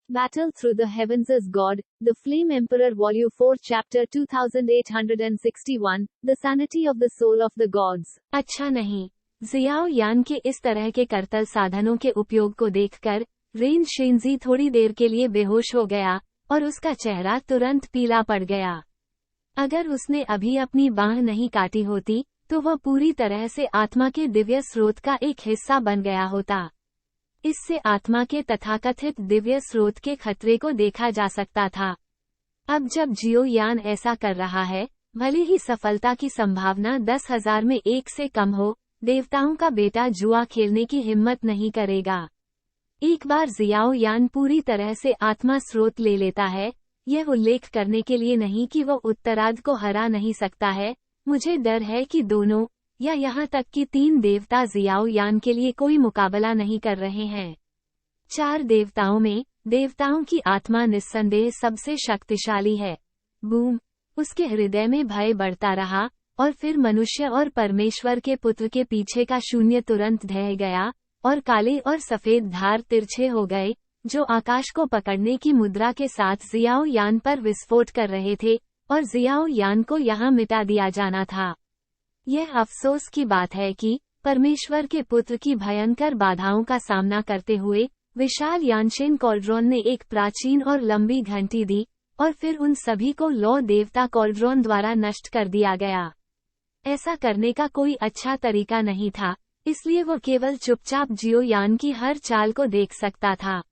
Battle Through the Heavens as God, The Flame Emperor Volume 4 Chapter 2861, The Sanity of the Soul of the Gods। अच्छा नहीं, Xiao यान के इस तरह के करतल साधनों के उपयोग को देखकर रेन शेंजी थोड़ी देर के लिए बेहोश हो गया और उसका चेहरा तुरंत पीला पड़ गया। अगर उसने अभी अपनी बांह नहीं काटी होती तो वह पूरी तरह से आत्मा के दिव्य स्रोत का एक हिस्सा बन गया होता। इससे आत्मा के तथाकथित दिव्य स्रोत के खतरे को देखा जा सकता था। अब जब जियो यान ऐसा कर रहा है, भले ही सफलता की संभावना 10,000 में 1 से कम हो, देवताओं का बेटा जुआ खेलने की हिम्मत नहीं करेगा। एक बार जियाओ यान पूरी तरह से आत्मा स्रोत ले लेता है, यह उल्लेख करने के लिए नहीं कि वह उत्तरार्ध को हरा नहीं सकता है। मुझे डर है कि दोनों या यहाँ तक कि 3 देवता जियाओ यान के लिए कोई मुकाबला नहीं कर रहे हैं। 4 देवताओं में देवताओं की आत्मा निस्संदेह सबसे शक्तिशाली है। बूम! उसके हृदय में भय बढ़ता रहा और फिर मनुष्य और परमेश्वर के पुत्र के पीछे का शून्य तुरंत ढह गया और काले और सफेद धार तिरछे हो गए, जो आकाश को पकड़ने की मुद्रा के साथ जियाओ यान पर विस्फोट कर रहे थे और जियाओ यान को यहाँ मिटा दिया जाना था। यह अफसोस की बात है कि परमेश्वर के पुत्र की भयंकर बाधाओं का सामना करते हुए विशाल यानशेन कॉल्ड्रॉन ने एक प्राचीन और लंबी घंटी दी और फिर उन सभी को लौ देवता कॉल्ड्रॉन द्वारा नष्ट कर दिया गया। ऐसा करने का कोई अच्छा तरीका नहीं था, इसलिए वो केवल चुपचाप जियो यान की हर चाल को देख सकता था।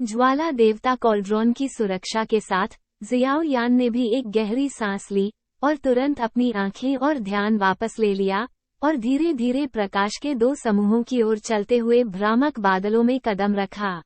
ज्वाला देवता कॉल्ड्रॉन की सुरक्षा के साथ जियाओ यान ने भी एक गहरी सांस ली और तुरंत अपनी आंखें और ध्यान वापस ले लिया और धीरे धीरे प्रकाश के 2 समूहों की ओर चलते हुए भ्रामक बादलों में कदम रखा।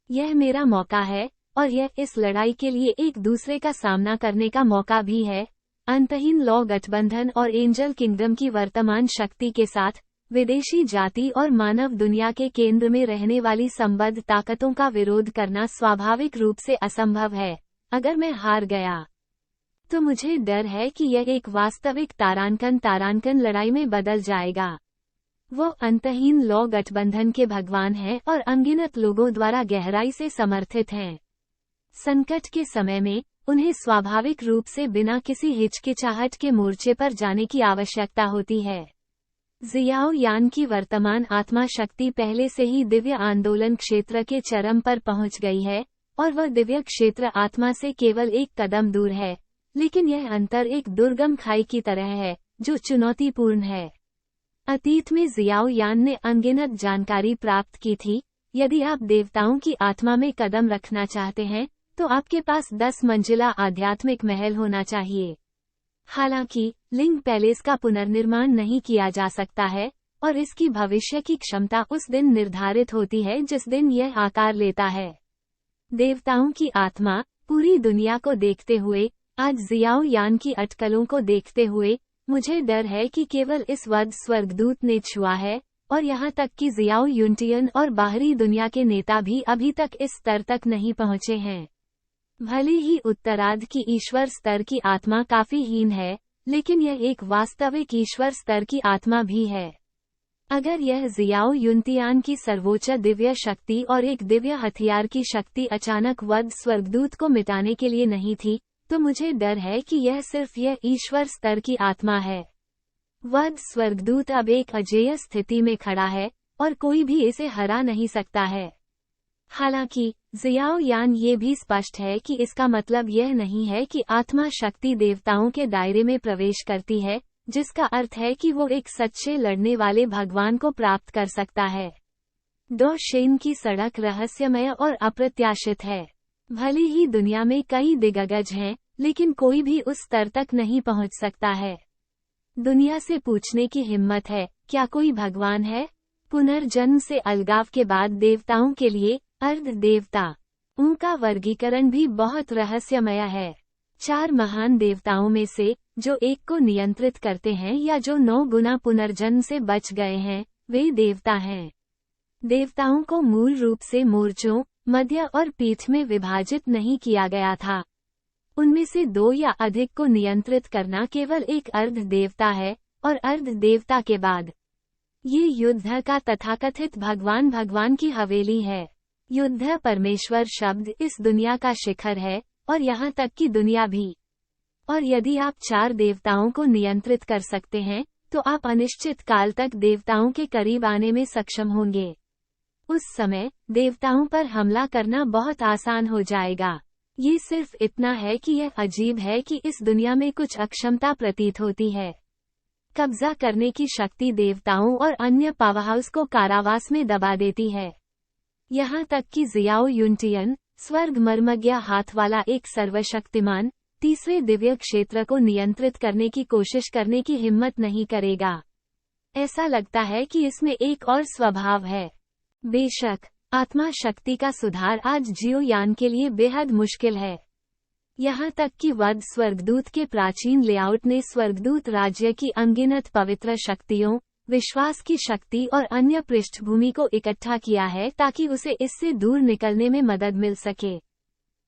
यह मेरा मौका है और यह इस लड़ाई के लिए एक दूसरे का सामना करने का मौका भी है। अंतहीन लौ गठबंधन और एंजल किंगडम की वर्तमान शक्ति के साथ विदेशी जाति और मानव दुनिया के केंद्र में रहने वाली संबद्ध ताकतों का विरोध करना स्वाभाविक रूप से असंभव है। अगर मैं हार गया तो मुझे डर है कि यह एक वास्तविक तारांकन लड़ाई में बदल जाएगा। वो अंतहीन लौ गठबंधन के भगवान हैं और अनगिनत लोगों द्वारा गहराई से समर्थित हैं। संकट के समय में उन्हें स्वाभाविक रूप से बिना किसी हिचकिचाहट के मोर्चे पर जाने की आवश्यकता होती है। जियाओ यान की वर्तमान आत्मा शक्ति पहले से ही दिव्य आंदोलन क्षेत्र के चरम पर पहुंच गई है और वह दिव्य क्षेत्र आत्मा से केवल एक कदम दूर है, लेकिन यह अंतर एक दुर्गम खाई की तरह है जो चुनौतीपूर्ण है। अतीत में जियाओ यान ने अनगिनत जानकारी प्राप्त की थी। यदि आप देवताओं की आत्मा में कदम रखना चाहते हैं तो आपके पास 10 मंजिला आध्यात्मिक महल होना चाहिए। हालांकि लिंग पैलेस का पुनर्निर्माण नहीं किया जा सकता है और इसकी भविष्य की क्षमता उस दिन निर्धारित होती है जिस दिन यह आकार लेता है। देवताओं की आत्मा पूरी दुनिया को देखते हुए, आज जियाओ यान की अटकलों को देखते हुए, मुझे डर है कि केवल इस वध स्वर्गदूत ने छुआ है और यहाँ तक कि जियाओ यूंटियन और बाहरी दुनिया के नेता भी अभी तक इस स्तर तक नहीं पहुँचे हैं। भले ही उत्तरार्ध की ईश्वर स्तर की आत्मा काफी हीन है, लेकिन यह एक वास्तविक ईश्वर स्तर की आत्मा भी है। अगर यह जियाओ युनतियान की सर्वोच्च दिव्य शक्ति और एक दिव्य हथियार की शक्ति अचानक वध स्वर्गदूत को मिटाने के लिए नहीं थी, तो मुझे डर है कि यह सिर्फ यह ईश्वर स्तर की आत्मा है। वध स्वर्गदूत अब एक अजेय स्थिति में खड़ा है और कोई भी इसे हरा नहीं सकता है। हालांकि जियाओ यान ये भी स्पष्ट है कि इसका मतलब यह नहीं है कि आत्मा शक्ति देवताओं के दायरे में प्रवेश करती है, जिसका अर्थ है कि वो एक सच्चे लड़ने वाले भगवान को प्राप्त कर सकता है। डो शेन की सड़क रहस्यमय और अप्रत्याशित है। भले ही दुनिया में कई दिग्गज हैं, लेकिन कोई भी उस स्तर तक नहीं पहुंच सकता है। दुनिया से पूछने की हिम्मत है, क्या कोई भगवान है? पुनर्जन्म से अलगाव के बाद देवताओं के लिए अर्ध देवता उनका वर्गीकरण भी बहुत रहस्यमय है। 4 महान देवताओं में से जो एक को नियंत्रित करते हैं या जो 9 गुना पुनर्जन्म से बच गए हैं, वे देवता हैं। देवताओं को मूल रूप से मोर्चों, मध्य और पीठ में विभाजित नहीं किया गया था। उनमें से 2 या अधिक को नियंत्रित करना केवल एक अर्ध देवता है और अर्ध देवता के बाद ये युद्ध का तथाकथित भगवान की हवेली है। युद्ध परमेश्वर शब्द इस दुनिया का शिखर है, और यहाँ तक कि दुनिया भी। और यदि आप 4 देवताओं को नियंत्रित कर सकते हैं, तो आप अनिश्चित काल तक देवताओं के करीब आने में सक्षम होंगे। उस समय देवताओं पर हमला करना बहुत आसान हो जाएगा। ये सिर्फ इतना है कि यह अजीब है कि इस दुनिया में कुछ अक्षमता प्रतीत होती है। कब्जा करने की शक्ति देवताओं और अन्य पावरहाउस को कारावास में दबा देती है। यहाँ तक कि जियाओ युनटियन, स्वर्ग मर्मज्ञ हाथ वाला एक सर्वशक्तिमान, तीसरे दिव्य क्षेत्र को नियंत्रित करने की कोशिश करने की हिम्मत नहीं करेगा। ऐसा लगता है कि इसमें एक और स्वभाव है। बेशक आत्मा शक्ति का सुधार आज जियोयान के लिए बेहद मुश्किल है। यहाँ तक कि वध स्वर्गदूत के प्राचीन लेआउट ने स्वर्गदूत राज्य की अनगिनत पवित्र शक्तियों, विश्वास की शक्ति और अन्य पृष्ठभूमि को इकट्ठा किया है ताकि उसे इससे दूर निकलने में मदद मिल सके।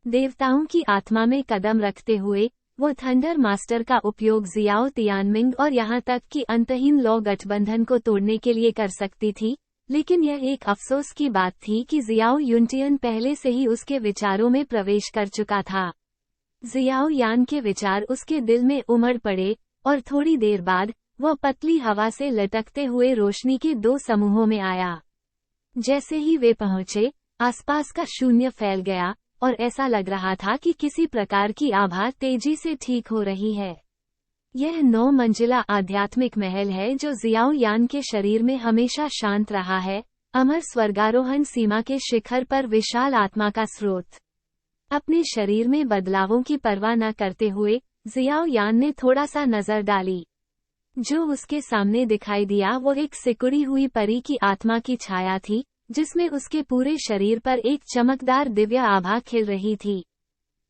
देवताओं की आत्मा में कदम रखते हुए वो थंडर मास्टर का उपयोग जियाओ तियानमिंग और यहाँ तक कि अंतहीन लॉ गठबंधन को तोड़ने के लिए कर सकती थी, लेकिन यह एक अफसोस की बात थी कि जियाओ युनटियन पहले से ही उसके विचारों में प्रवेश कर चुका था। जियाओ यान के विचार उसके दिल में उमड़ पड़े, और थोड़ी देर बाद वह पतली हवा से लटकते हुए रोशनी के 2 समूहों में आया। जैसे ही वे पहुंचे, आसपास का शून्य फैल गया, और ऐसा लग रहा था कि किसी प्रकार की आभा तेजी से ठीक हो रही है। यह 9 मंजिला आध्यात्मिक महल है जो जियाओ यान के शरीर में हमेशा शांत रहा है, अमर स्वर्गारोहण सीमा के शिखर पर विशाल आत्मा का स्रोत। अपने शरीर में बदलावों की परवाह न करते हुए जियाओ यान ने थोड़ा सा नजर डाली। जो उसके सामने दिखाई दिया वो एक सिकुड़ी हुई परी की आत्मा की छाया थी, जिसमें उसके पूरे शरीर पर एक चमकदार दिव्य आभा खिल रही थी।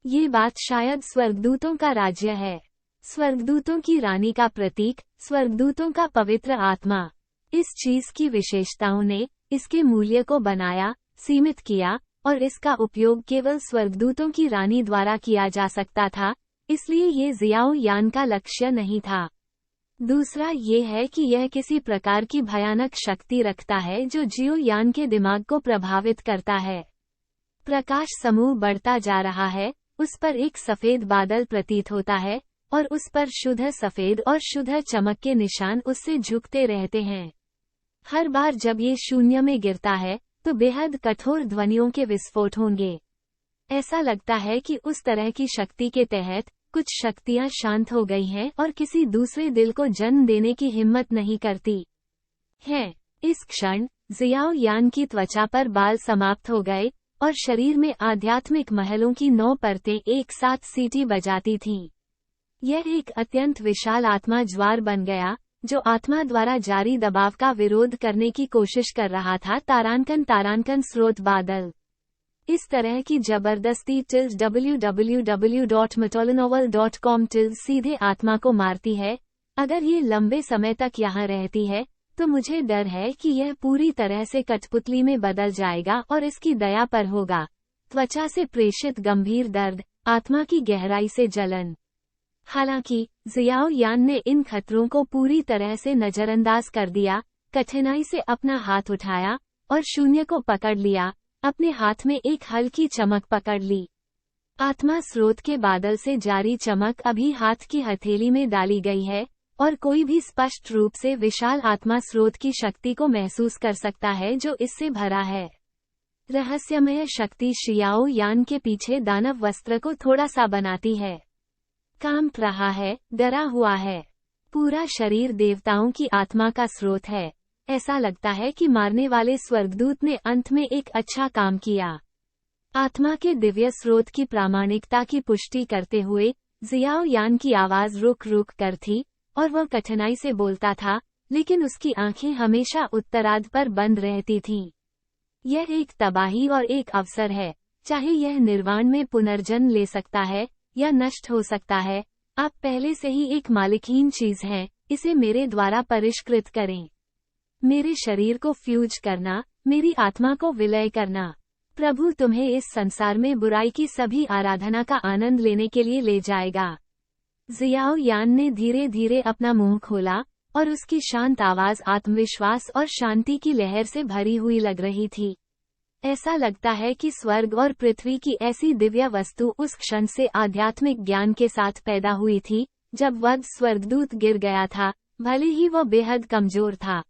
ये बात शायद स्वर्गदूतों का राज्य है, स्वर्गदूतों की रानी का प्रतीक, स्वर्गदूतों का पवित्र आत्मा। इस चीज की विशेषताओं ने इसके मूल्य को बनाया, सीमित किया, और इसका उपयोग केवल स्वर्गदूतों की रानी द्वारा किया जा सकता था, इसलिए ये जियाओ यान का लक्ष्य नहीं था। दूसरा ये है कि यह किसी प्रकार की भयानक शक्ति रखता है जो जियो यान के दिमाग को प्रभावित करता है। प्रकाश समूह बढ़ता जा रहा है, उस पर एक सफेद बादल प्रतीत होता है, और उस पर शुद्ध सफेद और शुद्ध चमक के निशान उससे झुकते रहते हैं। हर बार जब ये शून्य में गिरता है, तो बेहद कठोर ध्वनियों के विस्फोट होंगे। ऐसा लगता है कि उस तरह की शक्ति के तहत कुछ शक्तियां शांत हो गई हैं और किसी दूसरे दिल को जन्म देने की हिम्मत नहीं करती हैं। इस क्षण जियाओ यान की त्वचा पर बाल समाप्त हो गए, और शरीर में आध्यात्मिक महलों की 9 परतें एक साथ सीटी बजाती थीं। यह एक अत्यंत विशाल आत्मा ज्वार बन गया, जो आत्मा द्वारा जारी दबाव का विरोध करने की कोशिश कर रहा था। तारांकन स्रोत बादल। इस तरह की जबरदस्ती www.metallanovel.com सीधे आत्मा को मारती है। अगर ये लंबे समय तक यहाँ रहती है, तो मुझे डर है कि यह पूरी तरह से कठपुतली में बदल जाएगा और इसकी दया पर होगा। त्वचा से प्रेषित गंभीर दर्द, आत्मा की गहराई से जलन। हालांकि जियाओ यान ने इन खतरों को पूरी तरह से नजरअंदाज कर दिया, कठिनाई से अपना हाथ उठाया और शून्य को पकड़ लिया। अपने हाथ में एक हल्की चमक पकड़ ली। आत्मा स्रोत के बादल से जारी चमक अभी हाथ की हथेली में डाली गई है, और कोई भी स्पष्ट रूप से विशाल आत्मा स्रोत की शक्ति को महसूस कर सकता है जो इससे भरा है। रहस्यमय शक्ति जियाओ यान के पीछे दानव वस्त्र को थोड़ा सा बनाती है। कांप रहा है, डरा हुआ है। पूरा शरीर देवताओं की आत्मा का स्रोत है। ऐसा लगता है कि मारने वाले स्वर्गदूत ने अंत में एक अच्छा काम किया। आत्मा के दिव्य स्रोत की प्रामाणिकता की पुष्टि करते हुए जियाओ यान की आवाज रुक रुक कर थी, और वह कठिनाई से बोलता था, लेकिन उसकी आंखें हमेशा उत्तरार्ध पर बंद रहती थीं। यह एक तबाही और एक अवसर है, चाहे यह निर्वाण में पुनर्जन्म ले सकता है या नष्ट हो सकता है। आप पहले से ही एक मालिकहीन चीज हैं, इसे मेरे द्वारा परिष्कृत करें। मेरे शरीर को फ्यूज करना, मेरी आत्मा को विलय करना। प्रभु तुम्हें इस संसार में बुराई की सभी आराधना का आनंद लेने के लिए ले जाएगा। जियाओ यान ने धीरे धीरे अपना मुंह खोला, और उसकी शांत आवाज आत्मविश्वास और शांति की लहर से भरी हुई लग रही थी। ऐसा लगता है कि स्वर्ग और पृथ्वी की ऐसी दिव्य वस्तु उस क्षण से आध्यात्मिक ज्ञान के साथ पैदा हुई थी, जब वध स्वर्गदूत गिर गया था, भले ही वह बेहद कमजोर था।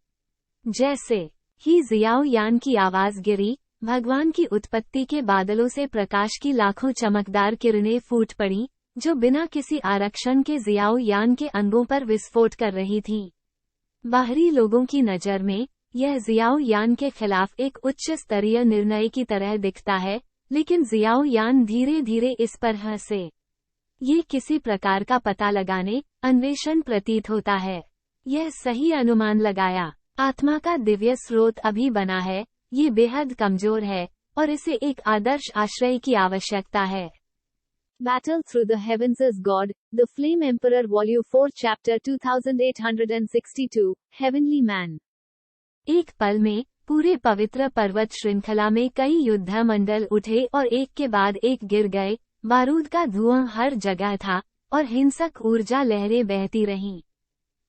जैसे ही जियाओ यान की आवाज गिरी, भगवान की उत्पत्ति के बादलों से प्रकाश की लाखों चमकदार किरणें फूट पड़ी, जो बिना किसी आरक्षण के जियाओ यान के अंगों पर विस्फोट कर रही थी। बाहरी लोगों की नज़र में यह जियाओ यान के खिलाफ एक उच्च स्तरीय निर्णय की तरह दिखता है, लेकिन जियाओ यान धीरे धीरे इस पर हंसे। ये किसी प्रकार का पता लगाने, अन्वेषण प्रतीत होता है। यह सही अनुमान लगाया। आत्मा का दिव्य स्रोत अभी बना है, ये बेहद कमजोर है, और इसे एक आदर्श आश्रय की आवश्यकता है। Battle Through the Heavens as God, The Flame Emperor Volume 4 Chapter 2862, Heavenly Man। एक पल में पूरे पवित्र पर्वत श्रृंखला में कई युद्ध मंडल उठे और एक के बाद एक गिर गए। बारूद का धुआं हर जगह था और हिंसक ऊर्जा लहरें बहती रहीं।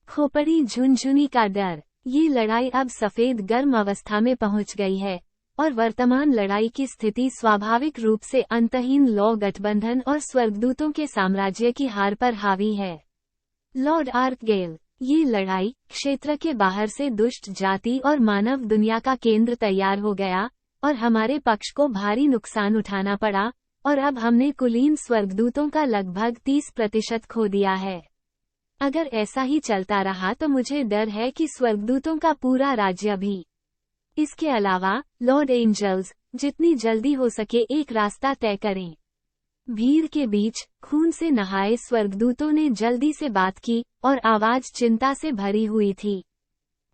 खोपड़ी झुनझुनी का डर। ये लड़ाई अब सफेद गर्म अवस्था में पहुंच गई है, और वर्तमान लड़ाई की स्थिति स्वाभाविक रूप से अंतहीन लौ गठबंधन और स्वर्गदूतों के साम्राज्य की हार पर हावी है। लॉर्ड आर्कगेल, ये लड़ाई क्षेत्र के बाहर से दुष्ट जाति और मानव दुनिया का केंद्र तैयार हो गया, और हमारे पक्ष को भारी नुकसान उठाना पड़ा, और अब हमने कुलीन स्वर्गदूतों का लगभग 30% खो दिया है। अगर ऐसा ही चलता रहा तो मुझे डर है कि स्वर्गदूतों का पूरा राज्य भी। इसके अलावा लॉर्ड एंजल्स, जितनी जल्दी हो सके एक रास्ता तय करें। भीड़ के बीच खून से नहाए स्वर्गदूतों ने जल्दी से बात की, और आवाज चिंता से भरी हुई थी।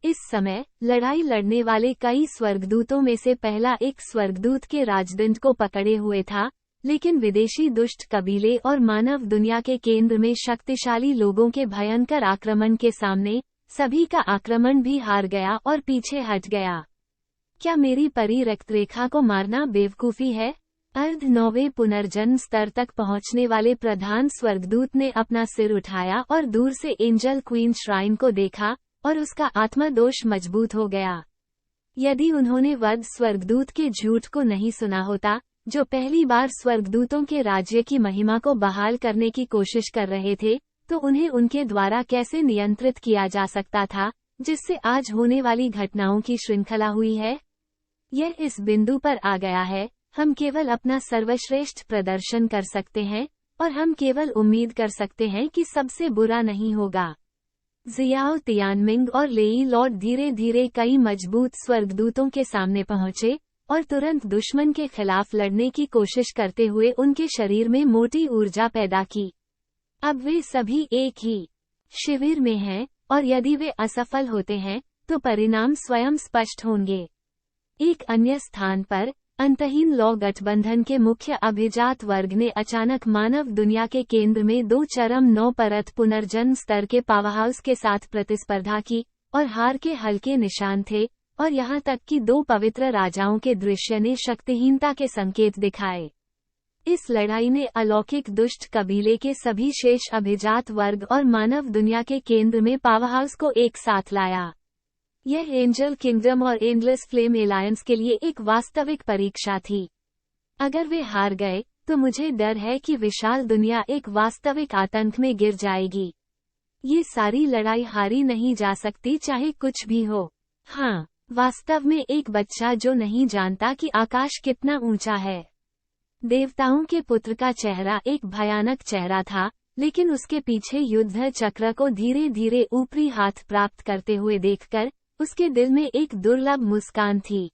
इस समय लड़ाई लड़ने वाले कई स्वर्गदूतों में से पहला एक स्वर्गदूत के राजदंड को पकड़े हुए था, लेकिन विदेशी दुष्ट कबीले और मानव दुनिया के केंद्र में शक्तिशाली लोगों के भयंकर आक्रमण के सामने सभी का आक्रमण भी हार गया और पीछे हट गया। क्या मेरी परी रक्तरेखा को मारना बेवकूफी है? अर्ध नौवे पुनर्जन्म स्तर तक पहुंचने वाले प्रधान स्वर्गदूत ने अपना सिर उठाया और दूर से एंजल क्वीन श्राइन को देखा, और उसका आत्मदोष मजबूत हो गया। यदि उन्होंने वध स्वर्गदूत के झूठ को नहीं सुना होता, जो पहली बार स्वर्गदूतों के राज्य की महिमा को बहाल करने की कोशिश कर रहे थे, तो उन्हें उनके द्वारा कैसे नियंत्रित किया जा सकता था, जिससे आज होने वाली घटनाओं की श्रृंखला हुई है। यह इस बिंदु पर आ गया है, हम केवल अपना सर्वश्रेष्ठ प्रदर्शन कर सकते हैं, और हम केवल उम्मीद कर सकते हैं कि सबसे बुरा नहीं होगा। जियाओ तियानमिंग और लेई लॉर्ड धीरे धीरे कई मजबूत स्वर्गदूतों के सामने पहुंचे, और तुरंत दुश्मन के खिलाफ लड़ने की कोशिश करते हुए उनके शरीर में मोटी ऊर्जा पैदा की। अब वे सभी एक ही शिविर में हैं, और यदि वे असफल होते हैं, तो परिणाम स्वयं स्पष्ट होंगे। एक अन्य स्थान पर अंतहीन लौ गठबंधन के मुख्य अभिजात वर्ग ने अचानक मानव दुनिया के केंद्र में 2 चरम 9 परत पुनर्जन्म स्तर के पावरहाउस के साथ प्रतिस्पर्धा की, और हार के हल्के निशान थे, और यहाँ तक कि 2 पवित्र राजाओं के दृश्य ने शक्तिहीनता के संकेत दिखाए। इस लड़ाई ने अलौकिक दुष्ट कबीले के सभी शेष अभिजात वर्ग और मानव दुनिया के केंद्र में पावरहाउस को एक साथ लाया। यह एंजल किंगडम और एंडलेस फ्लेम एलायंस के लिए एक वास्तविक परीक्षा थी। अगर वे हार गए, तो मुझे डर है कि विशाल दुनिया एक वास्तविक आतंक में गिर जाएगी। ये सारी लड़ाई हारी नहीं जा सकती, चाहे कुछ भी हो। हाँ, वास्तव में एक बच्चा जो नहीं जानता कि आकाश कितना ऊंचा है। देवताओं के पुत्र का चेहरा एक भयानक चेहरा था, लेकिन उसके पीछे युद्ध चक्र को धीरे धीरे ऊपरी हाथ प्राप्त करते हुए देखकर उसके दिल में एक दुर्लभ मुस्कान थी।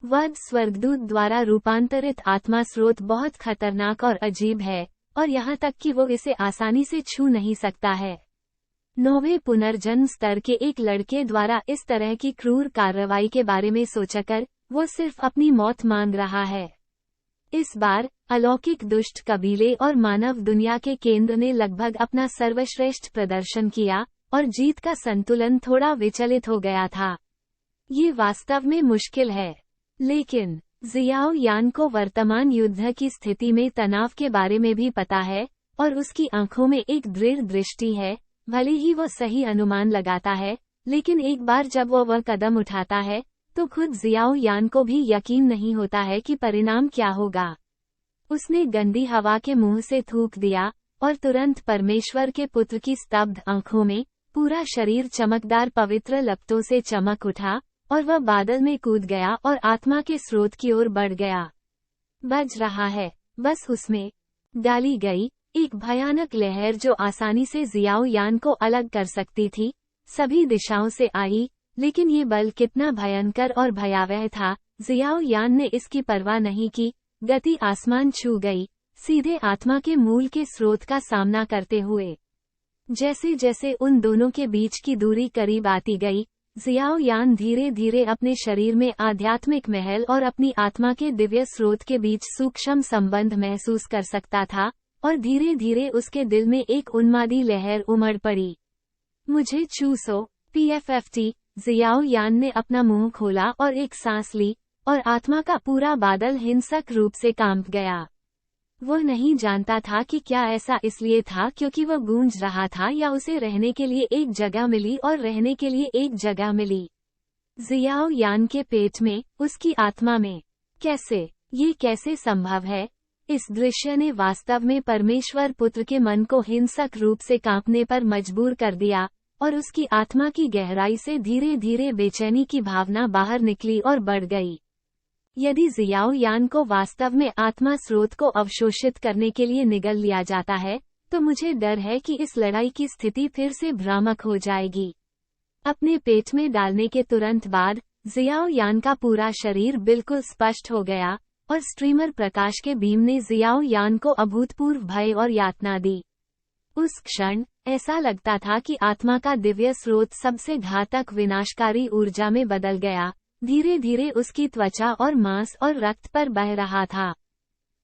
वध स्वर्गदूत द्वारा रूपांतरित आत्मा स्रोत बहुत खतरनाक और अजीब है, और यहाँ तक कि वो इसे आसानी से छू नहीं सकता है। 9वें पुनर्जन्म स्तर के एक लड़के द्वारा इस तरह की क्रूर कार्रवाई के बारे में सोचकर वो सिर्फ अपनी मौत मांग रहा है। इस बार अलौकिक दुष्ट कबीले और मानव दुनिया के केंद्र ने लगभग अपना सर्वश्रेष्ठ प्रदर्शन किया, और जीत का संतुलन थोड़ा विचलित हो गया था। ये वास्तव में मुश्किल है, लेकिन जियाओ यान को वर्तमान युद्ध की स्थिति में तनाव के बारे में भी पता है, और उसकी आंखों में एक दृढ़ दृष्टि है। भले ही वो सही अनुमान लगाता है, लेकिन एक बार जब वो कदम उठाता है, तो खुद जियाओ यान को भी यकीन नहीं होता है कि परिणाम क्या होगा। उसने गंदी हवा के मुंह से थूक दिया और तुरंत परमेश्वर के पुत्र की स्तब्ध आंखों में पूरा शरीर चमकदार पवित्र लपटों से चमक उठा और वह बादल में कूद गया और आत्मा के स्रोत की ओर बढ़ गया। बज रहा है, बस उसमें डाली गई एक भयानक लहर जो आसानी से जियाओ यान को अलग कर सकती थी, सभी दिशाओं से आई, लेकिन ये बल कितना भयंकर और भयावह था, जियाओ यान ने इसकी परवाह नहीं की। गति आसमान छू गई, सीधे आत्मा के मूल के स्रोत का सामना करते हुए। जैसे जैसे उन दोनों के बीच की दूरी करीब आती गई, जियाओ यान धीरे धीरे अपने शरीर में आध्यात्मिक महल और अपनी आत्मा के दिव्य स्रोत के बीच सूक्ष्म संबंध महसूस कर सकता था, और धीरे धीरे उसके दिल में एक उन्मादी लहर उमड़ पड़ी। मुझे चूसो, PFFT। जियाओ यान ने अपना मुंह खोला और एक सांस ली, और आत्मा का पूरा बादल हिंसक रूप से कांप गया। वह नहीं जानता था कि क्या ऐसा इसलिए था क्योंकि वह गूंज रहा था या उसे रहने के लिए एक जगह मिली और रहने के लिए एक जगह मिली। जियाओ यान के पेट में, उसकी आत्मा में। ये कैसे संभव है? इस दृश्य ने वास्तव में परमेश्वर पुत्र के मन को हिंसक रूप से कांपने पर मजबूर कर दिया, और उसकी आत्मा की गहराई से धीरे धीरे बेचैनी की भावना बाहर निकली और बढ़ गई। यदि जियाओ यान को वास्तव में आत्मा स्रोत को अवशोषित करने के लिए निगल लिया जाता है, तो मुझे डर है कि इस लड़ाई की स्थिति फिर से भ्रामक हो जाएगी। अपने पेट में डालने के तुरंत बाद जियाओ यान का पूरा शरीर बिल्कुल स्पष्ट हो गया, और स्ट्रीमर प्रकाश के बीम ने जियाओ यान को अभूतपूर्व भय और यातना दी। उस क्षण ऐसा लगता था कि आत्मा का दिव्य स्रोत सबसे घातक विनाशकारी ऊर्जा में बदल गया, धीरे धीरे उसकी त्वचा और मांस और रक्त पर बह रहा था।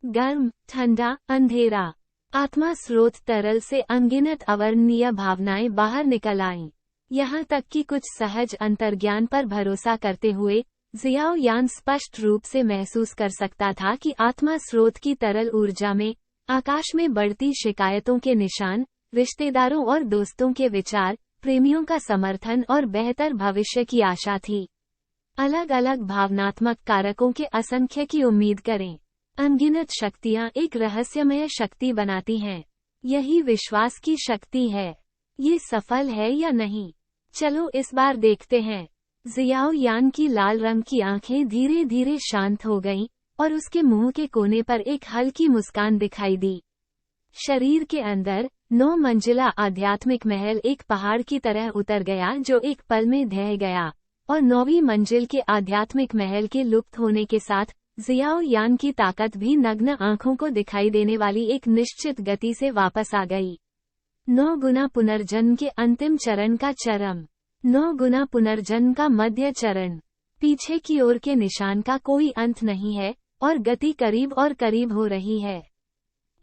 गर्म, ठंडा, अंधेरा। आत्मा स्रोत तरल से अनगिनत अवर्णनीय भावनाएं बाहर निकल आईं। यहाँ तक कि कुछ सहज अंतर्ज्ञान पर भरोसा करते हुए जियाओ यान स्पष्ट रूप से महसूस कर सकता था कि आत्मा स्रोत की तरल ऊर्जा में आकाश में बढ़ती शिकायतों के निशान, रिश्तेदारों और दोस्तों के विचार, प्रेमियों का समर्थन और बेहतर भविष्य की आशा थी। अलग अलग भावनात्मक कारकों के असंख्य की उम्मीद करें। अनगिनत शक्तियां एक रहस्यमय शक्ति बनाती हैं। यही विश्वास की शक्ति है। ये सफल है या नहीं? चलो इस बार देखते हैं। जियाओ यान की लाल रंग की आंखें धीरे धीरे शांत हो गईं, और उसके मुंह के कोने पर एक हल्की मुस्कान दिखाई दी। शरीर के अंदर 9 मंजिला आध्यात्मिक महल एक पहाड़ की तरह उतर गया जो एक पल में ढह गया, और 9वीं मंजिल के आध्यात्मिक महल के लुप्त होने के साथ जियाओ यान की ताकत भी नग्न आंखों को दिखाई देने वाली एक निश्चित गति से वापस आ गई। 9 गुना पुनर्जन्म के अंतिम चरण का चरम, 9 गुना पुनर्जन्म का मध्य चरण। पीछे की ओर के निशान का कोई अंत नहीं है, और गति करीब और करीब हो रही है।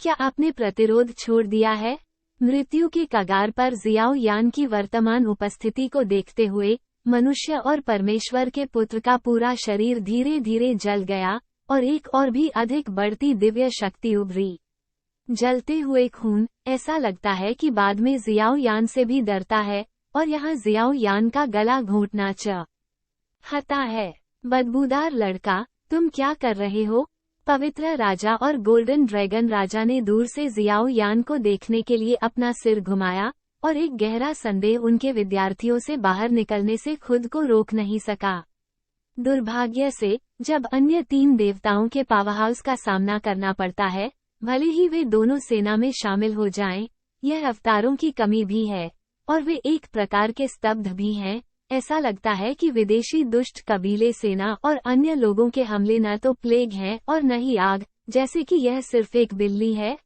क्या आपने प्रतिरोध छोड़ दिया है? मृत्यु के कगार पर जियाओ यान की वर्तमान उपस्थिति को देखते हुए मनुष्य और परमेश्वर के पुत्र का पूरा शरीर धीरे धीरे जल गया, और एक और भी अधिक बढ़ती दिव्य शक्ति उभरी। जलते हुए खून, ऐसा लगता है कि बाद में जियाओ यान से भी डरता है, और यहाँ जियाओ यान का गला घोंटना चाहता है। बदबूदार लड़का, तुम क्या कर रहे हो? पवित्र राजा और गोल्डन ड्रैगन राजा ने दूर से जियाओ यान को देखने के लिए अपना सिर घुमाया, और एक गहरा संदेह उनके विद्यार्थियों से बाहर निकलने से खुद को रोक नहीं सका। दुर्भाग्य से, जब अन्य 3 देवताओं के पावरहाउस का सामना करना पड़ता है, भले ही वे दोनों सेना में शामिल हो जाएं, यह अवतारों की कमी भी है, और वे एक प्रकार के स्तब्ध भी हैं। ऐसा लगता है कि विदेशी दुष्ट कबीले सेना और अन्य लोगों के हमले न तो प्लेग हैं और न ही आग, जैसे कि यह सिर्फ एक बिल्ली है।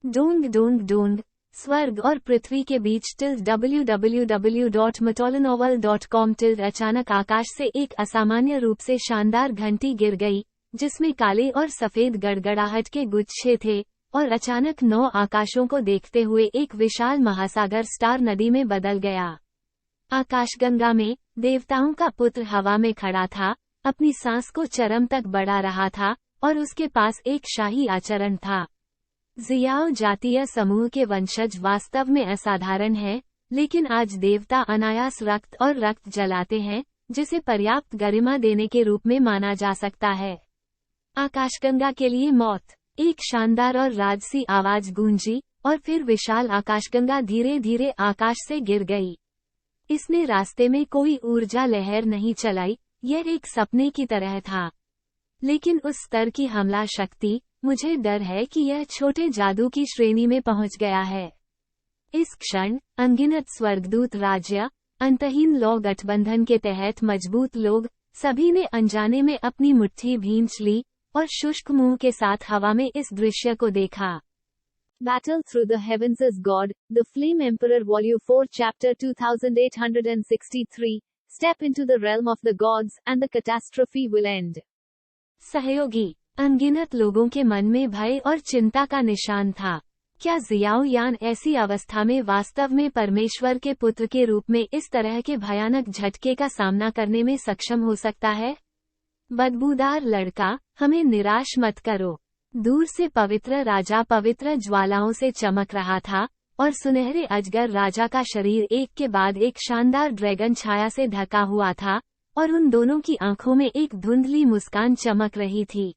Dong Dong Dong. स्वर्ग और पृथ्वी के बीच www.matolanovel.com। अचानक आकाश से एक असामान्य रूप से शानदार घंटी गिर गई, जिसमें काले और सफेद गड़गड़ाहट के गुच्छे थे, और अचानक 9 आकाशों को देखते हुए एक विशाल महासागर स्टार नदी में बदल गया। आकाशगंगा में देवताओं का पुत्र हवा में खड़ा था, अपनी सांस को चरम तक बढ़ा रहा था, और उसके पास एक शाही आचरण था। जियाओ जातीय समूह के वंशज वास्तव में असाधारण हैं, लेकिन आज देवता अनायास रक्त और रक्त जलाते हैं, जिसे पर्याप्त गरिमा देने के रूप में माना जा सकता है। आकाशगंगा के लिए मौत। एक शानदार और राजसी आवाज गूंजी, और फिर विशाल आकाशगंगा धीरे धीरे आकाश से गिर गई। इसने रास्ते में कोई ऊर्जा लहर नहीं चलाई, यह एक सपने की तरह था। लेकिन उस स्तर की हमला शक्ति, मुझे डर है कि यह छोटे जादू की श्रेणी में पहुंच गया है। इस क्षण अनगिनत स्वर्गदूत राज्य, अंतहीन लौ गठबंधन के तहत मजबूत लोग, सभी ने अनजाने में अपनी मुट्ठी भींच ली और शुष्क मुंह के साथ हवा में इस दृश्य को देखा। Battle Through the Heavens is God, The Flame Emperor Volume 4 Chapter 2863, Step into the Realm of the Gods, and the catastrophe will end. सहयोगी। अनगिनत लोगों के मन में भय और चिंता का निशान था। क्या जियाओ यान ऐसी अवस्था में वास्तव में परमेश्वर के पुत्र के रूप में इस तरह के भयानक झटके का सामना करने में सक्षम हो सकता है? बदबूदार लड़का, हमें निराश मत करो। दूर से पवित्र राजा पवित्र ज्वालाओं से चमक रहा था, और सुनहरे अजगर राजा का शरीर एक के बाद एक शानदार ड्रैगन छाया से ढका हुआ था, और उन दोनों की आंखों में एक धुंधली मुस्कान चमक रही थी।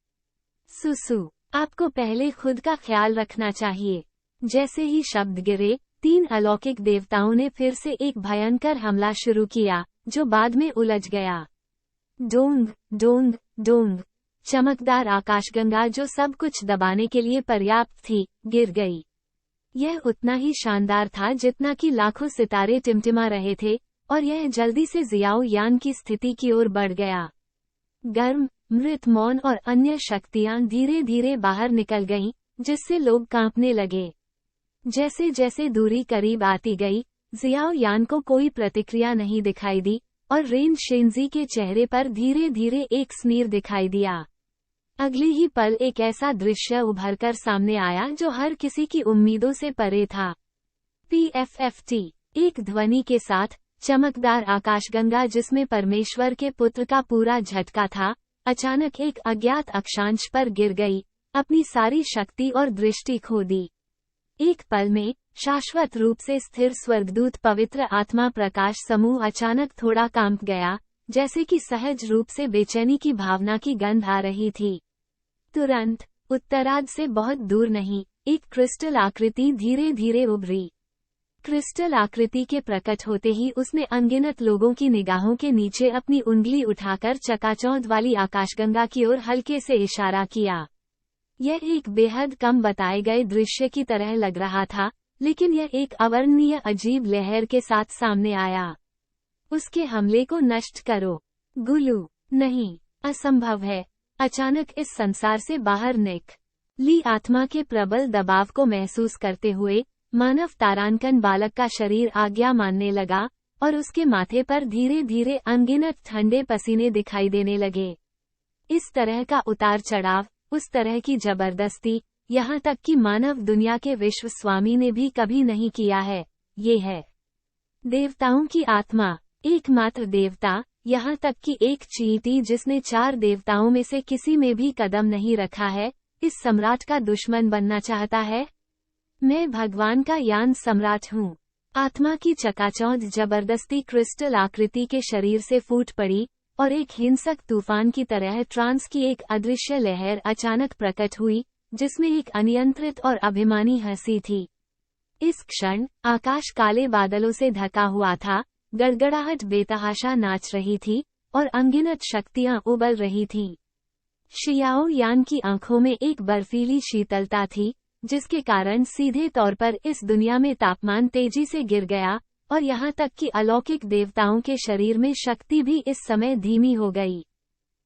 सुसु, आपको पहले खुद का ख्याल रखना चाहिए। जैसे ही शब्द गिरे, 3 अलौकिक देवताओं ने फिर से एक भयंकर हमला शुरू किया, जो बाद में उलझ गया। डोंग डोंग डोंग, चमकदार आकाशगंगा जो सब कुछ दबाने के लिए पर्याप्त थी, गिर गई। यह उतना ही शानदार था जितना कि लाखों सितारे टिमटिमा रहे थे, और यह जल्दी से जियाओ यान की स्थिति की ओर बढ़ गया। गर्म, मृत मौन और अन्य शक्तियां धीरे धीरे बाहर निकल गईं, जिससे लोग कांपने लगे। जैसे जैसे दूरी करीब आती गई, जियाओ यान को कोई प्रतिक्रिया नहीं दिखाई दी, और रेन शेंजी के चेहरे पर धीरे धीरे एक स्नीर दिखाई दिया। अगले ही पल एक ऐसा दृश्य उभरकर सामने आया जो हर किसी की उम्मीदों से परे था। PFFT, एक ध्वनि के साथ, चमकदार आकाशगंगा जिसमें परमेश्वर के पुत्र का पूरा झटका था, अचानक एक अज्ञात अक्षांश पर गिर गई, अपनी सारी शक्ति और दृष्टि खो दी। एक पल में, शाश्वत रूप से स्थिर स्वर्गदूत पवित्र आत्मा प्रकाश समूह अचानक थोड़ा कांप गया, जैसे कि सहज रूप से बेचैनी की भावना की गंध आ रही थी। तुरंत, उत्तरार्ध से बहुत दूर नहीं, एक क्रिस्टल आकृति धीरे धीरे उभरी। क्रिस्टल आकृति के प्रकट होते ही उसने अनगिनत लोगों की निगाहों के नीचे अपनी उंगली उठाकर चकाचौंध वाली आकाशगंगा की ओर हल्के से इशारा किया। यह एक बेहद कम बताए गए दृश्य की तरह लग रहा था, लेकिन यह एक अवर्णनीय अजीब लहर के साथ सामने आया। उसके हमले को नष्ट करो। गुलू, नहीं, असंभव है। अचानक इस संसार से बाहर निक ली आत्मा के प्रबल दबाव को महसूस करते हुए, मानव तारांकन बालक का शरीर आज्ञा मानने लगा, और उसके माथे पर धीरे धीरे अनगिनत ठंडे पसीने दिखाई देने लगे। इस तरह का उतार चढ़ाव, उस तरह की जबरदस्ती, यहाँ तक कि मानव दुनिया के विश्व स्वामी ने भी कभी नहीं किया है। ये है देवताओं की आत्मा, एकमात्र देवता, यहाँ तक कि एक चींटी जिसने 4 देवताओं में से किसी में भी कदम नहीं रखा है, इस सम्राट का दुश्मन बनना चाहता है। मैं भगवान का यान सम्राट हूँ। आत्मा की चकाचौंध जबरदस्ती क्रिस्टल आकृति के शरीर से फूट पड़ी, और एक हिंसक तूफान की तरह ट्रांस की एक अदृश्य लहर अचानक प्रकट हुई, जिसमें एक अनियंत्रित और अभिमानी हंसी थी। इस क्षण, आकाश काले बादलों से ढका हुआ था, गड़गड़ाहट बेतहाशा नाच रही थी, और अनगिनत शक्तियां उबल रही थीं। शियाओ यान की आंखों में एक बर्फीली शीतलता थी, जिसके कारण सीधे तौर पर इस दुनिया में तापमान तेजी से गिर गया, और यहाँ तक कि अलौकिक देवताओं के शरीर में शक्ति भी इस समय धीमी हो गई।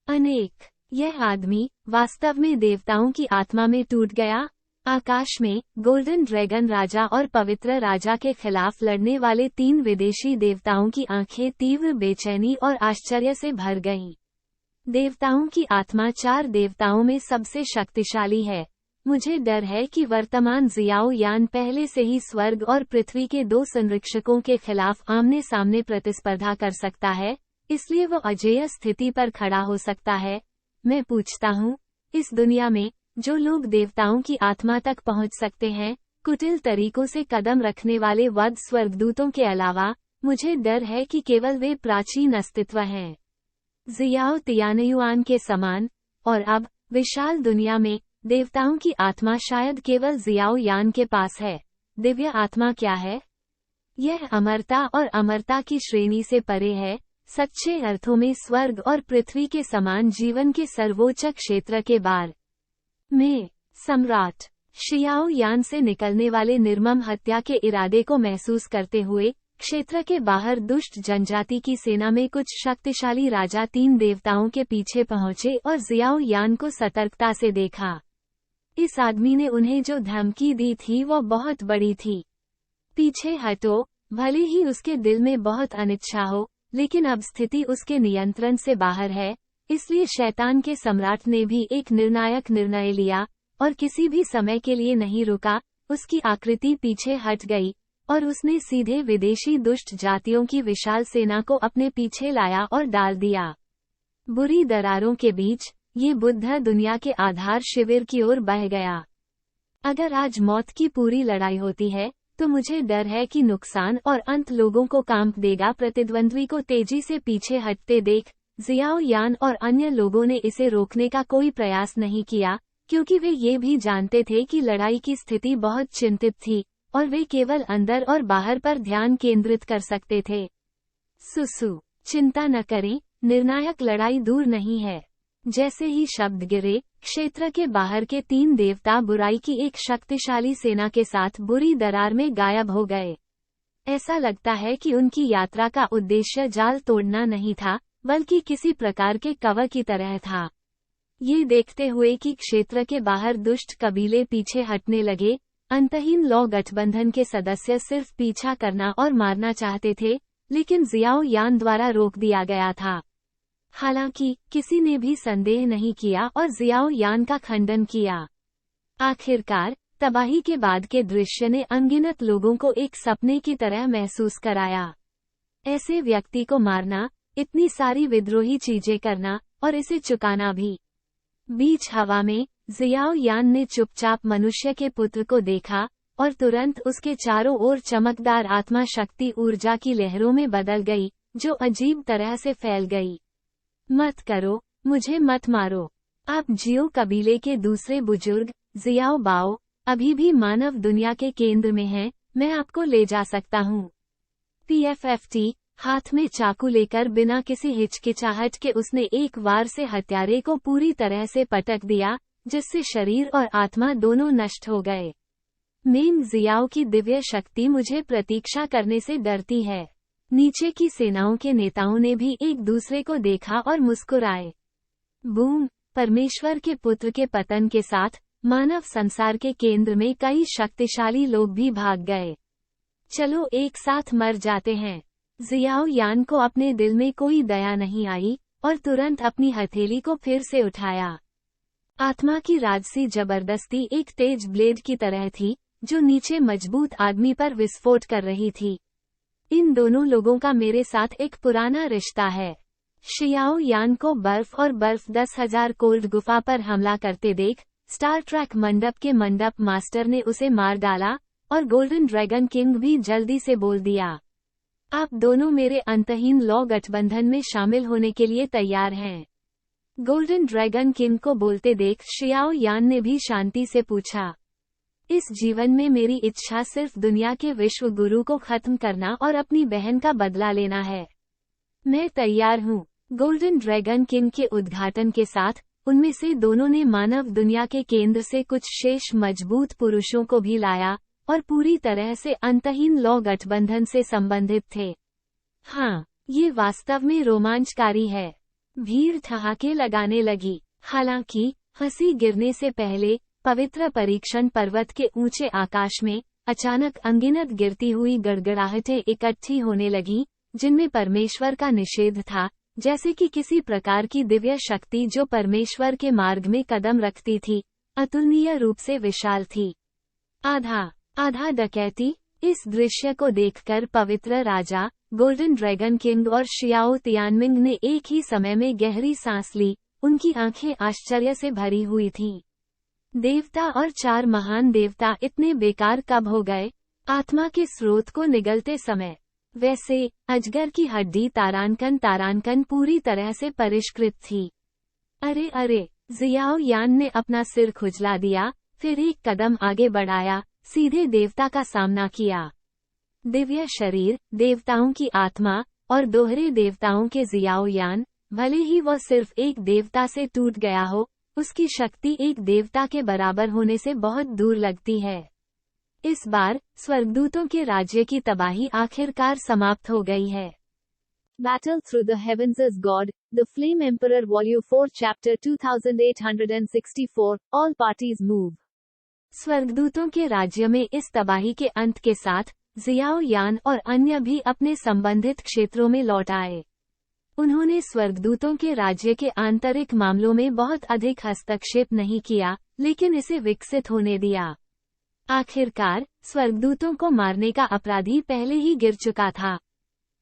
अनेक, यह आदमी वास्तव में देवताओं की आत्मा में टूट गया। आकाश में, गोल्डन ड्रैगन राजा और पवित्र राजा के खिलाफ लड़ने वाले 3 विदेशी देवताओं की आंखें तीव्र बेचैनी और आश्चर्य से भर गईं। देवताओं की आत्मा 4 देवताओं में सबसे शक्तिशाली है। मुझे डर है कि वर्तमान जियाओ यान पहले से ही स्वर्ग और पृथ्वी के 2 संरक्षकों के खिलाफ आमने सामने प्रतिस्पर्धा कर सकता है, इसलिए वो अजेय स्थिति पर खड़ा हो सकता है। मैं पूछता हूँ, इस दुनिया में, जो लोग देवताओं की आत्मा तक पहुँच सकते हैं, कुटिल तरीकों से कदम रखने वाले वध स्वर्गदूतों के अलावा, मुझे डर है कि केवल वे प्राचीन अस्तित्व हैं, जियाओ तियानयुआन के समान, और अब विशाल दुनिया में देवताओं की आत्मा शायद केवल जियाओ यान के पास है। दिव्य आत्मा क्या है? यह अमरता और अमरता की श्रेणी से परे है, सच्चे अर्थों में स्वर्ग और पृथ्वी के समान जीवन के सर्वोच्च क्षेत्र के बारे में। सम्राट शियाओ यान से निकलने वाले निर्मम हत्या के इरादे को महसूस करते हुए क्षेत्र के बाहर दुष्ट जनजाति की सेना में कुछ शक्तिशाली राजा 3 देवताओं के पीछे पहुंचे और जियाओ यान को सतर्कता से देखा। इस आदमी ने उन्हें जो धमकी दी थी वो बहुत बड़ी थी। पीछे हटो, भले ही उसके दिल में बहुत अनिच्छा हो, लेकिन अब स्थिति उसके नियंत्रण से बाहर है, इसलिए शैतान के सम्राट ने भी एक निर्णायक निर्णय लिया और किसी भी समय के लिए नहीं रुका। उसकी आकृति पीछे हट गई और उसने सीधे विदेशी दुष्ट जातियों की विशाल सेना को अपने पीछे लाया और डाल दिया। बुरी दरारों के बीच ये बुद्ध दुनिया के आधार शिविर की ओर बह गया। अगर आज मौत की पूरी लड़ाई होती है तो मुझे डर है कि नुकसान और अंत लोगों को कांप देगा। प्रतिद्वंद्वी को तेजी से पीछे हटते देख जियाओ यान और अन्य लोगों ने इसे रोकने का कोई प्रयास नहीं किया, क्योंकि वे ये भी जानते थे कि लड़ाई की स्थिति बहुत चिंतित थी और वे केवल अंदर और बाहर पर ध्यान केंद्रित कर सकते थे। सुसु, चिंता न करें, निर्णायक लड़ाई दूर नहीं है। जैसे ही शब्द गिरे, क्षेत्र के बाहर के 3 देवता बुराई की एक शक्तिशाली सेना के साथ बुरी दरार में गायब हो गए। ऐसा लगता है कि उनकी यात्रा का उद्देश्य जाल तोड़ना नहीं था, बल्कि किसी प्रकार के कवच की तरह था। ये देखते हुए कि क्षेत्र के बाहर दुष्ट कबीले पीछे हटने लगे, अंतहीन लौ गठबंधन के सदस्य सिर्फ पीछा करना और मारना चाहते थे, लेकिन जियाओ यान द्वारा रोक दिया गया था। हालांकि किसी ने भी संदेह नहीं किया और जियाओ यान का खंडन किया। आखिरकार तबाही के बाद के दृश्य ने अनगिनत लोगों को एक सपने की तरह महसूस कराया। ऐसे व्यक्ति को मारना, इतनी सारी विद्रोही चीजें करना और इसे चुकाना भी। बीच हवा में जियाओ यान ने चुपचाप मनुष्य के पुत्र को देखा और तुरंत उसके चारों ओर चमकदार आत्मा शक्ति ऊर्जा की लहरों में बदल गई, जो अजीब तरह से फैल गई। मत करो, मुझे मत मारो। आप जियो कबीले के दूसरे बुजुर्ग जियाओ बाओ अभी भी मानव दुनिया के केंद्र में हैं, मैं आपको ले जा सकता हूँ। पीएफएफटी हाथ में चाकू लेकर बिना किसी हिचकिचाहट के उसने एक वार से हत्यारे को पूरी तरह से पटक दिया, जिससे शरीर और आत्मा दोनों नष्ट हो गए। मेंग जियाओ की दिव्य शक्ति मुझे प्रतीक्षा करने से डरती है। नीचे की सेनाओं के नेताओं ने भी एक दूसरे को देखा और मुस्कुराए। बूम, परमेश्वर के पुत्र के पतन के साथ मानव संसार के केंद्र में कई शक्तिशाली लोग भी भाग गए। चलो एक साथ मर जाते हैं। जियाओ यान को अपने दिल में कोई दया नहीं आई और तुरंत अपनी हथेली को फिर से उठाया। आत्मा की राजसी जबरदस्ती एक तेज ब्लेड की तरह थी, जो नीचे मजबूत आदमी पर विस्फोट कर रही थी। इन दोनों लोगों का मेरे साथ एक पुराना रिश्ता है। शियाओ यान को बर्फ और बर्फ 10,000 कोल्ड गुफा पर हमला करते देख स्टार ट्रैक मंडप के मंडप मास्टर ने उसे मार डाला और गोल्डन ड्रैगन किंग भी जल्दी से बोल दिया, आप दोनों मेरे अंतहीन लौ गठबंधन में शामिल होने के लिए तैयार हैं। गोल्डन ड्रैगन किंग को बोलते देख शियाओ यान ने भी शांति से पूछा, इस जीवन में मेरी इच्छा सिर्फ दुनिया के विश्व गुरु को खत्म करना और अपनी बहन का बदला लेना है। मैं तैयार हूँ। गोल्डन ड्रैगन किंग के उद्घाटन के साथ उनमें से दोनों ने मानव दुनिया के केंद्र से कुछ शेष मजबूत पुरुषों को भी लाया और पूरी तरह से अंतहीन लौ गठबंधन से संबंधित थे। हाँ, ये वास्तव में रोमांचकारी है। भीड़ ठहाके लगाने लगी। हालांकि हंसी गिरने से पहले पवित्र परीक्षण पर्वत के ऊंचे आकाश में अचानक अनगिनत गिरती हुई गड़गड़ाहटें इकट्ठी होने लगी, जिनमें परमेश्वर का निषेध था, जैसे कि किसी प्रकार की दिव्य शक्ति जो परमेश्वर के मार्ग में कदम रखती थी, अतुलनीय रूप से विशाल थी। आधा डकैती। इस दृश्य को देखकर पवित्र राजा, गोल्डन ड्रैगन किंग और शियाओ तियानमिंग ने एक ही समय में गहरी सांस ली। उनकी आंखें आश्चर्य से भरी हुई थीं। देवता और 4 महान देवता इतने बेकार कब हो गए? आत्मा के स्रोत को निगलते समय वैसे अजगर की हड्डी तारांकन पूरी तरह से परिष्कृत थी। अरे अरे, जियाओ यान ने अपना सिर खुजला दिया, फिर एक कदम आगे बढ़ाया, सीधे देवता का सामना किया। दिव्य शरीर, देवताओं की आत्मा और दोहरे देवताओं के जियाओ यान, भले ही वह सिर्फ एक देवता से टूट गया हो, उसकी शक्ति एक देवता के बराबर होने से बहुत दूर लगती है। इस बार स्वर्गदूतों के राज्य की तबाही आखिरकार समाप्त हो गई है। Battle Through the Heavens as God, The Flame Emperor Volume 4 Chapter 2864, All Parties Move। स्वर्गदूतों के राज्य में इस तबाही के अंत के साथ जियाओ यान और अन्य भी अपने संबंधित क्षेत्रों में लौट आए। उन्होंने स्वर्गदूतों के राज्य के आंतरिक मामलों में बहुत अधिक हस्तक्षेप नहीं किया, लेकिन इसे विकसित होने दिया। आखिरकार स्वर्गदूतों को मारने का अपराधी पहले ही गिर चुका था।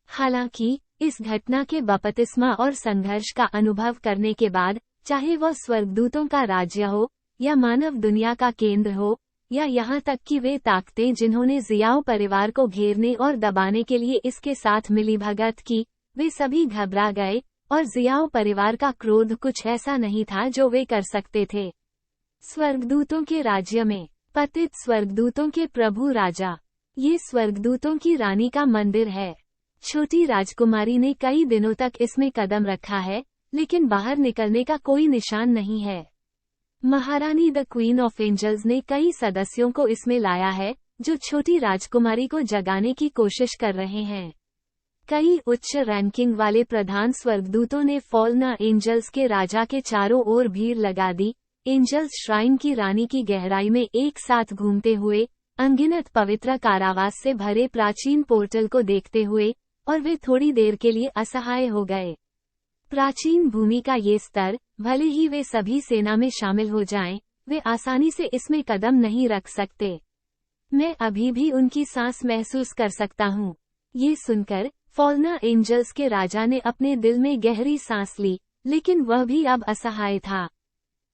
हालांकि इस घटना के बपतिस्मा और संघर्ष का अनुभव करने के बाद, चाहे वह स्वर्गदूतों का राज्य हो या मानव दुनिया का केंद्र हो, या यहाँ तक कि वे ताकतें जिन्होंने जियाओ परिवार को घेरने और दबाने के लिए इसके साथ मिलीभगत की, वे सभी घबरा गए, और जियाओ परिवार का क्रोध कुछ ऐसा नहीं था जो वे कर सकते थे। स्वर्गदूतों के राज्य में पतित स्वर्गदूतों के प्रभु राजा। ये स्वर्गदूतों की रानी का मंदिर है। छोटी राजकुमारी ने कई दिनों तक इसमें कदम रखा है, लेकिन बाहर निकलने का कोई निशान नहीं है। महारानी द क्वीन ऑफ एंजल्स ने कई सदस्यों को इसमें लाया है, जो छोटी राजकुमारी को जगाने की कोशिश कर रहे हैं। कई उच्च रैंकिंग वाले प्रधान स्वर्गदूतों ने फॉल्ना एंजल्स के राजा के चारों ओर भीड़ लगा दी, एंजल्स श्राइन की रानी की गहराई में एक साथ घूमते हुए, अनगिनत पवित्र कारावास से भरे प्राचीन पोर्टल को देखते हुए, और वे थोड़ी देर के लिए असहाय हो गए। प्राचीन भूमि का ये स्तर, भले ही वे सभी सेना में शामिल हो जाएं, वे आसानी से इसमें कदम नहीं रख सकते। मैं अभी भी उनकी सांस महसूस कर सकता हूँ। ये सुनकर फॉल्ना एंजल्स के राजा ने अपने दिल में गहरी सांस ली, लेकिन वह भी अब असहाय था।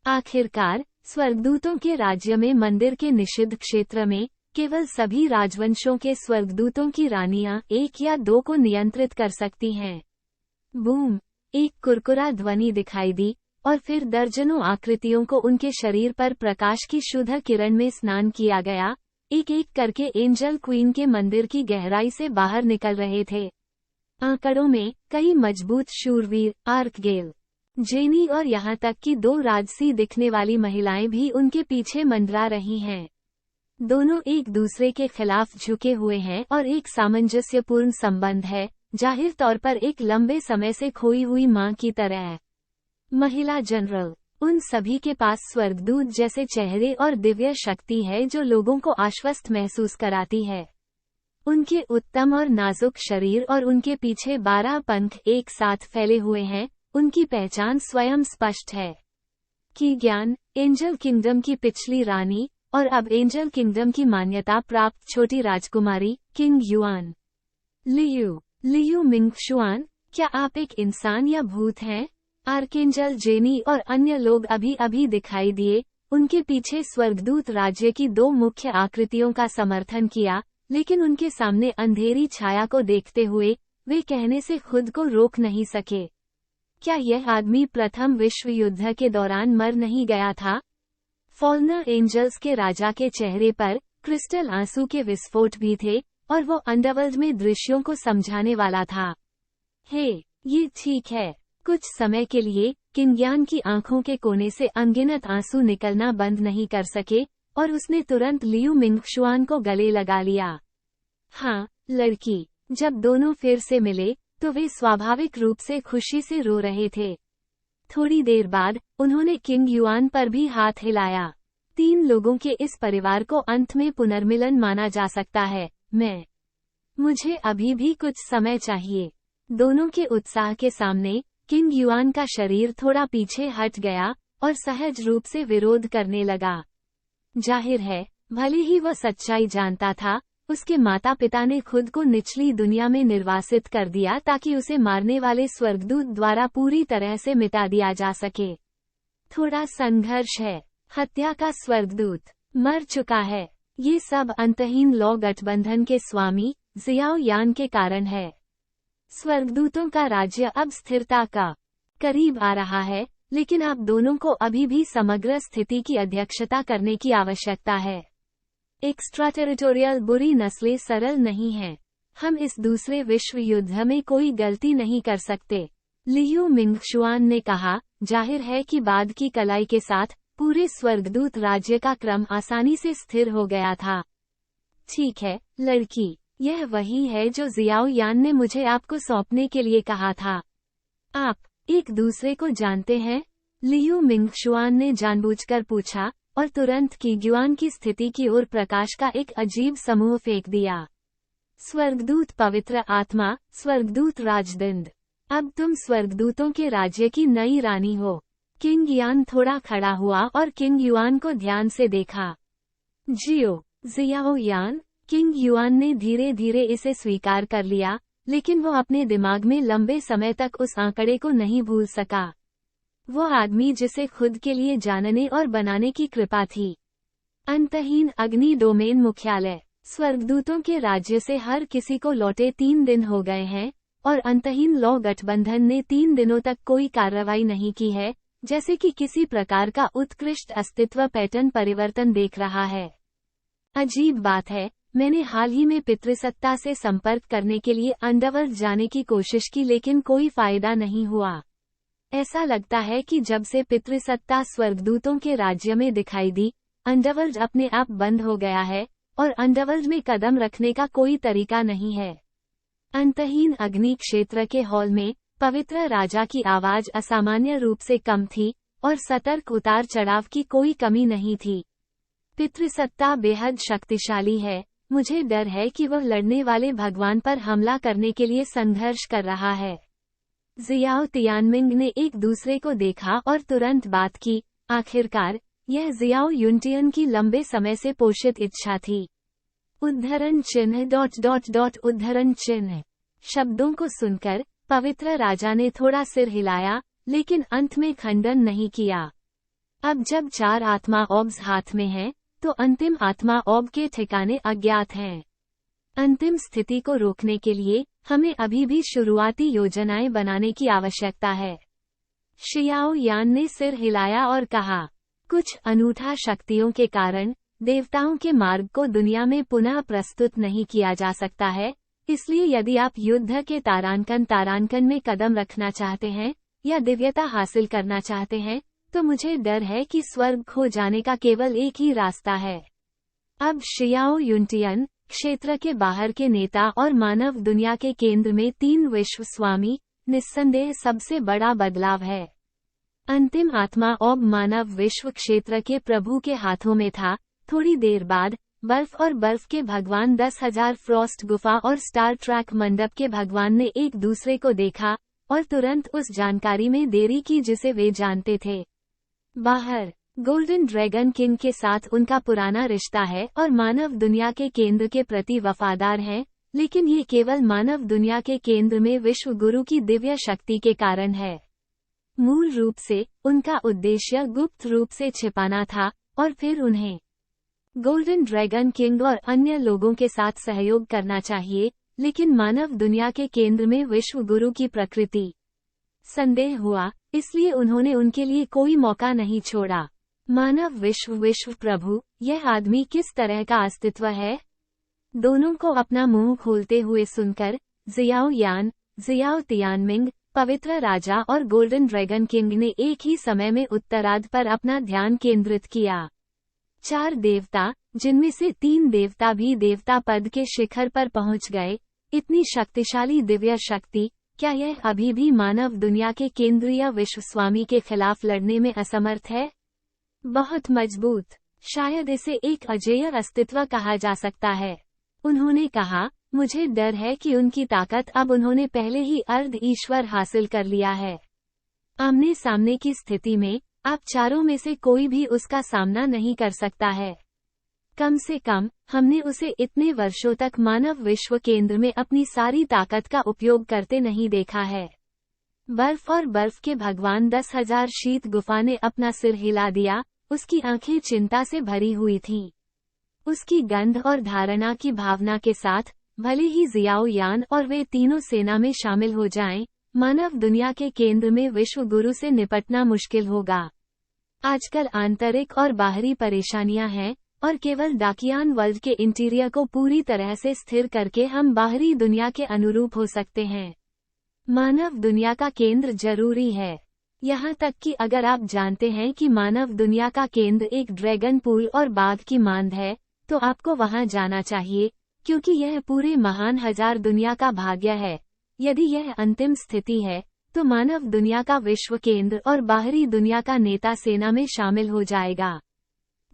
आखिरकार स्वर्गदूतों के राज्य में मंदिर के निषिद्ध क्षेत्र में केवल सभी राजवंशों के स्वर्गदूतों की रानियां एक या दो को नियंत्रित कर सकती हैं। बूम! एक कुरकुरा ध्वनि दिखाई दी, और फिर दर्जनों आकृतियों को उनके शरीर पर प्रकाश की शुद्ध किरण में स्नान किया गया, एक एक करके एंजल क्वीन के मंदिर की गहराई से बाहर निकल रहे थे। आंकड़ों में कई मजबूत शूरवीर, आर्कगेल, जेनी और यहाँ तक कि दो राजसी दिखने वाली महिलाएं भी उनके पीछे मंडरा रही हैं। दोनों एक दूसरे के खिलाफ झुके हुए हैं और एक सामंजस्यपूर्ण संबंध है, जाहिर तौर पर एक लंबे समय से खोई हुई मां की तरह। महिला जनरल, उन सभी के पास स्वर्गदूत जैसे चेहरे और दिव्य शक्ति है जो लोगों को आश्वस्त महसूस कराती है। उनके उत्तम और नाजुक शरीर और उनके पीछे 12 पंख एक साथ फैले हुए हैं, उनकी पहचान स्वयं स्पष्ट है। की ज्ञान, एंजल किंगडम की पिछली रानी, और अब एंजल किंगडम की मान्यता प्राप्त छोटी राजकुमारी, किंग युआन। लियू मिंगशुआन, क्या आप एक इंसान या भूत हैं? आर्केंजल जेनी और अन्य लोग अभी अभी दिखाई दिए, उनके पीछे स्वर्गदूत राज्य की दो मुख्य आकृतियों का समर्थन किया, लेकिन उनके सामने अंधेरी छाया को देखते हुए, वे कहने से खुद को रोक नहीं सके। क्या यह आदमी प्रथम विश्व युद्ध के दौरान मर नहीं गया था? फॉल्ना एंजल्स के राजा के चेहरे पर क्रिस्टल आंसू के विस्फोट भी थे, और वो अंडरवर्ल्ड में दृश्यों को समझाने वाला था। हे, ये ठीक है। कुछ समय के लिए किंग्यान की आंखों के कोने से अनगिनत आंसू निकलना बंद नहीं कर सके, और उसने तुरंत लियू मिंगशुआन को गले लगा लिया। हाँ, लड़की। जब दोनों फिर से मिले, तो वे स्वाभाविक रूप से खुशी से रो रहे थे। थोड़ी देर बाद उन्होंने किंग युआन पर भी हाथ हिलाया। 3 लोगों के इस परिवार को अंत में पुनर्मिलन माना जा सकता है। मुझे अभी भी कुछ समय चाहिए। दोनों के उत्साह के सामने किंग युआन का शरीर थोड़ा पीछे हट गया और सहज रूप से विरोध करने लगा। जाहिर है, भले ही वह सच्चाई जानता था, उसके माता पिता ने खुद को निचली दुनिया में निर्वासित कर दिया ताकि उसे मारने वाले स्वर्गदूत द्वारा पूरी तरह से मिटा दिया जा सके। थोड़ा संघर्ष है। हत्या का स्वर्गदूत मर चुका है। ये सब अंतहीन लौ गठबंधन के स्वामी, जियाओ यान के कारण है। स्वर्गदूतों का राज्य अब स्थिरता का करीब आ रहा है, लेकिन आप दोनों को अभी भी समग्र स्थिति की अध्यक्षता करने की आवश्यकता है। एक्स्ट्रा टेरिटोरियल बुरी नस्लें सरल नहीं हैं। हम इस दूसरे विश्व युद्ध में कोई गलती नहीं कर सकते। लियू मिंगशुआन ने कहा, जाहिर है कि बाद की कलाई के साथ पूरे स्वर्गदूत राज्य का क्रम आसानी से स्थिर हो गया था। ठीक है, लड़की, यह वही है जो जियाओ यान ने मुझे आपको सौंपने के लिए कहा था। आप एक दूसरे को जानते हैं? लियू मिंगशुआन ने जानबूझकर पूछा, और तुरंत कीग्युआन की स्थिति की ओर प्रकाश का एक अजीब समूह फेंक दिया। स्वर्गदूत पवित्र आत्मा, स्वर्गदूत राजदंड। अब तुम स्वर्गदूतों के राज्य की नई रानी हो। किंग यान थोड़ा खड़ा हुआ और किंग युआन को ध्यान से देखा। जियाओ यान? किंग युआन ने धीरे धीरे इसे स्वीकार कर लिया, लेकिन वो अपने दिमाग में लंबे समय तक उस आंकड़े को नहीं भूल सका। वो आदमी जिसे खुद के लिए जानने और बनाने की कृपा थी। अंतहीन अग्नि डोमेन मुख्यालय। स्वर्गदूतों के राज्य से हर किसी को लौटे 3 दिन हो गए हैं, और अंतहीन लौ गठबंधन ने 3 दिनों तक कोई कार्रवाई नहीं की है, जैसे कि किसी प्रकार का उत्कृष्ट अस्तित्व पैटर्न परिवर्तन देख रहा है। अजीब बात है, मैंने हाल ही में पितृसत्ता से संपर्क करने के लिए अंडरवर्ल्ड जाने की कोशिश की, लेकिन कोई फायदा नहीं हुआ। ऐसा लगता है कि जब से पितृसत्ता स्वर्गदूतों के राज्य में दिखाई दी, अंडरवर्ल्ड अपने आप बंद हो गया है, और अंडरवर्ल्ड में कदम रखने का कोई तरीका नहीं है। अंतहीन अग्नि क्षेत्र के हॉल में पवित्र राजा की आवाज असामान्य रूप से कम थी, और सतर्क उतार चढ़ाव की कोई कमी नहीं थी। पितृसत्ता बेहद शक्तिशाली है। मुझे डर है कि वह लड़ने वाले भगवान पर हमला करने के लिए संघर्ष कर रहा है। जियाओ तियानमिंग ने एक दूसरे को देखा और तुरंत बात की। आखिरकार, यह जियाओ युनटियन की लंबे समय से पोषित इच्छा थी। उद्धरण चिन्ह ... उद्धरण चिन्ह। शब्दों को सुनकर पवित्र राजा ने थोड़ा सिर हिलाया, लेकिन अंत में खंडन नहीं किया। अब जब 4 आत्मा ऑब्स हाथ में हैं, तो अंतिम आत्मा ऑब के ठिकाने अज्ञात हैं। अंतिम स्थिति को रोकने के लिए हमें अभी भी शुरुआती योजनाएं बनाने की आवश्यकता है। शियाओ यान ने सिर हिलाया और कहा, कुछ अनूठा शक्तियों के कारण देवताओं के मार्ग को दुनिया में पुनः प्रस्तुत नहीं किया जा सकता है, इसलिए यदि आप युद्ध के तारांकन में कदम रखना चाहते हैं या दिव्यता हासिल करना चाहते हैं, तो मुझे डर है कि स्वर्ग खो जाने का केवल एक ही रास्ता है। अब शियाओ युनटियन, क्षेत्र के बाहर के नेता और मानव दुनिया के केंद्र में 3 विश्व स्वामी, निस्संदेह सबसे बड़ा बदलाव है। अंतिम आत्मा ऑब मानव विश्व क्षेत्र के प्रभु के हाथों में था। थोड़ी देर बाद बर्फ और बर्फ के भगवान 10,000 फ्रॉस्ट गुफा और स्टार ट्रैक मंडप के भगवान ने एक दूसरे को देखा और तुरंत उस जानकारी में देरी की जिसे वे जानते थे। बाहर गोल्डन ड्रैगन किंग के साथ उनका पुराना रिश्ता है और मानव दुनिया के केंद्र के प्रति वफादार हैं, लेकिन ये केवल मानव दुनिया के केंद्र में विश्व गुरु की दिव्य शक्ति के कारण है। मूल रूप से उनका उद्देश्य गुप्त रूप से छिपाना था, और फिर उन्हें गोल्डन ड्रैगन किंग और अन्य लोगों के साथ सहयोग करना चाहिए, लेकिन मानव दुनिया के केंद्र में विश्व गुरु की प्रकृति संदेह हुआ, इसलिए उन्होंने उनके लिए कोई मौका नहीं छोड़ा। मानव विश्व प्रभु, यह आदमी किस तरह का अस्तित्व है? दोनों को अपना मुंह खोलते हुए सुनकर जियाओ यान, जियाओ तियानमिंग, पवित्र राजा और गोल्डन ड्रैगन किंग ने एक ही समय में उत्तरार्ध पर अपना ध्यान केंद्रित किया। 4 देवता, जिनमें से 3 देवता भी देवता पद के शिखर पर पहुंच गए, इतनी शक्तिशाली दिव्य शक्ति, क्या यह अभी भी मानव दुनिया के केंद्रीय विश्व स्वामी के खिलाफ लड़ने में असमर्थ है? बहुत मजबूत, शायद इसे एक अजेय अस्तित्व कहा जा सकता है। उन्होंने कहा, मुझे डर है कि उनकी ताकत अब उन्होंने पहले ही अर्ध ईश्वर हासिल कर लिया है। आमने सामने की स्थिति में आप चारों में से कोई भी उसका सामना नहीं कर सकता है। कम से कम हमने उसे इतने वर्षों तक मानव विश्व केंद्र में अपनी सारी ताकत का उपयोग करते नहीं देखा है। बर्फ और बर्फ के भगवान 10,000 शीत गुफा ने अपना सिर हिला दिया, उसकी आंखें चिंता से भरी हुई थीं। उसकी गंध और धारणा की भावना के साथ भले ही जियाओ यान और वे तीनों सेना में शामिल हो जाएं, मानव दुनिया के केंद्र में विश्व गुरु से निपटना मुश्किल होगा। आजकल आंतरिक और बाहरी परेशानियां हैं, और केवल डाकियान वर्ल्ड के इंटीरियर को पूरी तरह से स्थिर करके हम बाहरी दुनिया के अनुरूप हो सकते हैं। मानव दुनिया का केंद्र जरूरी है। यहाँ तक कि अगर आप जानते हैं कि मानव दुनिया का केंद्र एक ड्रैगन पूल और बाघ की मांद है, तो आपको वहां जाना चाहिए, क्योंकि यह पूरे महान हजार दुनिया का भाग्य है। यदि यह अंतिम स्थिति है, तो मानव दुनिया का विश्व केंद्र और बाहरी दुनिया का नेता सेना में शामिल हो जाएगा।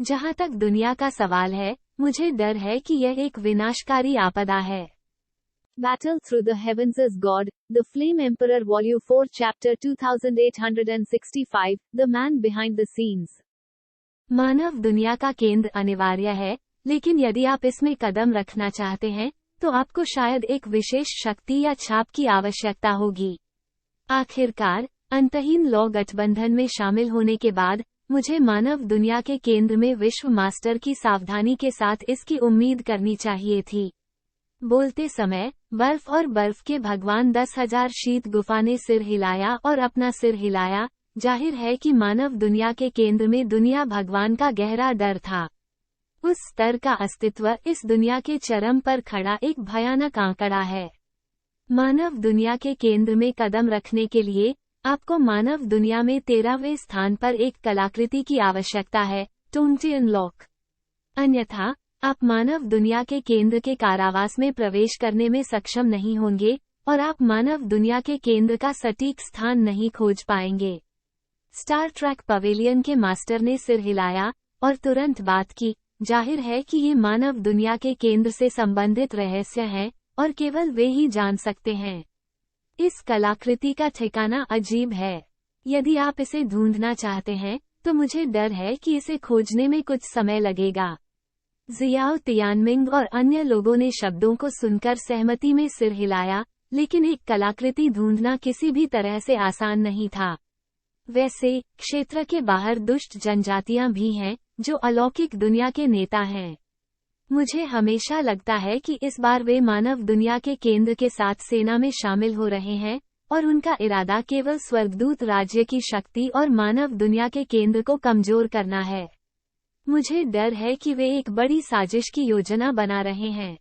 जहाँ तक दुनिया का सवाल है, मुझे डर है कि यह एक विनाशकारी आपदा है। Battle Through the Heavens as God, The Flame Emperor Volume 4 Chapter 2865, The Man Behind the Scenes। मानव दुनिया का केंद्र अनिवार्य है, लेकिन यदि आप इसमें कदम रखना चाहते हैं, तो आपको शायद एक विशेष शक्ति या छाप की आवश्यकता होगी। आखिरकार, अंतहीन लौ गठबंधन में शामिल होने के बाद, मुझे मानव दुनिया के केंद्र में विश्व मास्टर की सावधानी के साथ इसकी उम्मीद करनी चाहिए थी। बोलते समय, बर्फ और बर्फ के भगवान 10,000 शीत गुफा ने सिर हिलाया और अपना सिर हिलाया। जाहिर है कि मानव दुनिया के केंद्र में दुनिया भगवान का गहरा डर था। उस स्तर का अस्तित्व इस दुनिया के चरम पर खड़ा एक भयानक आंकड़ा है। मानव दुनिया के केंद्र में कदम रखने के लिए, आपको मानव दुनिया में 13वें स्थान पर एक कलाकृति की आवश्यकता है, टोंटियन लॉक। अन्यथा, आप मानव दुनिया के केंद्र के कारावास में प्रवेश करने में सक्षम नहीं होंगे, और आप मानव दुनिया के केंद्र का सटीक स्थान नहीं खोज पाएंगे। स्टार ट्रैक पवेलियन के मास्टर ने सिर हिलाया, और तुरंत बात की। जाहिर है कि ये मानव दुनिया के केंद्र से संबंधित रहस्य हैं, और केवल वे ही जान सकते हैं। इस कलाकृति का ठिकाना अजीब है। यदि आप इसे ढूंढना चाहते हैं, तो मुझे डर है कि इसे खोजने में कुछ समय लगेगा। जियाओ तियानमिंग और अन्य लोगों ने शब्दों को सुनकर सहमति में सिर हिलाया, लेकिन एक कलाकृति ढूंढना किसी भी तरह से आसान नहीं था। वैसे, क्षेत्र के बाहर दुष्ट जनजातियां भी हैं, जो अलौकिक दुनिया के नेता हैं। मुझे हमेशा लगता है कि इस बार वे मानव दुनिया के केंद्र के साथ सेना में शामिल हो रहे हैं, और उनका इरादा केवल स्वर्गदूत राज्य की शक्ति और मानव दुनिया के केंद्र को कमजोर करना है। मुझे डर है कि वे एक बड़ी साजिश की योजना बना रहे हैं।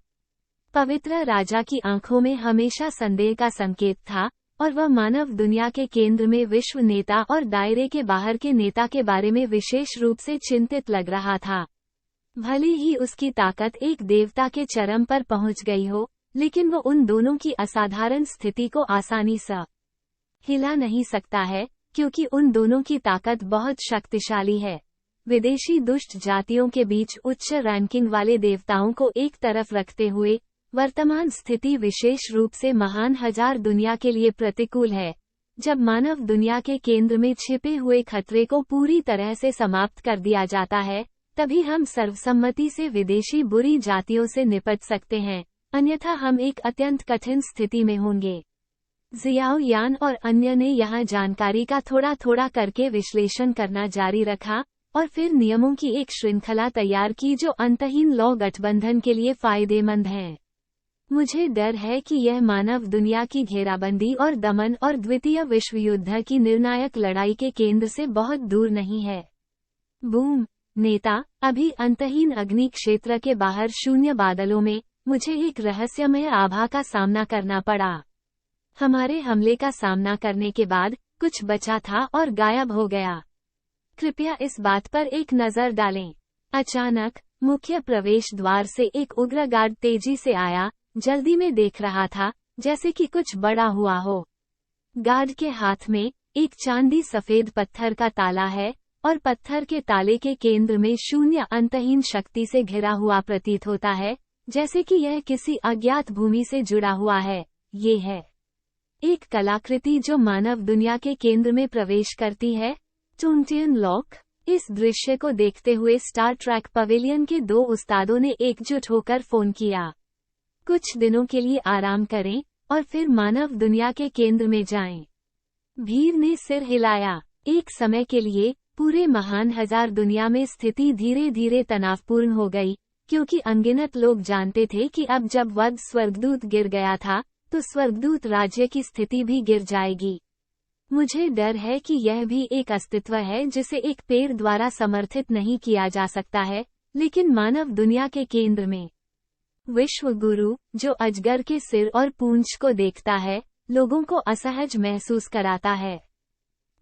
पवित्र राजा की आंखों में हमेशा संदेह का संकेत था, और वह मानव दुनिया के केंद्र में विश्व नेता और दायरे के बाहर के नेता के बारे में विशेष रूप से चिंतित लग रहा था। भले ही उसकी ताकत एक देवता के चरम पर पहुंच गई हो, लेकिन वो उन दोनों की असाधारण स्थिति को आसानी से हिला नहीं सकता है, क्योंकि उन दोनों की ताकत बहुत शक्तिशाली है। विदेशी दुष्ट जातियों के बीच उच्च रैंकिंग वाले देवताओं को एक तरफ रखते हुए, वर्तमान स्थिति विशेष रूप से महान हजार दुनिया के लिए प्रतिकूल है। जब मानव दुनिया के केंद्र में छिपे हुए खतरे को पूरी तरह से समाप्त कर दिया जाता है, तभी हम सर्वसम्मति से विदेशी बुरी जातियों से निपट सकते हैं, अन्यथा हम एक अत्यंत कठिन स्थिति में होंगे। जियाओ यान और अन्य ने यहाँ जानकारी का थोड़ा थोड़ा करके विश्लेषण करना जारी रखा, और फिर नियमों की एक श्रृंखला तैयार की जो अंतहीन लौ गठबंधन के लिए फायदेमंद हैं। मुझे डर है कि यह मानव दुनिया की घेराबंदी और दमन और द्वितीय विश्व युद्ध की निर्णायक लड़ाई के केंद्र से बहुत दूर नहीं है। बूम, नेता, अभी अंतहीन अग्नि क्षेत्र के बाहर शून्य बादलों में, मुझे एक रहस्यमय आभा का सामना करना पड़ा। हमारे हमले का सामना करने के बाद, कुछ बचा था और गायब हो गया। कृपया इस बात पर एक नजर डालें। अचानक, मुख्य प्रवेश द्वार से एक उग्र गार्ड तेजी से आया, जल्दी में देख रहा था, जैसे कि कुछ बड़ा हुआ हो। गार्ड के हाथ में, एक चांदी सफेद पत्थर का ताला है, और पत्थर के ताले के केंद्र में शून्य अंतहीन शक्ति से घिरा हुआ प्रतीत होता है, जैसे कि यह किसी अज्ञात भूमि से जुड़ा हुआ है। ये है एक कलाकृति जो मानव दुनिया के केंद्र में प्रवेश करती है, टोंटियन लॉक। इस दृश्य को देखते हुए स्टार ट्रैक पवेलियन के दो उस्तादों ने एकजुट होकर फोन किया। कुछ दिनों के लिए आराम करें, और फिर मानव दुनिया के केंद्र में जाएं। भीड़ ने सिर हिलाया। एक समय के लिए, पूरे महान हजार दुनिया में स्थिति धीरे धीरे तनावपूर्ण हो गई, क्योंकि अनगिनत लोग जानते थे कि अब जब वध स्वर्गदूत गिर गया था तो स्वर्गदूत राज्य की स्थिति भी गिर जाएगी। मुझे डर है कि यह भी एक अस्तित्व है जिसे एक पेड़ द्वारा समर्थित नहीं किया जा सकता है, लेकिन मानव दुनिया के केंद्र में विश्व गुरु, जो अजगर के सिर और पूंछ को देखता है, लोगों को असहज महसूस कराता है।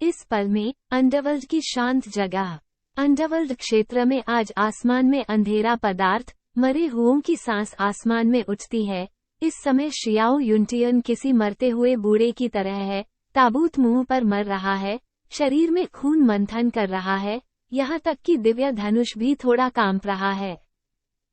इस पल में अंडरवर्ल्ड की शांत जगह। अंडरवर्ल्ड क्षेत्र में आज आसमान में अंधेरा पदार्थ, मरे हुओं की सांस आसमान में उठती है। इस समय शियाओ युनटियन किसी मरते हुए बूढ़े की तरह है, ताबूत मुंह पर मर रहा है, शरीर में खून मंथन कर रहा है, यहाँ तक कि दिव्य धनुष भी थोड़ा कांप रहा है।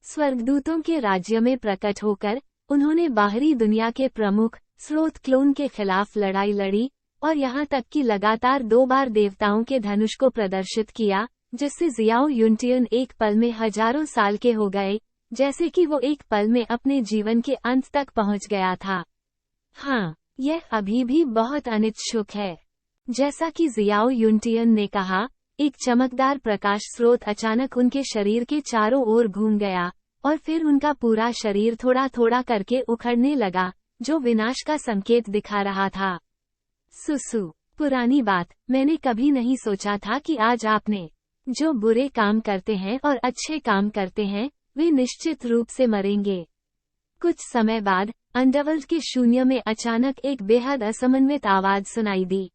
स्वर्गदूतों के राज्य में प्रकट होकर उन्होंने बाहरी दुनिया के प्रमुख स्रोत क्लोन के खिलाफ लड़ाई लड़ी और यहाँ तक कि लगातार 2 बार देवताओं के धनुष को प्रदर्शित किया, जिससे ज़ियाओ युनटियन एक पल में हजारों साल के हो गए, जैसे कि वो एक पल में अपने जीवन के अंत तक पहुंच गया था। हाँ, यह अभी भी बहुत अनिच्छुक है। जैसा कि ज़ियाओ युनटियन ने कहा, एक चमकदार प्रकाश स्रोत अचानक उनके शरीर के चारों ओर घूम गया और फिर उनका पूरा शरीर थोड़ा थोड़ा करके उखड़ने लगा, जो विनाश का संकेत दिखा रहा था। सुसु, पुरानी बात, मैंने कभी नहीं सोचा था कि आज आपने जो बुरे काम करते हैं और अच्छे काम करते हैं, वे निश्चित रूप से मरेंगे। कुछ समय बाद अंडरवर्ल्ड के शून्य में अचानक एक बेहद असमन्वित आवाज सुनाई दी।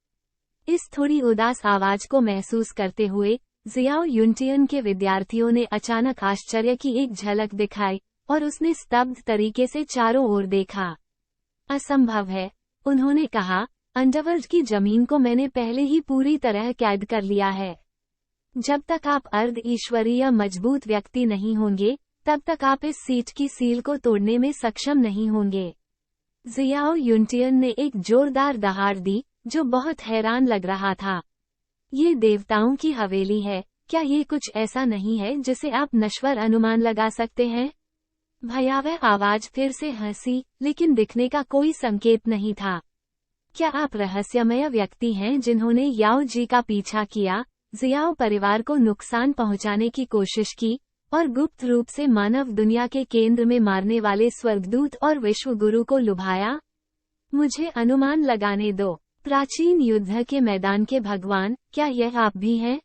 इस थोड़ी उदास आवाज को महसूस करते हुए ज़ियाओ युनटियन के विद्यार्थियों ने अचानक आश्चर्य की एक झलक दिखाई और उसने स्तब्ध तरीके से चारों ओर देखा। असंभव है, उन्होंने कहा, अंडरवर्ल्ड की जमीन को मैंने पहले ही पूरी तरह कैद कर लिया है। जब तक आप अर्ध ईश्वरीय मजबूत व्यक्ति नहीं होंगे, तब तक आप इस सीट की सील को तोड़ने में सक्षम नहीं होंगे। ज़ियाओ युनटियन ने एक जोरदार दहाड़ दी, जो बहुत हैरान लग रहा था। ये देवताओं की हवेली है, क्या ये कुछ ऐसा नहीं है जिसे आप नश्वर अनुमान लगा सकते हैं? भयावह आवाज फिर से हंसी, लेकिन दिखने का कोई संकेत नहीं था। क्या आप रहस्यमय व्यक्ति हैं जिन्होंने याओ जी का पीछा किया, ज़ियाओ परिवार को नुकसान पहुंचाने की कोशिश की और गुप्त रूप से मानव दुनिया के केंद्र में मारने वाले स्वर्गदूत और विश्व गुरु को लुभाया? मुझे अनुमान लगाने दो। प्राचीन युद्ध के मैदान के भगवान, क्या यह आप भी हैं?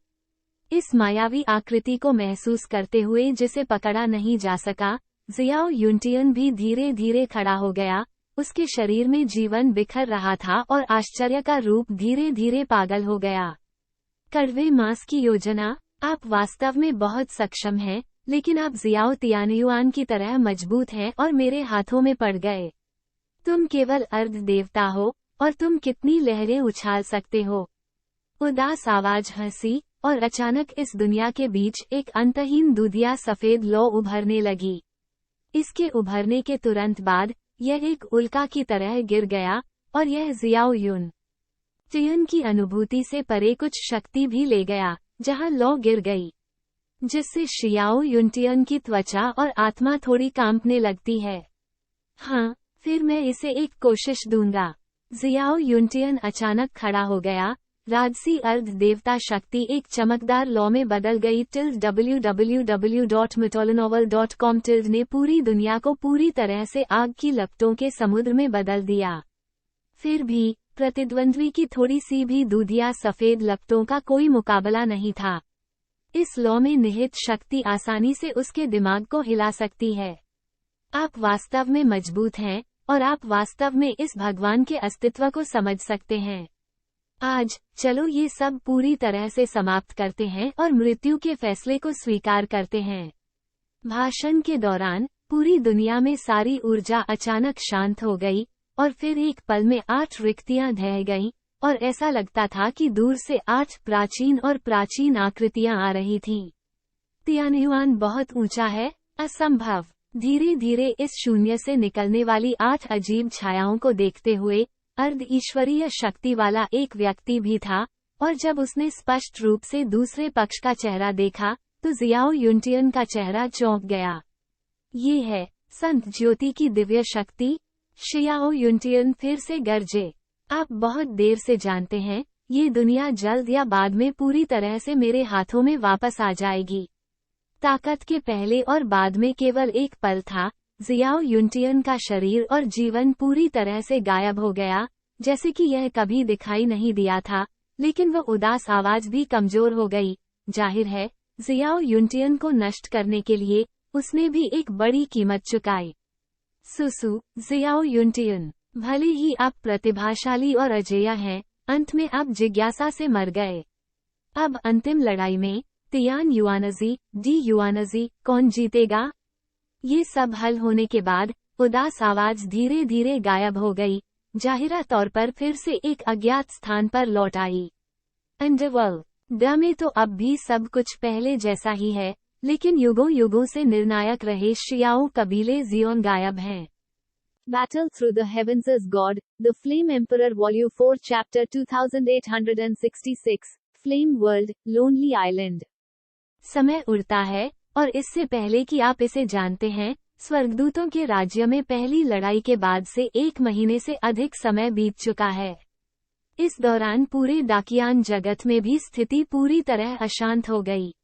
इस मायावी आकृति को महसूस करते हुए जिसे पकड़ा नहीं जा सका, ज़ियाओ युनटियन भी धीरे धीरे खड़ा हो गया। उसके शरीर में जीवन बिखर रहा था और आश्चर्य का रूप धीरे धीरे पागल हो गया। कड़वे मांस की योजना, आप वास्तव में बहुत सक्षम हैं, लेकिन आप ज़ियाओ तियानयुआन की तरह मजबूत हैं और मेरे हाथों में पड़ गए। तुम केवल अर्ध देवता हो और तुम कितनी लहरें उछाल सकते हो। उदास आवाज हंसी और अचानक इस दुनिया के बीच एक अंतहीन दूधिया सफेद लौ उभरने लगी। इसके उभरने के तुरंत बाद यह एक उल्का की तरह गिर गया और यह ज़ियाओ युनटियन की अनुभूति से परे कुछ शक्ति भी ले गया, जहां लौ गिर गई, जिससे शियाओ युनटियन की त्वचा और आत्मा थोड़ी कांपने लगती है। हाँ, फिर मैं इसे एक कोशिश दूंगा। ज़ियाओ युनटियन अचानक खड़ा हो गया। राजसी अर्ध देवता शक्ति एक चमकदार लौ में बदल गई। www.mytholonovel.com ने पूरी दुनिया को पूरी तरह से आग की लपटों के समुद्र में बदल दिया। फिर भी प्रतिद्वंद्वी की थोड़ी सी भी दूधिया सफेद लपटों का कोई मुकाबला नहीं था। इस लौ में निहित शक्ति आसानी से उसके दिमाग को हिला सकती है। आप वास्तव में मजबूत हैं और आप वास्तव में इस भगवान के अस्तित्व को समझ सकते हैं। आज चलो ये सब पूरी तरह से समाप्त करते हैं और मृत्यु के फैसले को स्वीकार करते हैं। भाषण के दौरान पूरी दुनिया में सारी ऊर्जा अचानक शांत हो गई और फिर एक पल में 8 रिक्तियां ढह गईं और ऐसा लगता था कि दूर से 8 प्राचीन आकृतियां आ रही थीं। तियानयुआन बहुत ऊंचा है, असंभव। धीरे धीरे इस शून्य से निकलने वाली 8 अजीब छायाओं को देखते हुए अर्ध ईश्वरीय शक्ति वाला एक व्यक्ति भी था, और जब उसने स्पष्ट रूप से दूसरे पक्ष का चेहरा देखा तो ज़ियाओ युनटियन का चेहरा चौंक गया। ये है संत ज्योति की दिव्य शक्ति। शियाओ युनटियन फिर से गरजे। आप बहुत देर से जानते हैं, ये दुनिया जल्द या बाद में पूरी तरह से मेरे हाथों में वापस आ जाएगी। ताकत के पहले और बाद में केवल एक पल था। जियाओ युनटियन का शरीर और जीवन पूरी तरह से गायब हो गया, जैसे कि यह कभी दिखाई नहीं दिया था, लेकिन वह उदास आवाज भी कमजोर हो गई। जाहिर है, जियाओ युनटियन को नष्ट करने के लिए उसने भी एक बड़ी कीमत चुकाई। सुसु, जियाओ युनटियन, भले ही आप प्रतिभाशाली और अजेय हैं, अंत में आप जिज्ञासा से मर गए। अब अंतिम लड़ाई में तियान युआनजी, डी युआनजी, कौन जीतेगा? ये सब हल होने के बाद उदास आवाज धीरे धीरे गायब हो गई, जाहिरा तौर पर फिर से एक अज्ञात स्थान पर लौट आई। अंडरवर्ल्ड में तो अब भी सब कुछ पहले जैसा ही है, लेकिन युगों युगों से निर्णायक रहे शियाओ कबीले जियोन गायब हैं। Battle Through the Heavens as God, The Flame Emperor Volume 4 Chapter 2866, Flame World, Lonely Island। समय उड़ता है, और इससे पहले कि आप इसे जानते हैं, स्वर्गदूतों के राज्य में पहली लड़ाई के बाद से 1 महीने से अधिक समय बीत चुका है। इस दौरान पूरे डाकियान जगत में भी स्थिति पूरी तरह अशांत हो गई।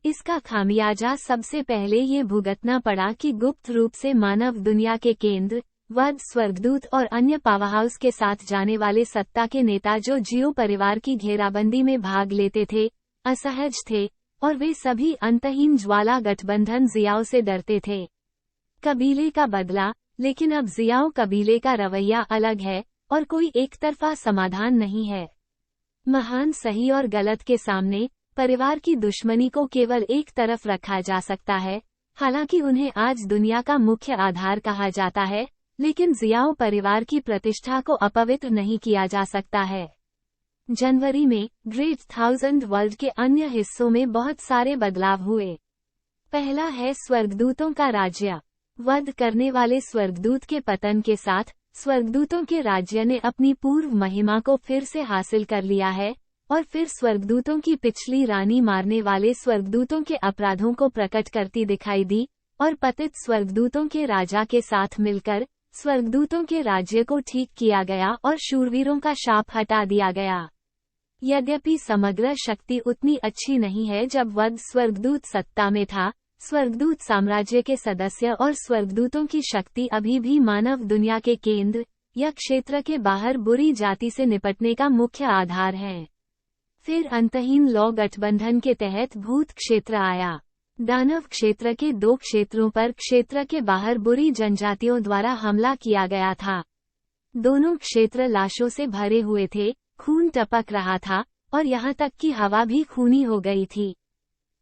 इसका खामियाजा सबसे पहले ये भुगतना पड़ा कि गुप्त रूप से मानव दुनिया के केंद्र, वध स्वर्गदूत और अन्य पावरहाउस के साथ जाने वाले सत्ता के नेता जो जियो परिवार की घेराबंदी में भाग लेते थे, असहज थे, और वे सभी अंतहीन ज्वाला गठबंधन जियाओ से डरते थे। कबीले का बदला, लेकिन अब जियाओ कबीले का रवैया अलग है, और कोई एक तरफा समाधान नहीं है। महान सही और गलत के सामने परिवार की दुश्मनी को केवल एक तरफ रखा जा सकता है। हालांकि उन्हें आज दुनिया का मुख्य आधार कहा जाता है, लेकिन जियाओ परिवार की प्रतिष्ठा को अपवित्र नहीं किया जा सकता है। जनवरी में ग्रेट 1000 वर्ल्ड के अन्य हिस्सों में बहुत सारे बदलाव हुए। पहला है स्वर्गदूतों का राज्य। वध करने वाले स्वर्गदूत के पतन के साथ स्वर्गदूतों के राज्य ने अपनी पूर्व महिमा को फिर से हासिल कर लिया है, और फिर स्वर्गदूतों की पिछली रानी मारने वाले स्वर्गदूतों के अपराधों को प्रकट करती दिखाई दी, और पतित स्वर्गदूतों के राजा के साथ मिलकर स्वर्गदूतों के राज्य को ठीक किया गया और शूरवीरों का शाप हटा दिया गया। यद्यपि समग्र शक्ति उतनी अच्छी नहीं है जब वध स्वर्गदूत सत्ता में था, स्वर्गदूत साम्राज्य के सदस्य और स्वर्गदूतों की शक्ति अभी भी मानव दुनिया के केंद्र या क्षेत्र के बाहर बुरी जाति से निपटने का मुख्य आधार है। फिर अंतहीन लॉ गठबंधन के तहत भूत क्षेत्र आया। दानव क्षेत्र के 2 क्षेत्रों पर क्षेत्र के बाहर बुरी जनजातियों द्वारा हमला किया गया था। दोनों क्षेत्र लाशों से भरे हुए थे, खून टपक रहा था, और यहाँ तक कि हवा भी खूनी हो गई थी।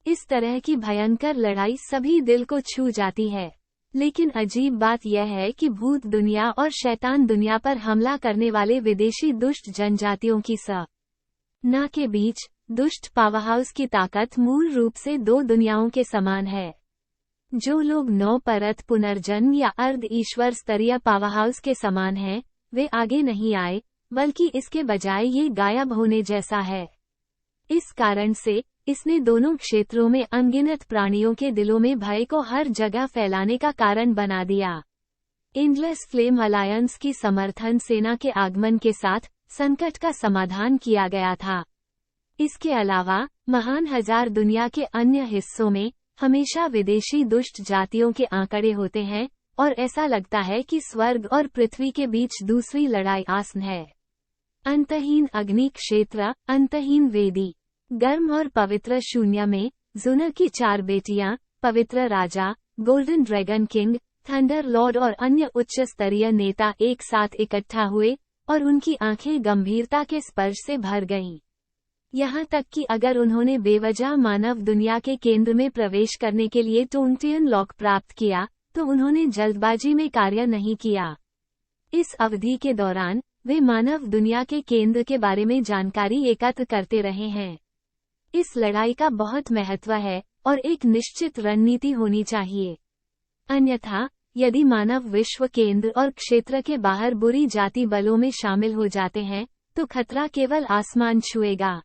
इस तरह की भयंकर लड़ाई सभी दिल को छू जाती है। लेकिन अजीब बात यह है कि भूत दुनिया और शैतान दुनिया पर हमला करने वाले विदेशी दुष्ट जनजातियों की ना के बीच दुष्ट पावरहाउस की ताकत मूल रूप से 2 दुनियाओं के समान है। जो लोग 9 परत पुनर्जन्म या अर्ध ईश्वर स्तरीय पावरहाउस के समान हैं, वे आगे नहीं आए, बल्कि इसके बजाय ये गायब होने जैसा है। इस कारण से इसने दोनों क्षेत्रों में अनगिनत प्राणियों के दिलों में भय को हर जगह फैलाने का कारण बना दिया। एंडलेस फ्लेम अलायंस की समर्थन सेना के आगमन के साथ संकट का समाधान किया गया था। इसके अलावा महान हजार दुनिया के अन्य हिस्सों में हमेशा विदेशी दुष्ट जातियों के आंकड़े होते हैं, और ऐसा लगता है कि स्वर्ग और पृथ्वी के बीच दूसरी लड़ाई आसन है। अंतहीन अग्नि क्षेत्र, अंतहीन वेदी, गर्म और पवित्र शून्य में जुना की 4 बेटियां, पवित्र राजा, golden dragon king, thunder lord और अन्य उच्च स्तरीय नेता एक साथ इकट्ठा हुए, और उनकी आंखें गंभीरता के स्पर्श से भर गईं। यहाँ तक कि अगर उन्होंने बेवजह मानव दुनिया के केंद्र में प्रवेश करने के लिए टोंटियन लॉक प्राप्त किया, तो उन्होंने जल्दबाजी में कार्य नहीं किया। इस अवधि के दौरान वे मानव दुनिया के केंद्र के बारे में जानकारी एकत्र करते रहे हैं। इस लड़ाई का बहुत महत्व है, और एक निश्चित रणनीति होनी चाहिए। अन्यथा यदि मानव विश्व केंद्र और क्षेत्र के बाहर बुरी जाति बलों में शामिल हो जाते हैं, तो खतरा केवल आसमान छुएगा।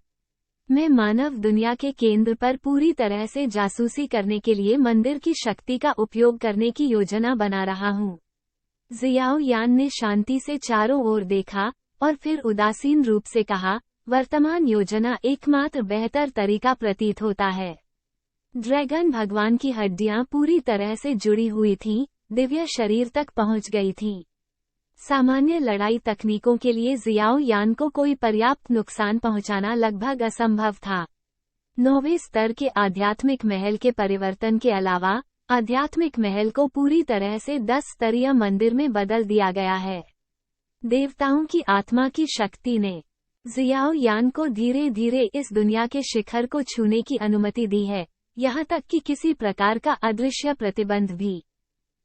मैं मानव दुनिया के केंद्र पर पूरी तरह से जासूसी करने के लिए मंदिर की शक्ति का उपयोग करने की योजना बना रहा हूँ। जियाओ यान ने शांति से चारों ओर देखा, और फिर उदासीन रूप से कहा, वर्तमान योजना एकमात्र बेहतर तरीका प्रतीत होता है। ड्रैगन भगवान की हड्डियां पूरी तरह से जुड़ी हुई थीं, दिव्य शरीर तक पहुंच गई थीं। सामान्य लड़ाई तकनीकों के लिए जियाओ यान को कोई पर्याप्त नुकसान पहुंचाना लगभग असंभव था। 9वें स्तर के आध्यात्मिक महल के परिवर्तन के अलावा आध्यात्मिक महल को पूरी तरह से 10 स्तरीय मंदिर में बदल दिया गया है। देवताओं की आत्मा की शक्ति ने जियाओ यान को धीरे धीरे इस दुनिया के शिखर को छूने की अनुमति दी है, यहाँ तक कि किसी प्रकार का अदृश्य प्रतिबंध भी।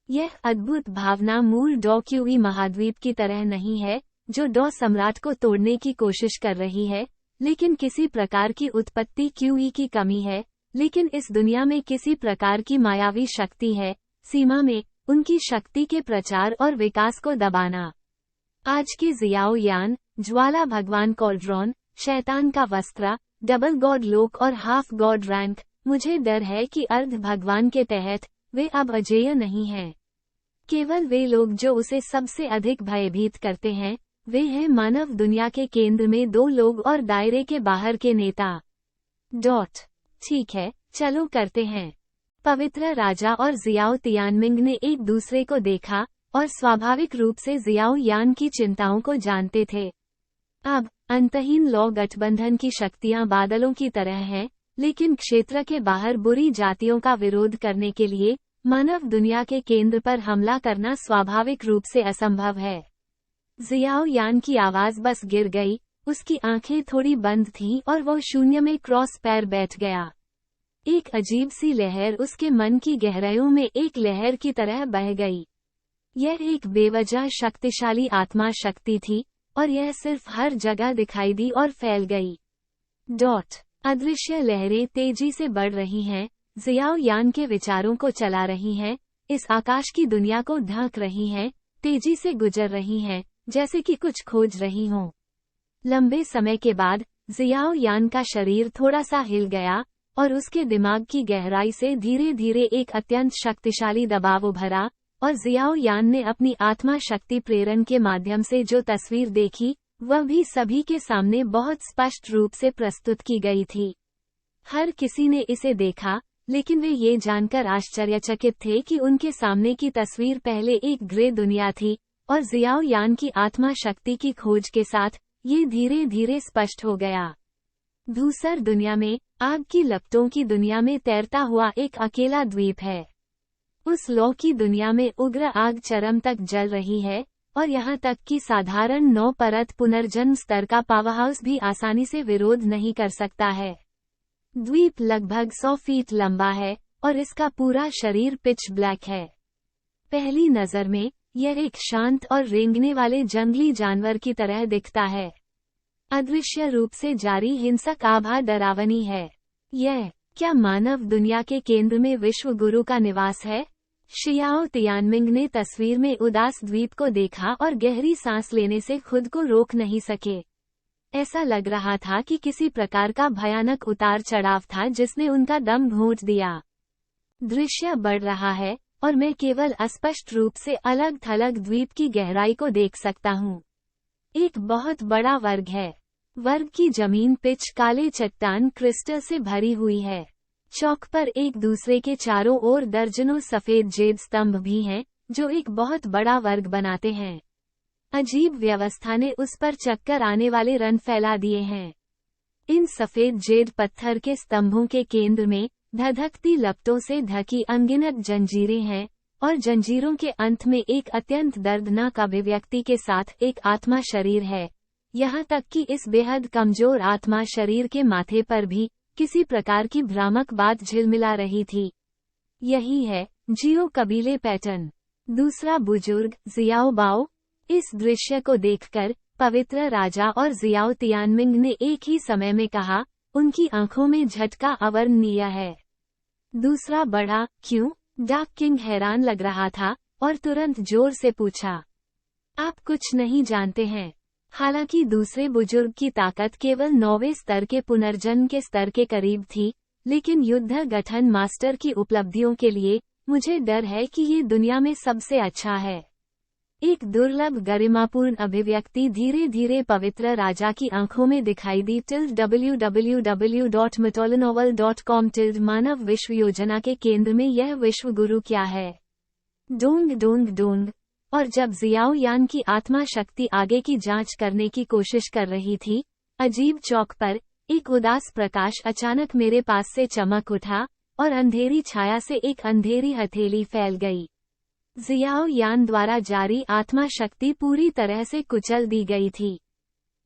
यह अद्भुत भावना मूल डॉ क्यूई महाद्वीप की तरह नहीं है, जो डॉ सम्राट को तोड़ने की कोशिश कर रही है, लेकिन किसी प्रकार की उत्पत्ति क्यूई की कमी है, लेकिन इस दुनिया में किसी प्रकार की मायावी शक्ति है, सीमा में उनकी शक्ति के प्रचार और विकास को दबाना। आज के जियाओ यान, ज्वाला भगवान कॉल्ड्रॉन, शैतान का वस्त्र, डबल गॉड लोक और हाफ गॉड रैंक, मुझे डर है कि अर्ध भगवान के तहत वे अब अजेय नहीं हैं। केवल वे लोग जो उसे सबसे अधिक भयभीत करते हैं, वे हैं मानव दुनिया के केंद्र में 2 लोग और दायरे के बाहर के नेता। ठीक है, चलो करते हैं। पवित्र राजा और जियाओ तियानमिंग ने एक दूसरे को देखा और स्वाभाविक रूप से जियाओ यान की चिंताओं को जानते थे। अब अंतहीन लौ गठबंधन की शक्तियां बादलों की तरह हैं, लेकिन क्षेत्र के बाहर बुरी जातियों का विरोध करने के लिए मानव दुनिया के केंद्र पर हमला करना स्वाभाविक रूप से असंभव है। जियाओ यान की आवाज बस गिर गई, उसकी आंखें थोड़ी बंद थीं और वो शून्य में क्रॉस पैर बैठ गया। एक अजीब सी लहर उसके मन की गहराइयों में एक लहर की तरह बह गई। यह एक बेवजह शक्तिशाली आत्मा शक्ति थी, और यह सिर्फ हर जगह दिखाई दी और फैल गई। अदृश्य लहरें तेजी से बढ़ रही हैं, जियाओ यान के विचारों को चला रही हैं, इस आकाश की दुनिया को ढक रही हैं, तेजी से गुजर रही हैं, जैसे कि कुछ खोज रही हों। लंबे समय के बाद जियाओ यान का शरीर थोड़ा सा हिल गया और उसके दिमाग की गहराई से धीरे धीरे एक अत्यंत शक्तिशाली दबाव उभरा, और जियाओ यान ने अपनी आत्मा शक्ति प्रेरण के माध्यम से जो तस्वीर देखी, वह भी सभी के सामने बहुत स्पष्ट रूप से प्रस्तुत की गई थी। हर किसी ने इसे देखा, लेकिन वे ये जानकर आश्चर्यचकित थे कि उनके सामने की तस्वीर पहले एक ग्रे दुनिया थी, और जियाओ यान की आत्मा शक्ति की खोज के साथ ये धीरे धीरे स्पष्ट हो गया। धूसर दुनिया में, आग की लपटों की दुनिया में तैरता हुआ एक अकेला द्वीप है। उस लौ की दुनिया में उग्र आग चरम तक जल रही है, और यहाँ तक कि साधारण 9 परत पुनर्जन्म स्तर का पावरहाउस भी आसानी से विरोध नहीं कर सकता है। द्वीप लगभग 100 फीट लंबा है, और इसका पूरा शरीर पिच ब्लैक है। पहली नज़र में यह एक शांत और रेंगने वाले जंगली जानवर की तरह दिखता है। अदृश्य रूप से जारी हिंसक आभा डरावनी है। यह क्या मानव दुनिया के केंद्र में विश्व गुरु का निवास है? शियाओ तियानमिंग ने तस्वीर में उदास द्वीप को देखा और गहरी सांस लेने से खुद को रोक नहीं सके। ऐसा लग रहा था कि किसी प्रकार का भयानक उतार चढ़ाव था जिसने उनका दम घोंट दिया। दृश्य बढ़ रहा है, और मैं केवल अस्पष्ट रूप से अलग थलग द्वीप की गहराई को देख सकता हूँ। एक बहुत बड़ा वर्ग है। वर्ग की जमीन पिच काले चट्टान क्रिस्टल से भरी हुई है। चौक पर एक दूसरे के चारों ओर दर्जनों सफेद जेड स्तंभ भी हैं, जो एक बहुत बड़ा वर्ग बनाते हैं। अजीब व्यवस्था ने उस पर चक्कर आने वाले रन फैला दिए हैं। इन सफेद जेड पत्थर के स्तंभों के केंद्र में धधकती लपटों से ढकी अनगिनत जंजीरें हैं, और जंजीरों के अंत में एक अत्यंत दर्दनाक अभिव्यक्ति के साथ एक आत्मा शरीर है। यहाँ तक कि इस बेहद कमजोर आत्मा शरीर के माथे पर भी किसी प्रकार की भ्रामक बात झिलमिला रही थी। यही है जियो कबीले पैटर्न। दूसरा बुजुर्ग जियाओ बाओ। इस दृश्य को देखकर पवित्र राजा और जियाओ तियानमिंग ने एक ही समय में कहा, उनकी आंखों में झटका अवर्णनीय है। दूसरा बड़ा क्यों? डार्क किंग हैरान लग रहा था और तुरंत जोर से पूछा, आप कुछ नहीं जानते हैं। हालांकि दूसरे बुजुर्ग की ताकत केवल 9वें स्तर के पुनर्जन्म के स्तर के करीब थी, लेकिन युद्ध गठन मास्टर की उपलब्धियों के लिए मुझे डर है कि ये दुनिया में सबसे अच्छा है। एक दुर्लभ गरिमापूर्ण अभिव्यक्ति धीरे धीरे पवित्र राजा की आंखों में दिखाई दी। www.mytholanovel.com मानव विश्व योजना के केंद्र में यह विश्व गुरु क्या है? Dong Dong Dong. और जब जियाओ यान की आत्मा शक्ति आगे की जांच करने की कोशिश कर रही थी, अजीब चौक पर एक उदास प्रकाश अचानक मेरे पास से चमक उठा और अंधेरी छाया से एक अंधेरी हथेली फैल गई। जियाओ यान द्वारा जारी आत्मा शक्ति पूरी तरह से कुचल दी गई थी।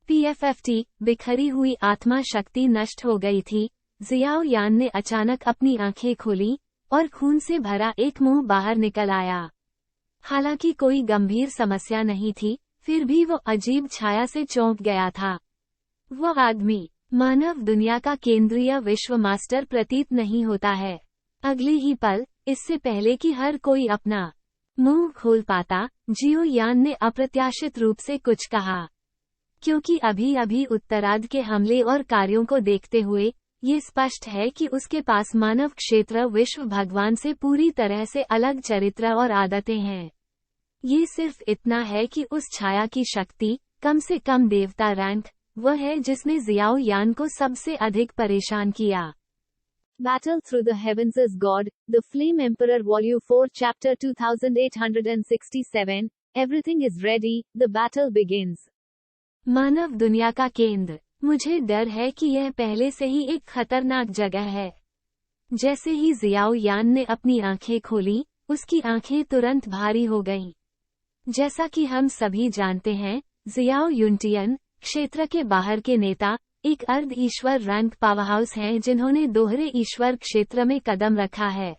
पीएफएफटी, बिखरी हुई आत्मा शक्ति नष्ट हो गई थी। जियाओ यान ने अचानक अपनी आंखें खोली और खून से भरा एक मुंह बाहर निकल आया। हालांकि कोई गंभीर समस्या नहीं थी, फिर भी वो अजीब छाया से चौंक गया था। वो आदमी मानव दुनिया का केंद्रीय विश्व मास्टर प्रतीत नहीं होता है। अगले ही पल, इससे पहले कि हर कोई अपना मुंह खोल पाता, जियो यान ने अप्रत्याशित रूप से कुछ कहा। क्योंकि अभी अभी उत्तरार्ध के हमले और कार्यों को देखते हुए ये स्पष्ट है कि उसके पास मानव क्षेत्र विश्व भगवान से पूरी तरह से अलग चरित्र और आदतें हैं। ये सिर्फ इतना है कि उस छाया की शक्ति, कम से कम देवता रैंक, वह है जिसने जियाओ यान को सबसे अधिक परेशान किया। Battle Through the Heavens is God, The Flame Emperor Volume 4 Chapter 2867, Everything is ready, the battle begins. मानव दुनिया का केंद्र। मुझे डर है कि यह पहले से ही एक खतरनाक जगह है। जैसे ही जियाओ यान ने अपनी आंखें खोली, उसकी आंखें तुरंत भारी हो गईं। जैसा कि हम सभी जानते हैं, जियाओ युनटियन, क्षेत्र के बाहर के नेता, एक अर्ध ईश्वर रैंक पावरहाउस हैं जिन्होंने दोहरे ईश्वर क्षेत्र में कदम रखा है।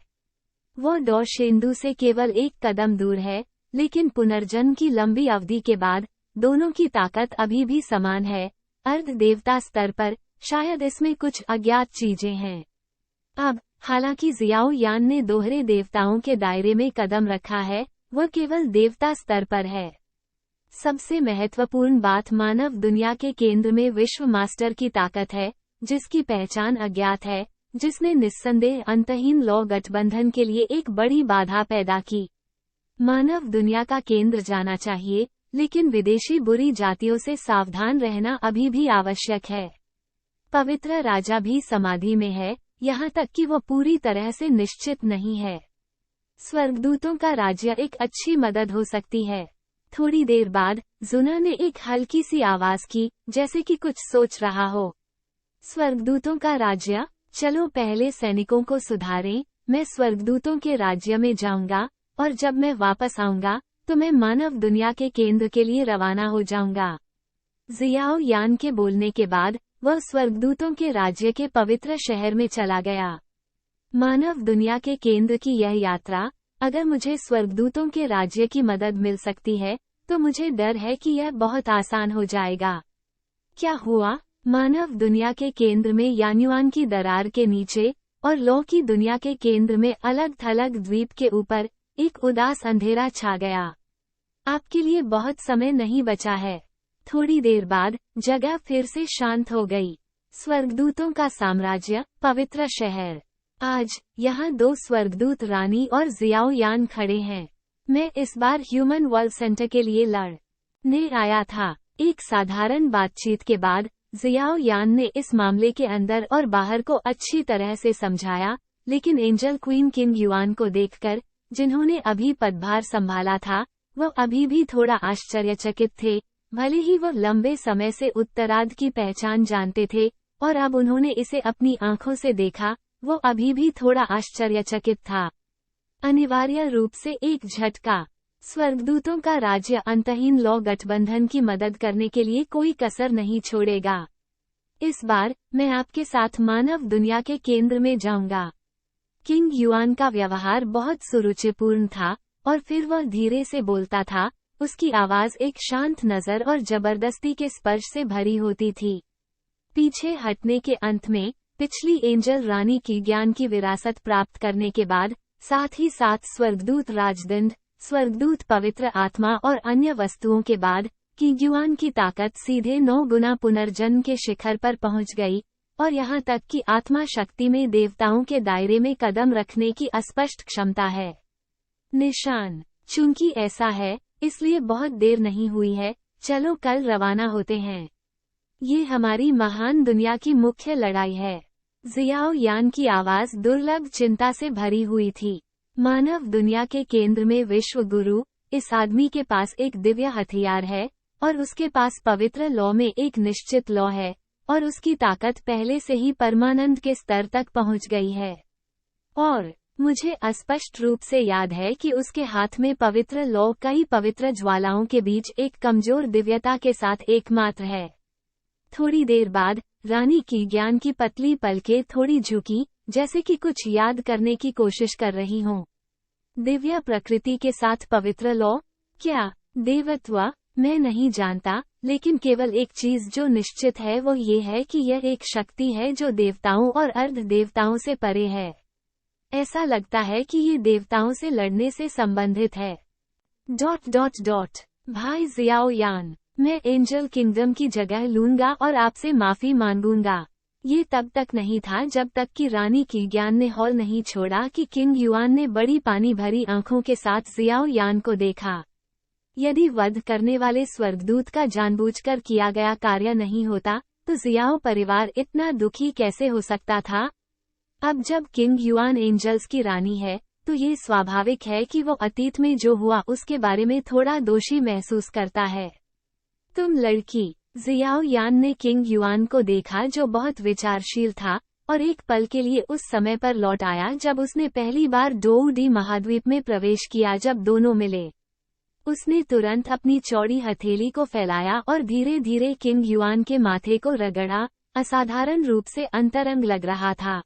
वो डोशेंदु से केवल एक कदम दूर है, लेकिन पुनर्जन्म की लंबी अवधि के बाद दोनों की ताकत अभी भी समान है। अर्ध देवता स्तर पर शायद इसमें कुछ अज्ञात चीजें हैं। अब हालांकि जियाओ यान ने दोहरे देवताओं के दायरे में कदम रखा है, वह केवल देवता स्तर पर है। सबसे महत्वपूर्ण बात मानव दुनिया के केंद्र में विश्व मास्टर की ताकत है, जिसकी पहचान अज्ञात है, जिसने निस्संदेह अंतहीन लौ गठबंधन के लिए एक बड़ी बाधा पैदा की। मानव दुनिया का केंद्र जाना चाहिए, लेकिन विदेशी बुरी जातियों से सावधान रहना अभी भी आवश्यक है। पवित्र राजा भी समाधि में है, यहाँ तक कि वो पूरी तरह से निश्चित नहीं है। स्वर्गदूतों का राज्य एक अच्छी मदद हो सकती है। थोड़ी देर बाद जुना ने एक हल्की सी आवाज की, जैसे कि कुछ सोच रहा हो। स्वर्गदूतों का राज्य? चलो पहले सैनिकों को सुधारें। मैं स्वर्गदूतों के राज्य में जाऊंगा, और जब मैं वापस आऊंगा तो मैं मानव दुनिया के केंद्र के लिए रवाना हो जाऊंगा। जियाओ यान के बोलने के बाद वह स्वर्गदूतों के राज्य के पवित्र शहर में चला गया। मानव दुनिया के केंद्र की यह यात्रा, अगर मुझे स्वर्गदूतों के राज्य की मदद मिल सकती है, तो मुझे डर है कि यह बहुत आसान हो जाएगा। क्या हुआ? मानव दुनिया के केंद्र में यान्युआन की दरार के नीचे और लौ की दुनिया के केंद्र में अलग थलग द्वीप के ऊपर एक उदास अंधेरा छा गया। आपके लिए बहुत समय नहीं बचा है। थोड़ी देर बाद जगह फिर से शांत हो गई। स्वर्गदूतों का साम्राज्य, पवित्र शहर। आज यहाँ दो स्वर्गदूत रानी और जियाओ यान खड़े हैं। मैं इस बार ह्यूमन वर्ल्ड सेंटर के लिए लड़ने आया था। एक साधारण बातचीत के बाद जियाओ यान ने इस मामले के अंदर और बाहर को अच्छी तरह से समझाया, लेकिन एंजल क्वीन किंग युआन को देखकर, जिन्होंने अभी पदभार संभाला था, वह अभी भी थोड़ा आश्चर्यचकित थे। भले ही वह लंबे समय से उत्तरार्ध की पहचान जानते थे और अब उन्होंने इसे अपनी आंखों से देखा, वो अभी भी थोड़ा आश्चर्यचकित था। अनिवार्य रूप से एक झटका। स्वर्गदूतों का राज्य अंतहीन लौ गठबंधन की मदद करने के लिए कोई कसर नहीं छोड़ेगा। इस बार मैं आपके साथ मानव दुनिया के केंद्र में जाऊंगा। किंग युआन का व्यवहार बहुत सुरुचिपूर्ण था, और फिर वह धीरे से बोलता था। उसकी आवाज एक शांत नजर और जबरदस्ती के स्पर्श से भरी होती थी। पीछे हटने के अंत में, पिछली एंजल रानी की ज्ञान की विरासत प्राप्त करने के बाद, साथ ही साथ स्वर्गदूत राजदंड, स्वर्गदूत पवित्र आत्मा और अन्य वस्तुओं के बाद, किंग युआन की ताकत सीधे 9 गुना पुनर्जन्म के शिखर पर पहुंच गई, और यहाँ तक कि आत्मा शक्ति में देवताओं के दायरे में कदम रखने की अस्पष्ट क्षमता है। निशान। चूंकि ऐसा है, इसलिए बहुत देर नहीं हुई है, चलो कल रवाना होते हैं। ये हमारी महान दुनिया की मुख्य लड़ाई है। जियाओ यान की आवाज दुर्लभ चिंता से भरी हुई थी। मानव दुनिया के केंद्र में विश्व गुरु, इस आदमी के पास एक दिव्य हथियार है, और उसके पास पवित्र लौ में एक निश्चित लौ है, और उसकी ताकत पहले से ही परमानंद के स्तर तक पहुंच गई है। और मुझे स्पष्ट रूप से याद है कि उसके हाथ में पवित्र लौ कई पवित्र ज्वालाओं के बीच एक कमजोर दिव्यता के साथ एकमात्र है। थोड़ी देर बाद रानी की ज्ञान की पतली पलकें थोड़ी झुकी, जैसे कि कुछ याद करने की कोशिश कर रही हों। दिव्य प्रकृति के साथ पवित्र लौ, क्या देवत्व? मैं नहीं जानता, लेकिन केवल एक चीज जो निश्चित है वो ये है कि यह एक शक्ति है जो देवताओं और अर्ध देवताओं से परे है। ऐसा लगता है कि ये देवताओं से लड़ने से संबंधित है। ... भाई जियाओ यान, मैं एंजल किंगडम की जगह लूंगा और आपसे माफी मांगूंगा। ये तब तक नहीं था जब तक कि रानी की ज्ञान ने हॉल नहीं छोड़ा कि किंग युआन ने बड़ी पानी भरी आंखों के साथ जियाओ यान को देखा। यदि वध करने वाले स्वर्गदूत का जानबूझकर किया गया कार्य नहीं होता, तो जियाओ परिवार इतना दुखी कैसे हो सकता था? अब जब किंग युआन एंजल्स की रानी है, तो ये स्वाभाविक है कि वो अतीत में जो हुआ उसके बारे में थोड़ा दोषी महसूस करता है। तुम लड़की, जियाओ यान ने किंग युआन को देखा जो बहुत विचारशील था, और एक पल के लिए उस समय पर लौट आया जब उसने पहली बार डोउडी महाद्वीप में प्रवेश किया। जब दोनों मिले, उसने तुरंत अपनी चौड़ी हथेली को फैलाया और धीरे धीरे किंग युआन के माथे को रगड़ा। असाधारण रूप से अंतरंग लग रहा था।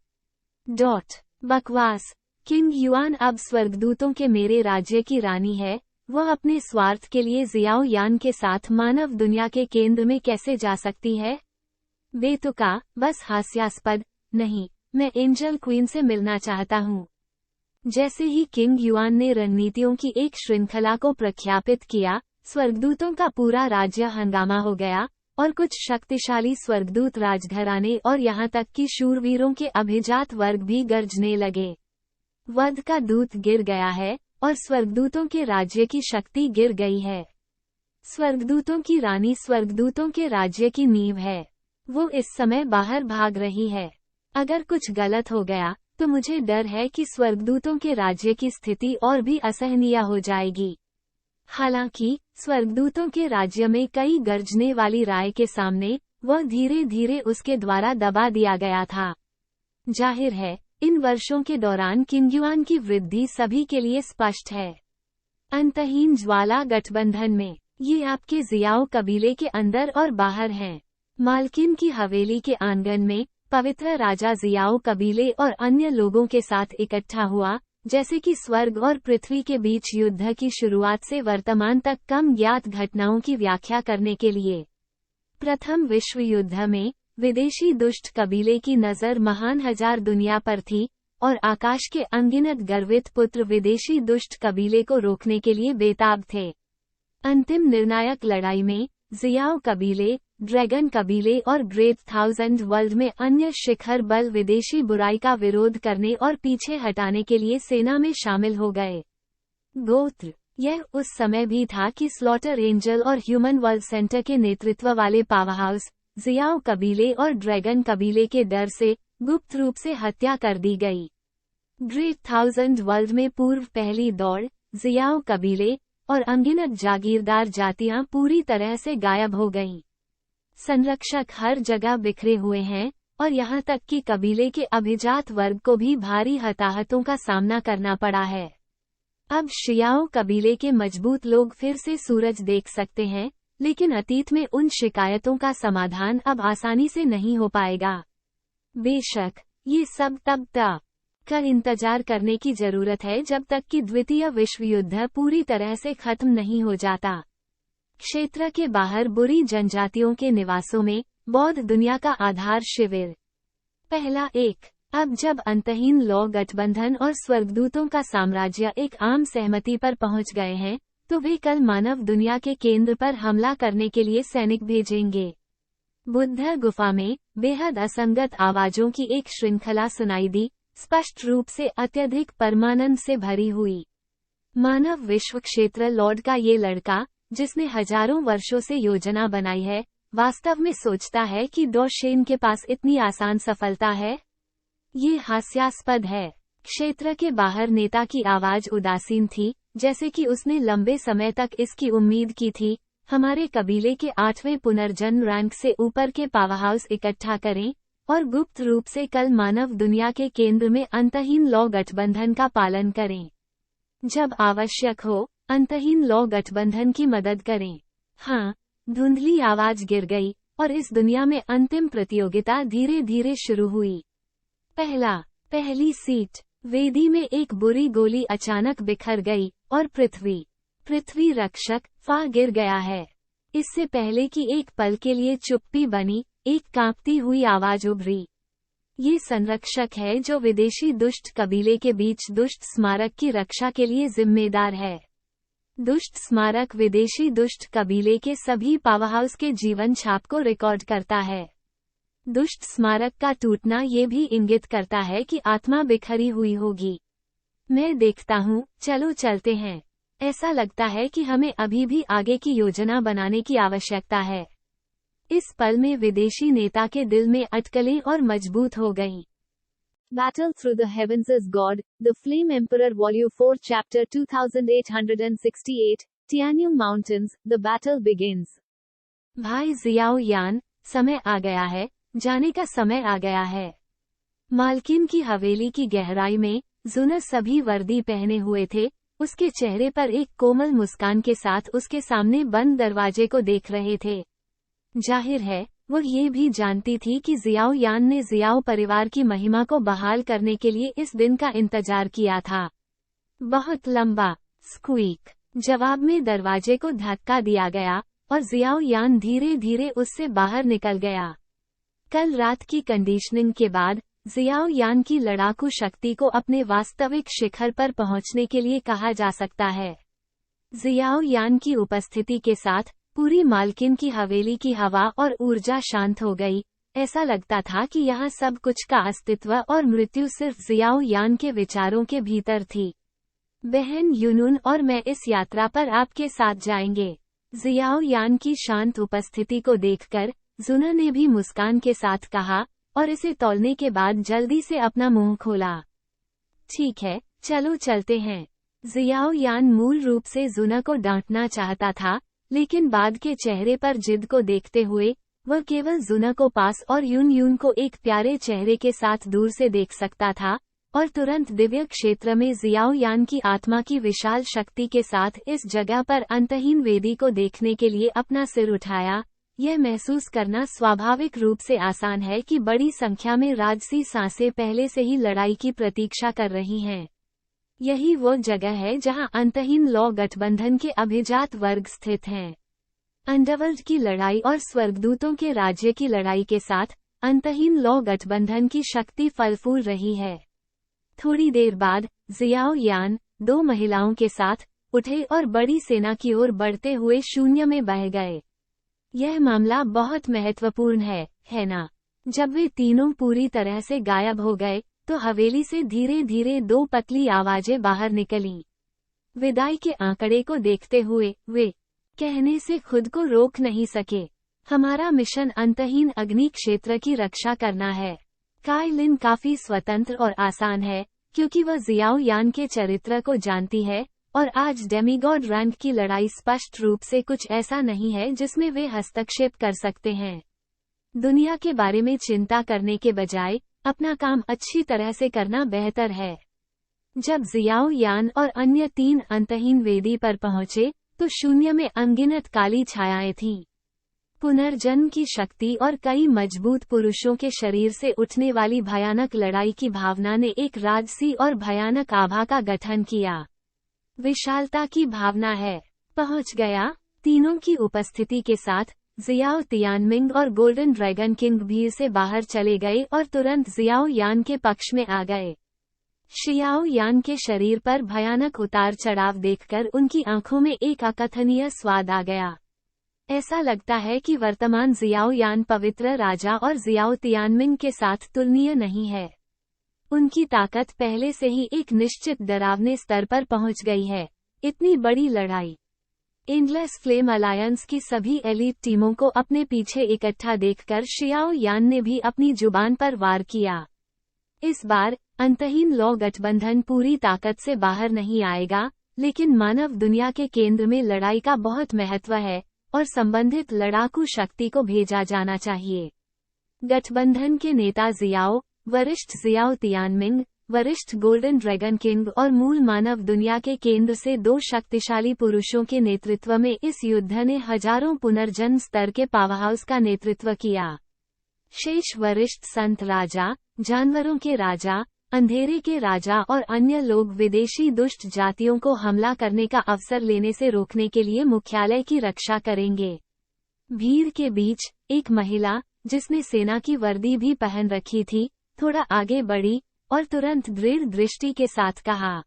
बकवास। किंग युआन अब स्वर्गदूतों के मेरे राज्य की रानी है, वह अपने स्वार्थ के लिए जियाओ यान के साथ मानव दुनिया के केंद्र में कैसे जा सकती है? बेतुका, बस हास्यास्पद। नहीं, मैं एंजल क्वीन से मिलना चाहता हूँ। जैसे ही किंग युआन ने रणनीतियों की एक श्रृंखला को प्रख्यापित किया, स्वर्गदूतों का पूरा राज्य हंगामा हो गया, और कुछ शक्तिशाली स्वर्गदूत राजघराने और यहाँ तक कि शूरवीरों के अभिजात वर्ग भी गरजने लगे। वध का दूत गिर गया है, और स्वर्गदूतों के राज्य की शक्ति गिर गई है। स्वर्गदूतों की रानी स्वर्गदूतों के राज्य की नींव है। वो इस समय बाहर भाग रही है। अगर कुछ गलत हो गया, तो मुझे डर है कि स्वर्गदूतों के राज्य की स्थिति और भी असहनीय हो जाएगी। हालांकि स्वर्गदूतों के राज्य में कई गर्जने वाली राय के सामने, वह धीरे धीरे उसके द्वारा दबा दिया गया था। जाहिर है, इन वर्षों के दौरान किंग युआन की वृद्धि सभी के लिए स्पष्ट है। अंतहीन ज्वाला गठबंधन में, ये आपके जियाओ कबीले के अंदर और बाहर हैं। मालकिन की हवेली के आंगन में, पवित्र राजा जियाओ कबीले और अन्य लोगों के साथ इकट्ठा हुआ, जैसे कि स्वर्ग और पृथ्वी के बीच युद्ध की शुरुआत से वर्तमान तक कम ज्ञात घटनाओं की व्याख्या करने के लिए। प्रथम विश्व युद्ध में विदेशी दुष्ट कबीले की नज़र महान हजार दुनिया पर थी, और आकाश के अनगिनत गर्वित पुत्र विदेशी दुष्ट कबीले को रोकने के लिए बेताब थे। अंतिम निर्णायक लड़ाई में जियाओ कबीले, ड्रैगन कबीले और ग्रेट थाउजेंड वर्ल्ड में अन्य शिखर बल विदेशी बुराई का विरोध करने और पीछे हटाने के लिए सेना में शामिल हो गए। गोत्र, यह उस समय भी था कि स्लॉटर एंजल और ह्यूमन वर्ल्ड सेंटर के नेतृत्व वाले पावरहाउस जियाओ कबीले और ड्रैगन कबीले के डर से गुप्त रूप से हत्या कर दी गई। ग्रेट थाउजेंड वर्ल्ड में पूर्व पहली दौड़, जियाओ कबीले और अनगिनत जागीरदार जातियां पूरी तरह से गायब हो गईं। संरक्षक हर जगह बिखरे हुए हैं, और यहाँ तक कि कबीले के अभिजात वर्ग को भी भारी हताहतों का सामना करना पड़ा है। अब शियाओ कबीले के मजबूत लोग फिर से सूरज देख सकते हैं, लेकिन अतीत में उन शिकायतों का समाधान अब आसानी से नहीं हो पाएगा। बेशक, ये सब तब तक का इंतजार करने की जरूरत है जब तक कि द्वितीय विश्व युद्ध पूरी तरह से खत्म नहीं हो जाता। क्षेत्र के बाहर बुरी जनजातियों के निवासों में बौद्ध दुनिया का आधार शिविर। पहला एक। अब जब अंतहीन लौ गठबंधन और स्वर्गदूतों का साम्राज्य एक आम सहमति पर पहुंच गए हैं, तो वे कल मानव दुनिया के केंद्र पर हमला करने के लिए सैनिक भेजेंगे। बुद्ध गुफा में बेहद असंगत आवाजों की एक श्रृंखला सुनाई दी, स्पष्ट रूप से अत्यधिक परमानंद से भरी हुई। मानव विश्व क्षेत्र लॉर्ड का ये लड़का, जिसने हजारों वर्षों से योजना बनाई है, वास्तव में सोचता है कि डॉशेन के पास इतनी आसान सफलता है। ये हास्यास्पद है। क्षेत्र के बाहर नेता की आवाज उदासीन थी, जैसे कि उसने लंबे समय तक इसकी उम्मीद की थी। हमारे कबीले के 8वें पुनर्जन्म रैंक से ऊपर के पावरहाउस इकट्ठा करें और गुप्त रूप से कल मानव दुनिया के केंद्र में अंतहीन लॉ गठबंधन का पालन करें। जब आवश्यक हो, अंतहीन लॉ गठबंधन की मदद करें। हाँ, धुंधली आवाज गिर गई और इस दुनिया में अंतिम प्रतियोगिता धीरे धीरे शुरू हुई। पहली सीट। वेदी में एक बुरी गोली अचानक बिखर गई और पृथ्वी रक्षक गिर गया है। इससे पहले कि एक पल के लिए चुप्पी बनी, एक कांपती हुई आवाज उभरी। ये संरक्षक है जो विदेशी दुष्ट कबीले के बीच दुष्ट स्मारक की रक्षा के लिए जिम्मेदार है। दुष्ट स्मारक विदेशी दुष्ट कबीले के सभी पावरहाउस के जीवन छाप को रिकॉर्ड करता है। दुष्ट स्मारक का टूटना ये भी इंगित करता है कि आत्मा बिखरी हुई होगी। मैं देखता हूँ, चलो चलते हैं। ऐसा लगता है कि हमें अभी भी आगे की योजना बनाने की आवश्यकता है। इस पल में विदेशी नेता के दिल में अटकलें और मजबूत हो गईं। Battle Through the Heavens is God, The Flame Emperor Volume 4 Chapter 2868, Tianyong Mountains, The Battle Begins। भाई जियाओ यान, समय आ गया है, जाने का समय आ गया है। मालकिन की हवेली की गहराई में, जुनर सभी वर्दी पहने हुए थे, उसके चेहरे पर एक कोमल मुस्कान के साथ उसके सामने बंद दरवाजे को देख रहे थे। जाहिर है, वो ये भी जानती थी कि जियाओ यान ने जियाओ परिवार की महिमा को बहाल करने के लिए इस दिन का इंतजार किया था। बहुत लंबा स्क्वीक जवाब में दरवाजे को धक्का दिया गया और जियाओ यान धीरे धीरे उससे बाहर निकल गया। कल रात की कंडीशनिंग के बाद जियाओ यान की लड़ाकू शक्ति को अपने वास्तविक शिखर पर पहुंचने के लिए कहा जा सकता है। जियाओ यान की उपस्थिति के साथ पूरी मालकिन की हवेली की हवा और ऊर्जा शांत हो गई। ऐसा लगता था कि यहाँ सब कुछ का अस्तित्व और मृत्यु सिर्फ जियाओ यान के विचारों के भीतर थी। बहन यूनुन और मैं इस यात्रा पर आपके साथ जाएंगे। जियाओ यान की शांत उपस्थिति को देखकर जुनर ने भी मुस्कान के साथ कहा और इसे तौलने के बाद जल्दी से अपना मुंह खोला। ठीक है, चलो चलते हैं। जियाओ यान मूल रूप से जुनर को डांटना चाहता था, लेकिन बाद के चेहरे पर जिद को देखते हुए वह केवल जुनर को पास और यून को एक प्यारे चेहरे के साथ दूर से देख सकता था और तुरंत दिव्य क्षेत्र में जियाओ यान की आत्मा की विशाल शक्ति के साथ इस जगह पर अंतहीन वेदी को देखने के लिए अपना सिर उठाया। यह महसूस करना स्वाभाविक रूप से आसान है कि बड़ी संख्या में राजसी सांसें पहले से ही लड़ाई की प्रतीक्षा कर रही हैं। यही वो जगह है जहां अंतहीन लॉ गठबंधन के अभिजात वर्ग स्थित हैं। अंडरवर्ल्ड की लड़ाई और स्वर्गदूतों के राज्य की लड़ाई के साथ अंतहीन लॉ गठबंधन की शक्ति फलफूल रही है। थोड़ी देर बाद जियाओ यान 2 महिलाओं के साथ उठे और बड़ी सेना की ओर बढ़ते हुए शून्य में बह गए। यह मामला बहुत महत्वपूर्ण है ना? जब वे तीनों पूरी तरह से गायब हो गए तो हवेली से धीरे धीरे 2 पतली आवाजें बाहर निकलीं। विदाई के आंकड़े को देखते हुए वे कहने से खुद को रोक नहीं सके, हमारा मिशन अंतहीन अग्नि क्षेत्र की रक्षा करना है। काई लिन काफी स्वतंत्र और आसान है, क्योंकि वह जियाओ यान के चरित्र को जानती है, और आज डेमीगॉड रैंक की लड़ाई स्पष्ट रूप से कुछ ऐसा नहीं है जिसमें वे हस्तक्षेप कर सकते हैं। दुनिया के बारे में चिंता करने के बजाय अपना काम अच्छी तरह से करना बेहतर है। जब जियाओ यान और अन्य 3 अंतहीन वेदी पर पहुंचे तो शून्य में अनगिनत काली छायाएं थीं। पुनर्जन्म की शक्ति और कई मजबूत पुरुषों के शरीर से उठने वाली भयानक लड़ाई की भावना ने एक राजसी और भयानक आभा का गठन किया। विशालता की भावना है। पहुंच गया। तीनों की उपस्थिति के साथ जियाओ तियानमिंग और गोल्डन ड्रैगन किंग भीड़ से बाहर चले गए और तुरंत जियाओ यान के पक्ष में आ गए। शियाओ यान के शरीर पर भयानक उतार चढ़ाव देखकर उनकी आंखों में एक अकथनीय स्वाद आ गया। ऐसा लगता है कि वर्तमान जियाओ यान पवित्र राजा और जियाओ तियानमिंग के साथ तुलनीय नहीं है। उनकी ताकत पहले से ही एक निश्चित डरावने स्तर पर पहुंच गई है। इतनी बड़ी लड़ाई। एंडलेस फ्लेम अलायंस की सभी एलीट टीमों को अपने पीछे इकट्ठा देखकर शियाओ यान ने भी अपनी जुबान पर वार किया। इस बार अंतहीन लौ गठबंधन पूरी ताकत से बाहर नहीं आएगा, लेकिन मानव दुनिया के केंद्र में लड़ाई का बहुत महत्व है और संबंधित लड़ाकू शक्ति को भेजा जाना चाहिए। गठबंधन के नेता जियाओ, वरिष्ठ जियाओ तियानमिंग, वरिष्ठ गोल्डन ड्रैगन किंग और मूल मानव दुनिया के केंद्र से 2 शक्तिशाली पुरुषों के नेतृत्व में इस युद्ध ने हजारों पुनर्जन्म स्तर के पावरहाउस का नेतृत्व किया। शेष वरिष्ठ संत राजा, जानवरों के राजा, अंधेरे के राजा और अन्य लोग विदेशी दुष्ट जातियों को हमला करने का अवसर लेने से रोकने के लिए मुख्यालय की रक्षा करेंगे। भीड़ के बीच एक महिला, जिसने सेना की वर्दी भी पहन रखी थी, थोड़ा आगे बढ़ी और तुरंत दृढ़ दृष्टि के साथ कहा,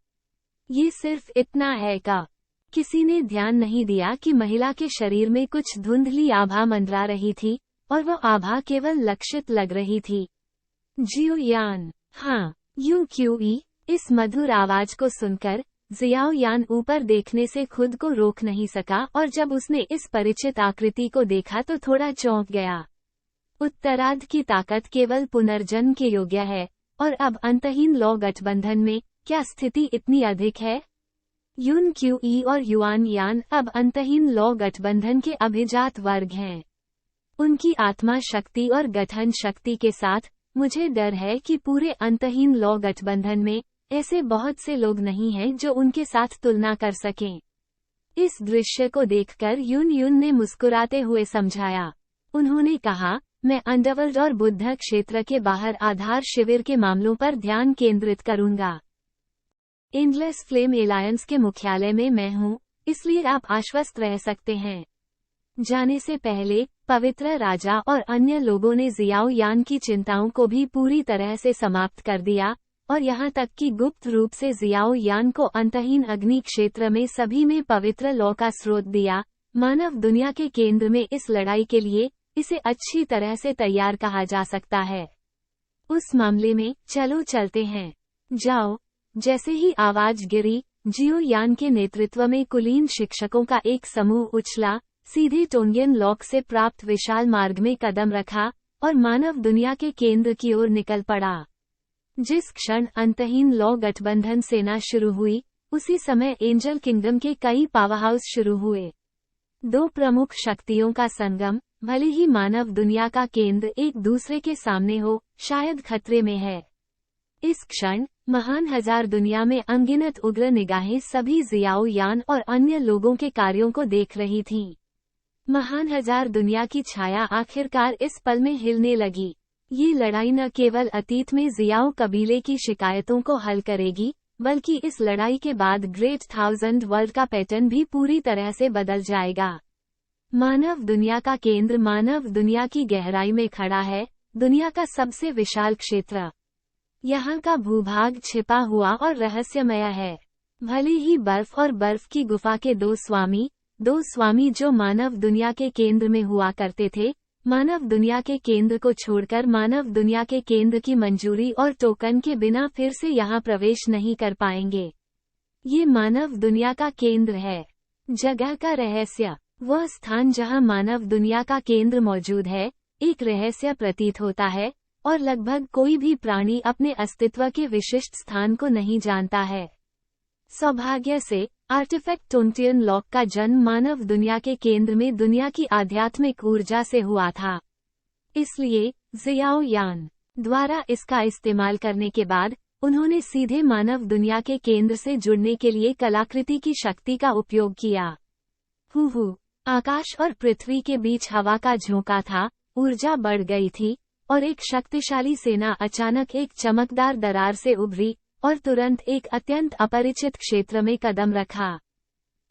ये सिर्फ इतना है का। किसी ने ध्यान नहीं दिया कि महिला के शरीर में कुछ धुंधली आभा मंडरा रही थी और वह आभा केवल लक्षित लग रही थी। जियो यान, हाँ, UQE। इस मधुर आवाज को सुनकर जियाओ यान ऊपर देखने से खुद को रोक नहीं सका और जब उसने इस परिचित आकृति को देखा तो थोड़ा चौंक गया। उत्तरार्ध की ताकत केवल पुनर्जन्म के योग्य है, और अब अंतहीन लौ गठबंधन में क्या स्थिति इतनी अधिक है? UQE और युआन यान अब अंतहीन लौ गठबंधन के अभिजात वर्ग हैं। उनकी आत्मा शक्ति और गठन शक्ति के साथ, मुझे डर है कि पूरे अंतहीन लौ गठबंधन में ऐसे बहुत से लोग नहीं हैं जो उनके साथ तुलना कर सकें। इस दृश्य को देखकर युन ने मुस्कुराते हुए समझाया। उन्होंने कहा, मैं अंडरवर्ल्ड और बुद्ध क्षेत्र के बाहर आधार शिविर के मामलों पर ध्यान केंद्रित करूंगा। एंडलेस फ्लेम एलायंस के मुख्यालय में मैं हूं, इसलिए आप आश्वस्त रह सकते हैं। जाने से पहले पवित्र राजा और अन्य लोगों ने जियाओ यान की चिंताओं को भी पूरी तरह से समाप्त कर दिया, और यहां तक कि गुप्त रूप से जियाओ यान को अंतहीन अग्नि क्षेत्र में सभी में पवित्र लौ का स्रोत दिया। मानव दुनिया के केंद्र में इस लड़ाई के लिए इसे अच्छी तरह से तैयार कहा जा सकता है। उस मामले में चलो चलते हैं, जाओ। जैसे ही आवाज गिरी, जियो यान के नेतृत्व में कुलीन शिक्षकों का एक समूह उछला, सीधे टोंगियन लॉक से प्राप्त विशाल मार्ग में कदम रखा और मानव दुनिया के केंद्र की ओर निकल पड़ा। जिस क्षण अंतहीन लौ गठबंधन सेना शुरू हुई, उसी समय एंजल किंगडम के कई पावरहाउस शुरू हुए। 2 प्रमुख शक्तियों का संगम, भले ही मानव दुनिया का केंद्र एक दूसरे के सामने हो, शायद खतरे में है। इस क्षण महान हजार दुनिया में अनगिनत उग्र निगाहें सभी जियाओ यान और अन्य लोगों के कार्यों को देख रही थीं। महान हजार दुनिया की छाया आखिरकार इस पल में हिलने लगी। ये लड़ाई न केवल अतीत में जियाओ कबीले की शिकायतों को हल करेगी, बल्कि इस लड़ाई के बाद ग्रेट 1000 वर्ल्ड का पैटर्न भी पूरी तरह से बदल जाएगा। मानव दुनिया का केंद्र मानव दुनिया की गहराई में खड़ा है, दुनिया का सबसे विशाल क्षेत्र। यहाँ का भूभाग छिपा हुआ और रहस्यमय है। भले ही बर्फ और बर्फ की गुफा के दो स्वामी जो मानव दुनिया के केंद्र में हुआ करते थे, मानव दुनिया के केंद्र को छोड़कर मानव दुनिया के केंद्र की मंजूरी और टोकन के बिना फिर से यहाँ प्रवेश नहीं कर पाएंगे। ये मानव दुनिया का केंद्र है। जगह का रहस्य, वह स्थान जहाँ मानव दुनिया का केंद्र मौजूद है, एक रहस्य प्रतीत होता है, और लगभग कोई भी प्राणी अपने अस्तित्व के विशिष्ट स्थान को नहीं जानता है। सौभाग्य से आर्टिफैक्ट टोंटियन लॉक का जन्म मानव दुनिया के केंद्र में दुनिया की आध्यात्मिक ऊर्जा से हुआ था। इसलिए जियाओ यान द्वारा इसका इस्तेमाल करने के बाद उन्होंने सीधे मानव दुनिया के केंद्र से जुड़ने के लिए कलाकृति की शक्ति का उपयोग किया। आकाश और पृथ्वी के बीच हवा का झोंका था, ऊर्जा बढ़ गई थी, और एक शक्तिशाली सेना अचानक एक चमकदार दरार से उभरी और तुरंत एक अत्यंत अपरिचित क्षेत्र में कदम रखा।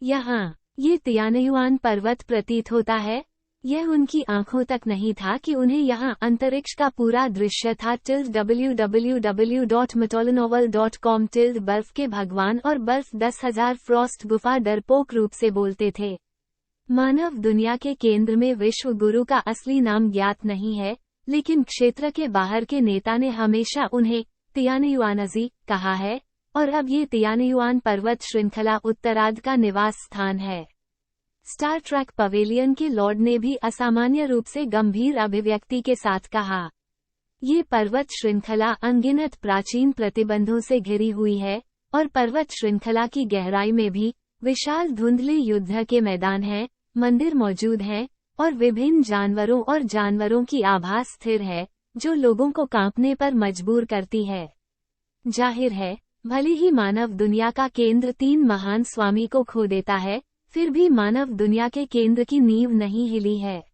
यहाँ ये तियानयुआन पर्वत प्रतीत होता है। यह उनकी आंखों तक नहीं था कि उन्हें यहाँ अंतरिक्ष का पूरा दृश्य था। www.metallanovel.com बर्फ के भगवान और बर्फ 10,000 फ्रॉस्ट गुफा डरपोक रूप से बोलते थे। मानव दुनिया के केंद्र में विश्व गुरु का असली नाम ज्ञात नहीं है, लेकिन क्षेत्र के बाहर के नेता ने हमेशा उन्हें तियानयुआनजी कहा है, और अब ये तियानयुआन पर्वत श्रृंखला उत्तरार्ध का निवास स्थान है। स्टार ट्रैक पवेलियन के लॉर्ड ने भी असामान्य रूप से गंभीर अभिव्यक्ति के साथ कहा, ये पर्वत श्रृंखला अनगिनत प्राचीन प्रतिबंधों से घिरी हुई है, और पर्वत श्रृंखला की गहराई में भी विशाल धुंधले युद्ध के मैदान हैं, मंदिर मौजूद हैं, और विभिन्न जानवरों की आभास स्थिर है, जो लोगों को कांपने पर मजबूर करती है। जाहिर है, भले ही मानव दुनिया का केंद्र 3 महान स्वामी को खो देता है, फिर भी मानव दुनिया के केंद्र की नींव नहीं हिली है।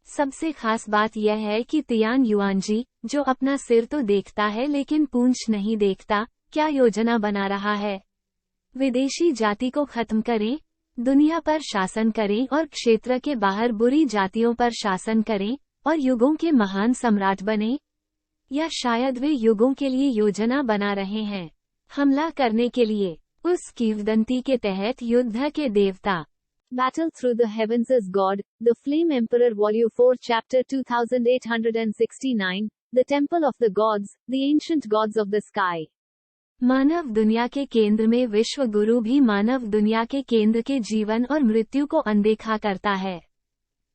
सबसे खास बात यह है कि तियान युआनजी, जो अपना सिर तो देखता है लेकिन पूंछ नहीं देखता, क्या योजना बना रहा है। विदेशी जाति को खत्म करें, दुनिया पर शासन करें और क्षेत्र के बाहर बुरी जातियों पर शासन करें, और युगों के महान सम्राट बने। या शायद वे युगों के लिए योजना बना रहे हैं, हमला करने के लिए। उस किंवदंती के तहत युद्ध के देवता। Battle Through the Heavens is God, The Flame Emperor Volume 4 Chapter 2869, The Temple of the Gods, The Ancient Gods of the Sky। मानव दुनिया के केंद्र में विश्व गुरु भी मानव दुनिया के केंद्र के जीवन और मृत्यु को अनदेखा करता है।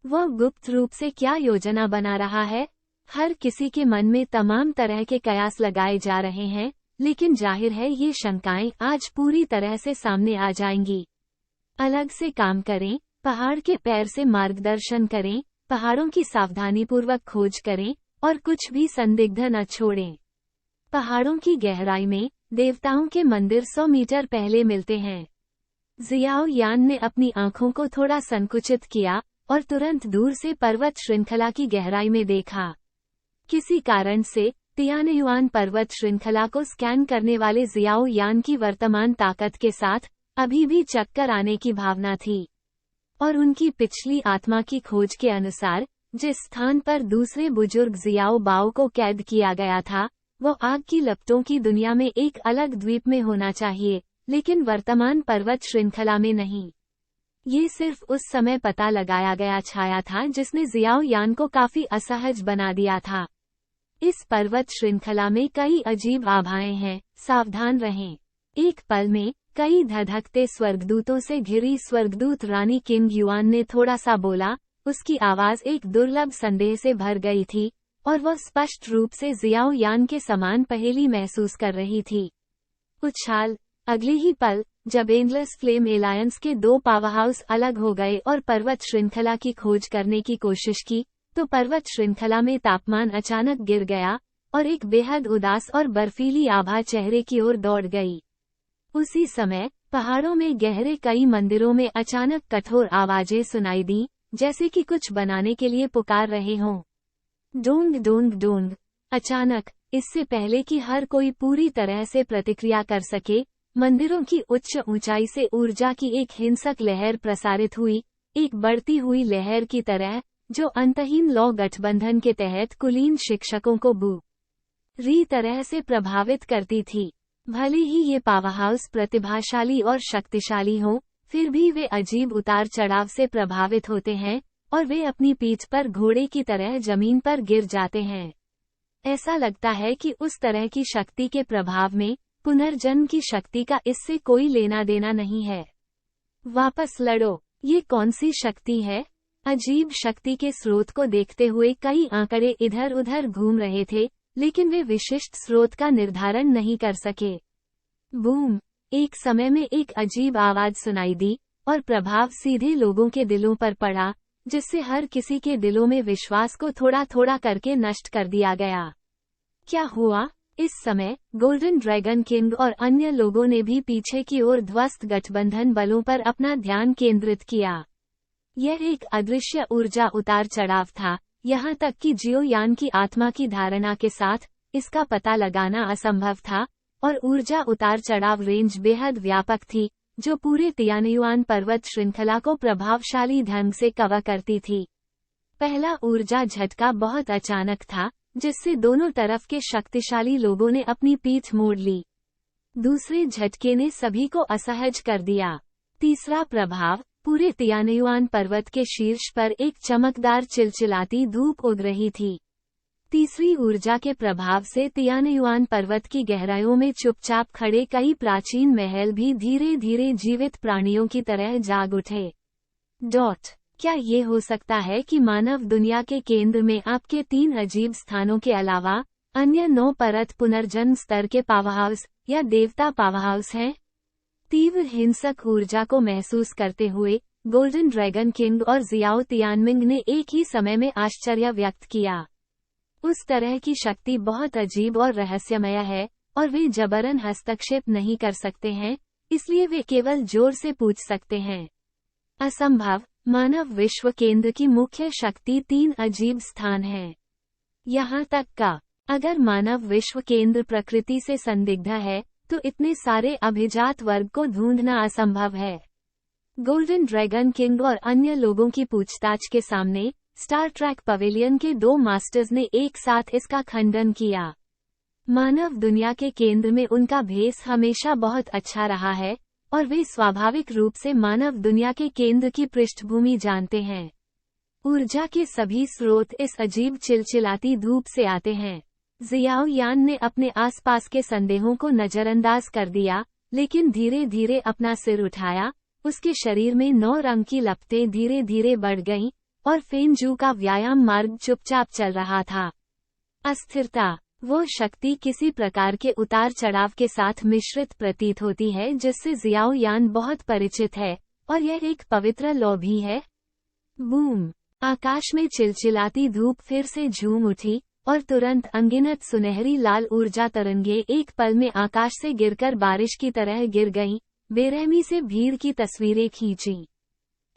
वह गुप्त रूप से क्या योजना बना रहा है? हर किसी के मन में तमाम तरह के कयास लगाए जा रहे हैं, लेकिन जाहिर है ये शंकाएं आज पूरी तरह से सामने आ जाएंगी। अलग से काम करें, पहाड़ के पैर से मार्गदर्शन करें, पहाड़ों की सावधानीपूर्वक खोज करें, और कुछ भी संदिग्ध न छोड़ें। पहाड़ों की गहराई में देवताओं के मंदिर 100 मीटर पहले मिलते हैं। जियाओ यान ने अपनी आंखों को थोड़ा संकुचित किया और तुरंत दूर से पर्वत श्रृंखला की गहराई में देखा। किसी कारण से तियानयुआन पर्वत श्रृंखला को स्कैन करने वाले जियाओ यान की वर्तमान ताकत के साथ अभी भी चक्कर आने की भावना थी, और उनकी पिछली आत्मा की खोज के अनुसार जिस स्थान पर दूसरे बुजुर्ग जियाओ बाओ को कैद किया गया था, वो आग की लपटों की दुनिया में एक अलग द्वीप में होना चाहिए, लेकिन वर्तमान पर्वत श्रृंखला में नहीं। ये सिर्फ उस समय पता लगाया गया छाया था जिसने जियाओ यान को काफी असहज बना दिया था। इस पर्वत श्रृंखला में कई अजीब आभाएं हैं, सावधान रहें। एक पल में कई धधकते स्वर्गदूतों से घिरी स्वर्गदूत रानी किंग युआन ने थोड़ा सा बोला। उसकी आवाज एक दुर्लभ संदेह से भर गई थी, और वह स्पष्ट रूप से जियाओ यान के समान पहेली महसूस कर रही थी। उछाल। अगले ही पल, जब एंडलेस फ्लेम एलायंस के 2 पावरहाउस अलग हो गए और पर्वत श्रृंखला की खोज करने की कोशिश की, तो पर्वत श्रृंखला में तापमान अचानक गिर गया, और एक बेहद उदास और बर्फीली आभा चेहरे की ओर दौड़ गई। उसी समय पहाड़ों में गहरे कई मंदिरों में अचानक कठोर आवाजें सुनाई दी, जैसे कि कुछ बनाने के लिए पुकार रहे हों। Dong Dong Dong. अचानक, इससे पहले कि हर कोई पूरी तरह से प्रतिक्रिया कर सके, मंदिरों की उच्च ऊंचाई से ऊर्जा की एक हिंसक लहर प्रसारित हुई, एक बढ़ती हुई लहर की तरह, जो अंतहीन लौ गठबंधन के तहत कुलीन शिक्षकों को बुरी तरह से प्रभावित करती थी। भले ही ये पावरहाउस प्रतिभाशाली और शक्तिशाली हों, फिर भी वे अजीब उतार चढ़ाव से प्रभावित होते हैं, और वे अपनी पीठ पर घोड़े की तरह जमीन पर गिर जाते हैं। ऐसा लगता है कि उस तरह की शक्ति के प्रभाव में पुनर्जन्म की शक्ति का इससे कोई लेना देना नहीं है। वापस लड़ो। ये कौन सी शक्ति है? अजीब शक्ति के स्रोत को देखते हुए कई आंकड़े इधर उधर घूम रहे थे, लेकिन वे विशिष्ट स्रोत का निर्धारण नहीं कर सके। बूम। एक समय में एक अजीब आवाज सुनाई दी, और प्रभाव सीधे लोगों के दिलों पर पड़ा, जिससे हर किसी के दिलों में विश्वास को थोड़ा थोड़ा करके नष्ट कर दिया गया। क्या हुआ? इस समय गोल्डन ड्रैगन किंग और अन्य लोगों ने भी पीछे की ओर ध्वस्त गठबंधन बलों पर अपना ध्यान केंद्रित किया। यह एक अदृश्य ऊर्जा उतार चढ़ाव था, यहाँ तक कि जियो यान की आत्मा की धारणा के साथ इसका पता लगाना असंभव था, और ऊर्जा उतार चढ़ाव रेंज बेहद व्यापक थी, जो पूरे तियानयुआन पर्वत श्रृंखला को प्रभावशाली ढंग से कवर करती थी। पहला ऊर्जा झटका बहुत अचानक था, जिससे दोनों तरफ के शक्तिशाली लोगों ने अपनी पीठ मोड़ ली। दूसरे झटके ने सभी को असहज कर दिया। तीसरा प्रभाव, पूरे तियानयुआन पर्वत के शीर्ष पर एक चमकदार चिलचिलाती धूप उग रही थी। तीसरी ऊर्जा के प्रभाव से तियानयुआन पर्वत की गहराइयों में चुपचाप खड़े कई प्राचीन महल भी धीरे धीरे जीवित प्राणियों की तरह जाग उठे। क्या ये हो सकता है कि मानव दुनिया के केंद्र में आपके 3 अजीब स्थानों के अलावा अन्य 9 परत पुनर्जन्म स्तर के पावरहाउस या देवता पावरहाउस हैं? तीव्र हिंसक ऊर्जा को महसूस करते हुए गोल्डन ड्रैगन किंग और जियाओ तियानमिंग ने एक ही समय में आश्चर्य व्यक्त किया। उस तरह की शक्ति बहुत अजीब और रहस्यमय है और वे जबरन हस्तक्षेप नहीं कर सकते हैं, इसलिए वे केवल जोर से पूछ सकते हैं। असंभव। मानव विश्व केंद्र की मुख्य शक्ति 3 अजीब स्थान है। यहाँ तक का अगर मानव विश्व केंद्र प्रकृति से संदिग्ध है तो इतने सारे अभिजात वर्ग को ढूंढना असंभव है। गोल्डन ड्रैगन किंग और अन्य लोगों की पूछताछ के सामने स्टार ट्रैक पवेलियन के 2 मास्टर्स ने एक साथ इसका खंडन किया। मानव दुनिया के केंद्र में उनका भेस हमेशा बहुत अच्छा रहा है और वे स्वाभाविक रूप से मानव दुनिया के केंद्र की पृष्ठभूमि जानते हैं। ऊर्जा के सभी स्रोत इस अजीब चिलचिलाती धूप से आते हैं। जियाओ यान ने अपने आसपास के संदेहों को नजरअंदाज कर दिया, लेकिन धीरे धीरे अपना सिर उठाया। उसके शरीर में 9 रंग की लपटें धीरे धीरे बढ़ गईं और फेनजू का व्यायाम मार्ग चुपचाप चल रहा था। अस्थिरता। वो शक्ति किसी प्रकार के उतार चढ़ाव के साथ मिश्रित प्रतीत होती है जिससे जियाओ यान बहुत परिचित है, और यह एक पवित्र लौ भी है। बूम। आकाश में चिलचिलाती धूप फिर से झूम उठी और तुरंत अनगिनत सुनहरी लाल ऊर्जा तरंगे एक पल में आकाश से गिरकर बारिश की तरह गिर गईं, बेरहमी से भीड़ की तस्वीरें खींची।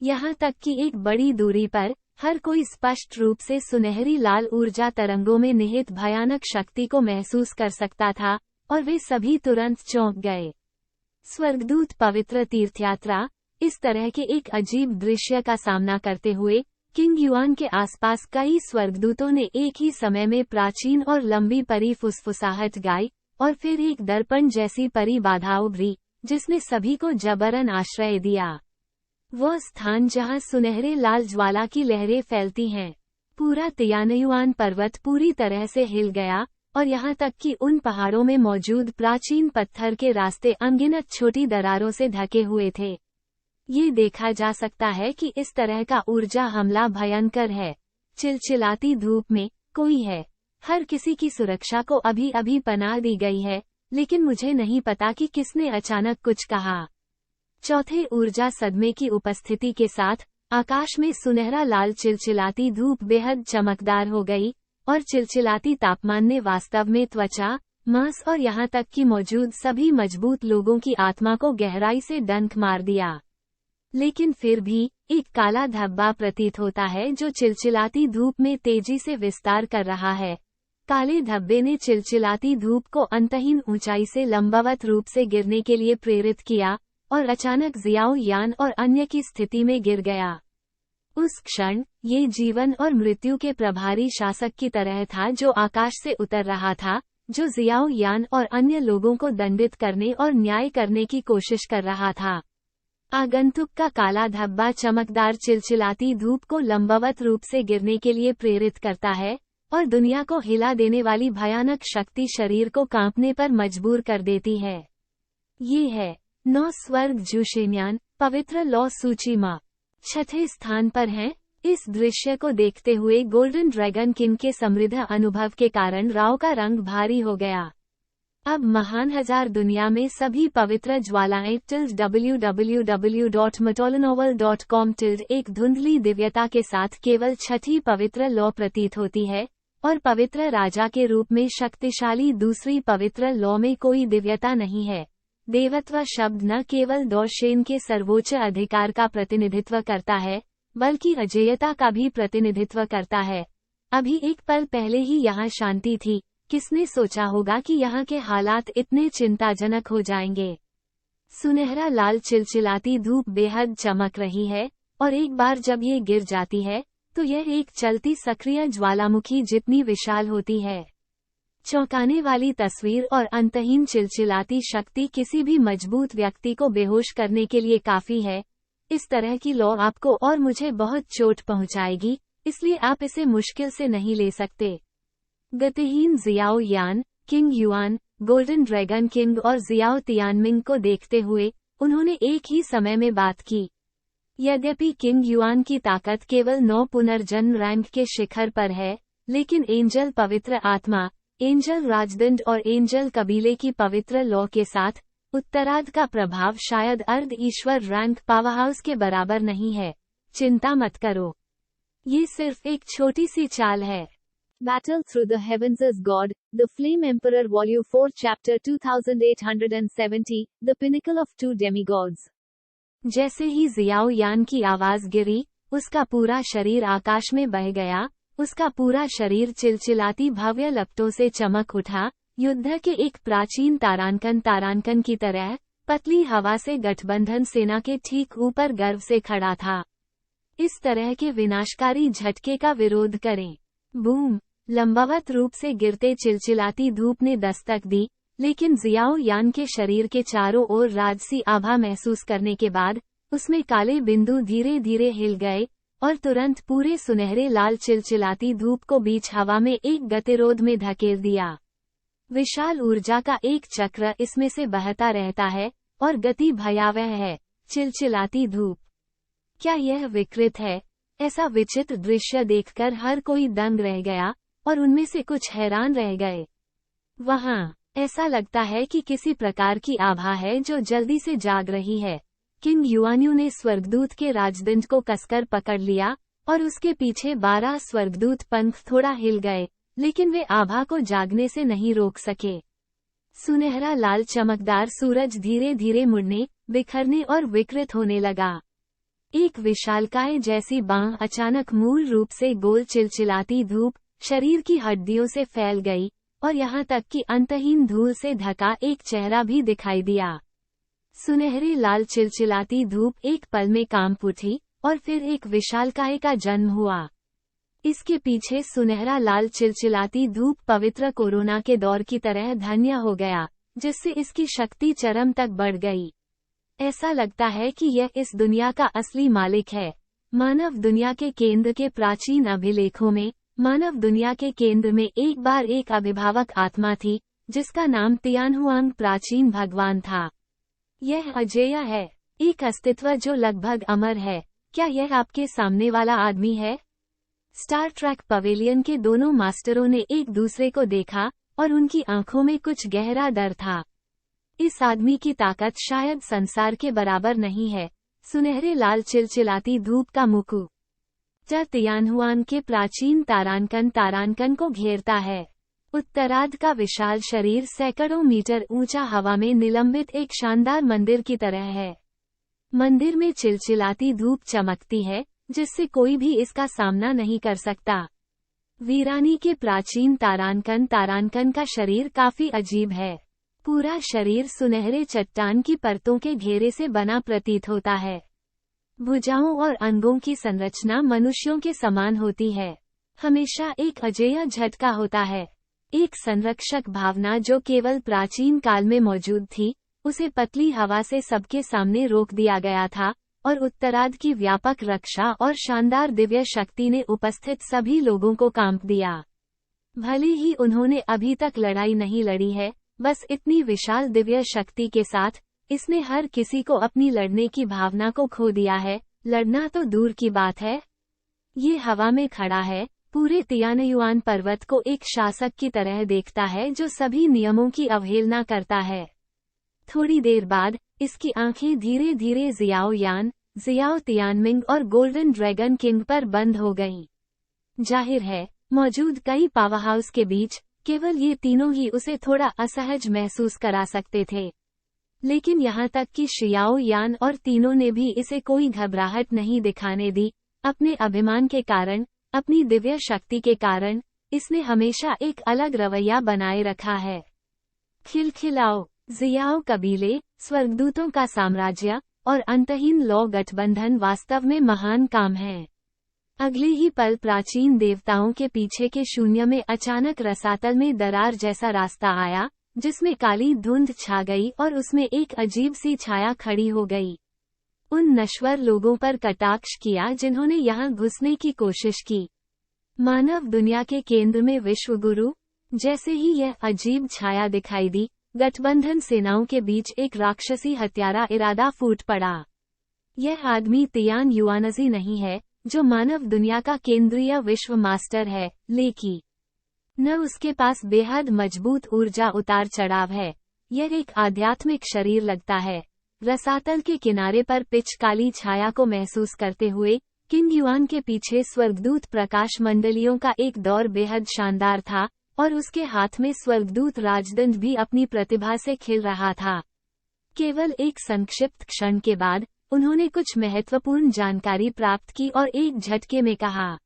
यहाँ तक कि एक बड़ी दूरी पर हर कोई स्पष्ट रूप से सुनहरी लाल ऊर्जा तरंगों में निहित भयानक शक्ति को महसूस कर सकता था, और वे सभी तुरंत चौंक गए। स्वर्गदूत पवित्र तीर्थयात्रा। इस तरह के एक अजीब दृश्य का सामना करते हुए किंग युआन के आसपास कई स्वर्गदूतों ने एक ही समय में प्राचीन और लंबी परी फुसफुसाहट गाई, और फिर एक दर्पण जैसी परी बाधा उभरी जिसने सभी को जबरन आश्रय दिया। वह स्थान जहां सुनहरे लाल ज्वाला की लहरें फैलती हैं। पूरा तियानयुआन पर्वत पूरी तरह से हिल गया, और यहाँ तक कि उन पहाड़ों में मौजूद प्राचीन पत्थर के रास्ते अनगिनत छोटी दरारों से ढके हुए थे। ये देखा जा सकता है कि इस तरह का ऊर्जा हमला भयंकर है। चिलचिलाती धूप में कोई है। हर किसी की सुरक्षा को अभी अभी पनाह दी गई है, लेकिन मुझे नहीं पता कि किसने अचानक कुछ कहा। चौथे ऊर्जा सदमे की उपस्थिति के साथ आकाश में सुनहरा लाल चिलचिलाती धूप बेहद चमकदार हो गई, और चिलचिलाती तापमान ने वास्तव में त्वचा, मांस और यहाँ तक कि मौजूद सभी मजबूत लोगों की आत्मा को गहराई से डंक मार दिया। लेकिन फिर भी एक काला धब्बा प्रतीत होता है जो चिलचिलाती धूप में तेजी से विस्तार कर रहा है। काले धब्बे ने चिलचिलाती धूप को अंतहीन ऊंचाई से लंबवत रूप से गिरने के लिए प्रेरित किया, और अचानक जियाओ यान और अन्य की स्थिति में गिर गया। उस क्षण ये जीवन और मृत्यु के प्रभारी शासक की तरह था जो आकाश से उतर रहा था, जो जियाओ यान और अन्य लोगों को दंडित करने और न्याय करने की कोशिश कर रहा था। आगंतुक का काला धब्बा चमकदार चिलचिलाती धूप को लंबवत रूप से गिरने के लिए प्रेरित करता है, और दुनिया को हिला देने वाली भयानक शक्ति शरीर को कांपने पर मजबूर कर देती है। ये है 9 स्वर्ग जुशेन्यान, पवित्र लौ सूची माँ। छठे स्थान पर हैं। इस दृश्य को देखते हुए गोल्डन ड्रैगन किंग के समृद्ध अनुभव के कारण राव का रंग भारी हो गया। अब महान हजार दुनिया में सभी पवित्र ज्वालाएं www.matolanovel.com एक धुंधली दिव्यता के साथ केवल छठी पवित्र लौ प्रतीत होती है, और पवित्र राजा के रूप में शक्तिशाली दूसरी पवित्र लौ में कोई दिव्यता नहीं है। देवत्व शब्द न केवल दौशेन के सर्वोच्च अधिकार का प्रतिनिधित्व करता है, बल्कि अजेयता का भी प्रतिनिधित्व करता है। अभी एक पल पहले ही यहाँ शांति थी, किसने सोचा होगा कि यहाँ के हालात इतने चिंताजनक हो जाएंगे। सुनहरा लाल चिलचिलाती धूप बेहद चमक रही है, और एक बार जब ये गिर जाती है तो यह एक चलती सक्रिय ज्वालामुखी जितनी विशाल होती है। चौंकाने वाली तस्वीर और अंतहीन चिलचिलाती शक्ति किसी भी मजबूत व्यक्ति को बेहोश करने के लिए काफी है। इस तरह की लौ आपको और मुझे बहुत चोट पहुंचाएगी, इसलिए आप इसे मुश्किल से नहीं ले सकते। गतिहीन जियाओ यान, king yuan, golden dragon king और जियाओ तियानमिंग को देखते हुए उन्होंने एक ही समय में बात की। यद्यपि किंग युआन की ताकत केवल 9 पुनर्जन्म रैंक के शिखर पर है, लेकिन एंजल पवित्र आत्मा, एंजल राजदंड और एंजल कबीले की पवित्र लॉ के साथ उत्तरार्ध का प्रभाव शायद अर्ध ईश्वर रैंक पावरहाउस के बराबर नहीं है। चिंता मत करो, ये सिर्फ एक छोटी सी चाल है। Battle Through the Heavens as God, The Flame Emperor Volume 4 Chapter 2870, The Pinnacle of Two Demigods। जैसे ही जियाओ यान की आवाज गिरी, उसका पूरा शरीर आकाश में बह गया, उसका पूरा शरीर चिलचिलाती भव्य लपटों से चमक उठा, युद्ध के एक प्राचीन तारांकन की तरह, पतली हवा से गठबंधन सेना के ठीक ऊपर गर्व से खड़ा था। इस तरह के विनाशकारी झटके का विरोध करें। बूम! लंबवत रूप से गिरते चिलचिलाती धूप ने दस्तक दी, लेकिन जियाओ यान के शरीर के चारों ओर राजसी आभा महसूस करने के बाद, उसमें काले बिंदु धीरे धीरे हिल गए, और तुरंत पूरे सुनहरे लाल चिलचिलाती धूप को बीच हवा में एक गतिरोध में धकेल दिया। विशाल ऊर्जा का एक चक्र इसमें से बहता रहता है, और गति भयावह है। चिलचिलाती धूप, क्या यह विकृत है? ऐसा विचित्र दृश्य देखकर हर कोई दंग रह गया, और उनमें से कुछ हैरान रह गए। वहाँ ऐसा लगता है कि किसी प्रकार की आभा है जो जल्दी से जाग रही है। किंग युआन्यू ने स्वर्गदूत के राजदंड को कसकर पकड़ लिया, और उसके पीछे 12 स्वर्गदूत पंख थोड़ा हिल गए, लेकिन वे आभा को जागने से नहीं रोक सके। सुनहरा लाल चमकदार सूरज धीरे धीरे मुड़ने, बिखरने और विकृत होने लगा। एक विशालकाय जैसी बांह अचानक मूल रूप से गोल चिलचिलाती धूप, शरीर की हड्डियों से फैल गई, और यहाँ तक कि अंतहीन धूल से ढका एक चेहरा भी दिखाई दिया। सुनहरी लाल चिलचिलाती धूप एक पल में कांप उठी, और फिर एक विशालकाय का जन्म हुआ। इसके पीछे सुनहरा लाल चिलचिलाती धूप पवित्र कोरोना के दौर की तरह धन्य हो गया, जिससे इसकी शक्ति चरम तक बढ़ गई। ऐसा लगता है कि यह इस दुनिया का असली मालिक है। मानव दुनिया के केंद्र के प्राचीन अभिलेखों में, मानव दुनिया के केंद्र में एक बार एक अभिभावक आत्मा थी, जिसका नाम तियानहुआंग प्राचीन भगवान था। यह अजेय है, एक अस्तित्व जो लगभग अमर है। क्या यह आपके सामने वाला आदमी है? स्टार ट्रैक पवेलियन के दोनों मास्टरों ने एक दूसरे को देखा, और उनकी आंखों में कुछ गहरा डर था। इस आदमी की ताकत शायद संसार के बराबर नहीं है। सुनहरे लाल चिलचिलाती धूप का मुकुट तियानहुआन के प्राचीन तारांकन को घेरता है। उत्तरार्ध का विशाल शरीर सैकड़ों मीटर ऊंचा हवा में निलंबित एक शानदार मंदिर की तरह है। मंदिर में चिलचिलाती धूप चमकती है, जिससे कोई भी इसका सामना नहीं कर सकता। वीरानी के प्राचीन तारांकन का शरीर काफी अजीब है। पूरा शरीर सुनहरे चट्टान की परतों के घेरे से बना प्रतीत होता है। भुजाओं और अंगों की संरचना मनुष्यों के समान होती है। हमेशा एक अजेय झटका होता है। एक संरक्षक भावना जो केवल प्राचीन काल में मौजूद थी, उसे पतली हवा से सबके सामने रोक दिया गया था, और उत्तरार्ध की व्यापक रक्षा और शानदार दिव्य शक्ति ने उपस्थित सभी लोगों को कांप दिया। भले ही उन्होंने अभी तक लड़ाई नहीं लड़ी है, बस इतनी विशाल दिव्य शक्ति के साथ इसने हर किसी को अपनी लड़ने की भावना को खो दिया है। लड़ना तो दूर की बात है, ये हवा में खड़ा है, पूरे तियानयुआन पर्वत को एक शासक की तरह देखता है जो सभी नियमों की अवहेलना करता है। थोड़ी देर बाद इसकी आंखें धीरे धीरे जियाओ यान, जियाओ तियानमिंग और गोल्डन ड्रैगन किंग पर बंद हो गईं। जाहिर है, मौजूद कई पावरहाउस के बीच केवल ये तीनों ही उसे थोड़ा असहज महसूस करा सकते थे। लेकिन यहाँ तक कि शियाओ यान और तीनों ने भी इसे कोई घबराहट नहीं दिखाने दी। अपने अभिमान के कारण, अपनी दिव्य शक्ति के कारण, इसने हमेशा एक अलग रवैया बनाए रखा है। खिलखिलाओ, जियाओ कबीले, स्वर्गदूतों का साम्राज्य और अंतहीन लौ गठबंधन वास्तव में महान काम है। अगले ही पल प्राचीन देवताओं के पीछे के शून्य में अचानक रसातल में दरार जैसा रास्ता आया, जिसमें काली धुंध छा गई और उसमें एक अजीब सी छाया खड़ी हो गई। उन नश्वर लोगों पर कटाक्ष किया जिन्होंने यहाँ घुसने की कोशिश की। मानव दुनिया के केंद्र में विश्वगुरु, जैसे ही यह अजीब छाया दिखाई दी, गठबंधन सेनाओं के बीच एक राक्षसी हत्यारा इरादा फूट पड़ा। यह आदमी तियान युआनजी नहीं है, जो मानव दुनिया का केंद्रीय विश्व मास्टर है, लेकिन न उसके पास बेहद मजबूत ऊर्जा उतार चढ़ाव है। यह एक आध्यात्मिक शरीर लगता है। रसातल के किनारे पर पिच काली छाया को महसूस करते हुए किंग युआन के पीछे स्वर्गदूत प्रकाश मंडलियों का एक दौर बेहद शानदार था, और उसके हाथ में स्वर्गदूत राजदंड भी अपनी प्रतिभा से खिल रहा था। केवल एक संक्षिप्त क्षण के बाद उन्होंने कुछ महत्वपूर्ण जानकारी प्राप्त की और एक झटके में कहा,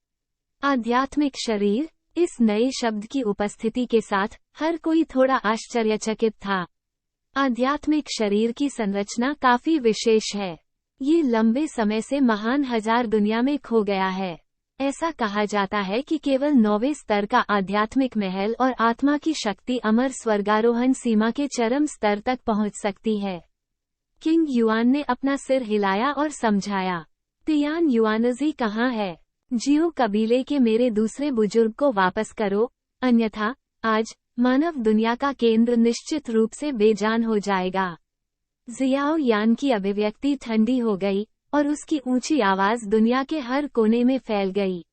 आध्यात्मिक शरीर। इस नए शब्द की उपस्थिति के साथ हर कोई थोड़ा आश्चर्यचकित था। आध्यात्मिक शरीर की संरचना काफी विशेष है। ये लंबे समय से महान हजार दुनिया में खो गया है। ऐसा कहा जाता है कि केवल 9वें स्तर का आध्यात्मिक महल और आत्मा की शक्ति अमर स्वर्गारोहण सीमा के चरम स्तर तक पहुंच सकती है। किंग युआन ने अपना सिर हिलाया और समझाया, तियान युआनजी कहाँ है? जियो कबीले के मेरे दूसरे बुजुर्ग को वापस करो, अन्यथा आज मानव दुनिया का केंद्र निश्चित रूप से बेजान हो जाएगा। जियाओ यान की अभिव्यक्ति ठंडी हो गई और उसकी ऊंची आवाज दुनिया के हर कोने में फैल गई।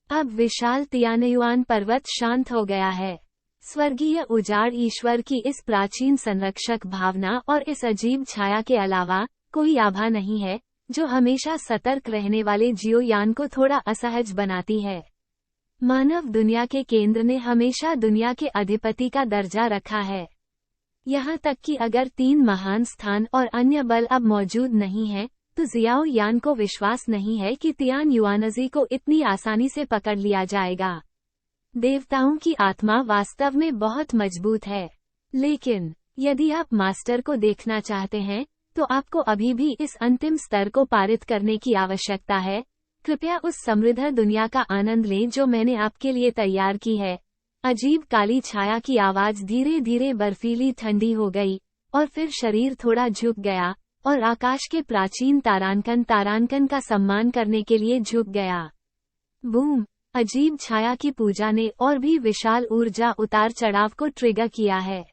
अब विशाल तियानयुआन पर्वत शांत हो गया है। स्वर्गीय उजाड़ ईश्वर की इस प्राचीन संरक्षक भावना और इस अजीब छाया के अलावा कोई आभा नहीं है, जो हमेशा सतर्क रहने वाले जियोयान को थोड़ा असहज बनाती है। मानव दुनिया के केंद्र ने हमेशा दुनिया के अधिपति का दर्जा रखा है। यहाँ तक कि अगर 3 महान स्थान और अन्य बल अब मौजूद नहीं है, तो जियाओ यान को विश्वास नहीं है कि तियान युआनजी को इतनी आसानी से पकड़ लिया जाएगा। देवताओं की आत्मा वास्तव में बहुत मजबूत है, लेकिन यदि आप मास्टर को देखना चाहते हैं, तो आपको अभी भी इस अंतिम स्तर को पारित करने की आवश्यकता है। कृपया उस समृद्ध दुनिया का आनंद लें जो मैंने आपके लिए तैयार की है। अजीब काली छाया की आवाज धीरे धीरे बर्फीली ठंडी हो गई, और फिर शरीर थोड़ा झुक गया और आकाश के प्राचीन तारांकन का सम्मान करने के लिए झुक गया। बूम! अजीब छाया की पूजा ने और भी विशाल ऊर्जा उतार चढ़ाव को ट्रिगर किया है।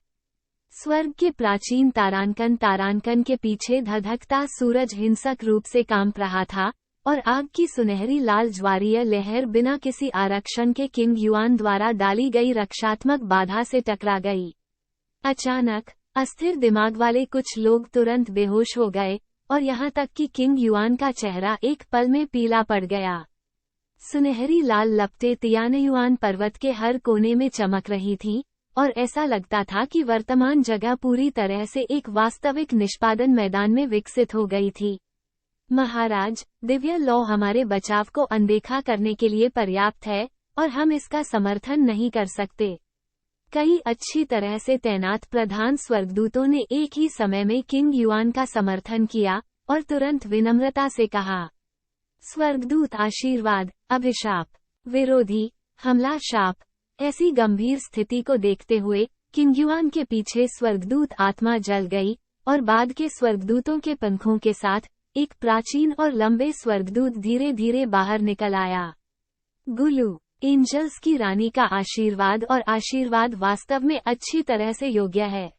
स्वर्ग के प्राचीन तारांकन के पीछे धधकता सूरज हिंसक रूप से कांप रहा था, और आग की सुनहरी लाल ज्वारीय लहर बिना किसी आरक्षण के किंग युआन द्वारा डाली गई रक्षात्मक बाधा से टकरा गई। अचानक अस्थिर दिमाग वाले कुछ लोग तुरंत बेहोश हो गए, और यहाँ तक कि किंग युआन का चेहरा एक पल में पीला पड़ गया। सुनहरी लाल लपटें तियानयुआन पर्वत के हर कोने में चमक रही थीं, और ऐसा लगता था कि वर्तमान जगह पूरी तरह से एक वास्तविक निष्पादन मैदान में विकसित हो गई थी। महाराज, दिव्य लौ हमारे बचाव को अनदेखा करने के लिए पर्याप्त है, और हम इसका समर्थन नहीं कर सकते। कई अच्छी तरह से तैनात प्रधान स्वर्गदूतों ने एक ही समय में किंग युआन का समर्थन किया, और तुरंत विनम्रता से कहा, स्वर्गदूत आशीर्वाद, अभिशाप, विरोधी, हमला शाप। ऐसी गंभीर स्थिति को देखते हुए किंग युआन के पीछे स्वर्गदूत आत्मा जल गई, और बाद के स्वर्गदूतों के पंखों के साथ एक प्राचीन और लंबे स्वर्गदूत धीरे धीरे बाहर निकल आया। गुलू, एंजल्स की रानी का आशीर्वाद और आशीर्वाद वास्तव में अच्छी तरह से योग्य है।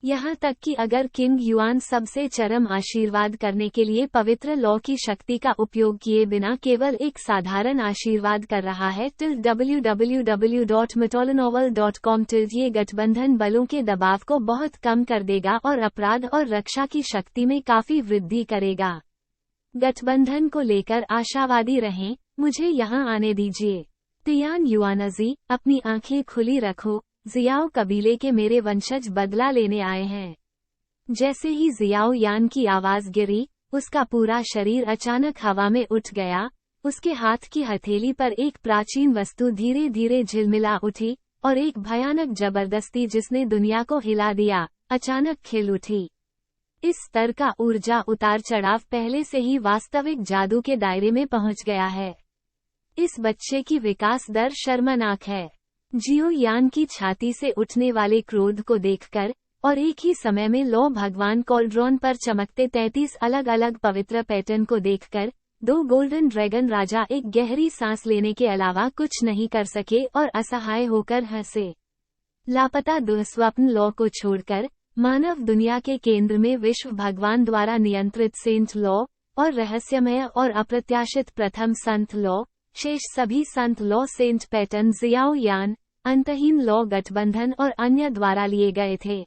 यहाँ तक कि अगर किंग युआन सबसे चरम आशीर्वाद करने के लिए पवित्र लौ की शक्ति का उपयोग किए बिना केवल एक साधारण आशीर्वाद कर रहा है। www.mytholonovel.com ये गठबंधन बलों के दबाव को बहुत कम कर देगा और अपराध और रक्षा की शक्ति में काफी वृद्धि करेगा। गठबंधन को लेकर आशावादी रहें, मुझे यहाँ आने दीजिए। तियान युआनजी, अपनी आंखें खुली रखो, जियाओ कबीले के मेरे वंशज बदला लेने आए हैं। जैसे ही जियाओ यान की आवाज गिरी, उसका पूरा शरीर अचानक हवा में उठ गया। उसके हाथ की हथेली पर एक प्राचीन वस्तु धीरे धीरे झिलमिला उठी, और एक भयानक जबरदस्ती जिसने दुनिया को हिला दिया, अचानक खिल उठी। इस स्तर का ऊर्जा उतार चढ़ाव पहले से ही वास्तविक जादू के दायरे में पहुंच गया है। इस बच्चे की विकास दर शर्मनाक है। जियो यान की छाती से उठने वाले क्रोध को देखकर, और एक ही समय में लौ भगवान कॉल्ड्रॉन पर चमकते 33 अलग अलग पवित्र पैटर्न को देखकर, 2 गोल्डन ड्रैगन राजा एक गहरी सांस लेने के अलावा कुछ नहीं कर सके और असहाय होकर हंसे। लापता दुःस्वप्न लॉ को छोड़कर मानव दुनिया के केंद्र में विश्व भगवान द्वारा नियंत्रित सेंट लॉ और रहस्यमय और अप्रत्याशित प्रथम संत लॉ, शेष सभी संत लॉ सेंट पैटर्न जियाओ यान, अंतहीन लॉ गठबंधन और अन्य द्वारा लिए गए थे।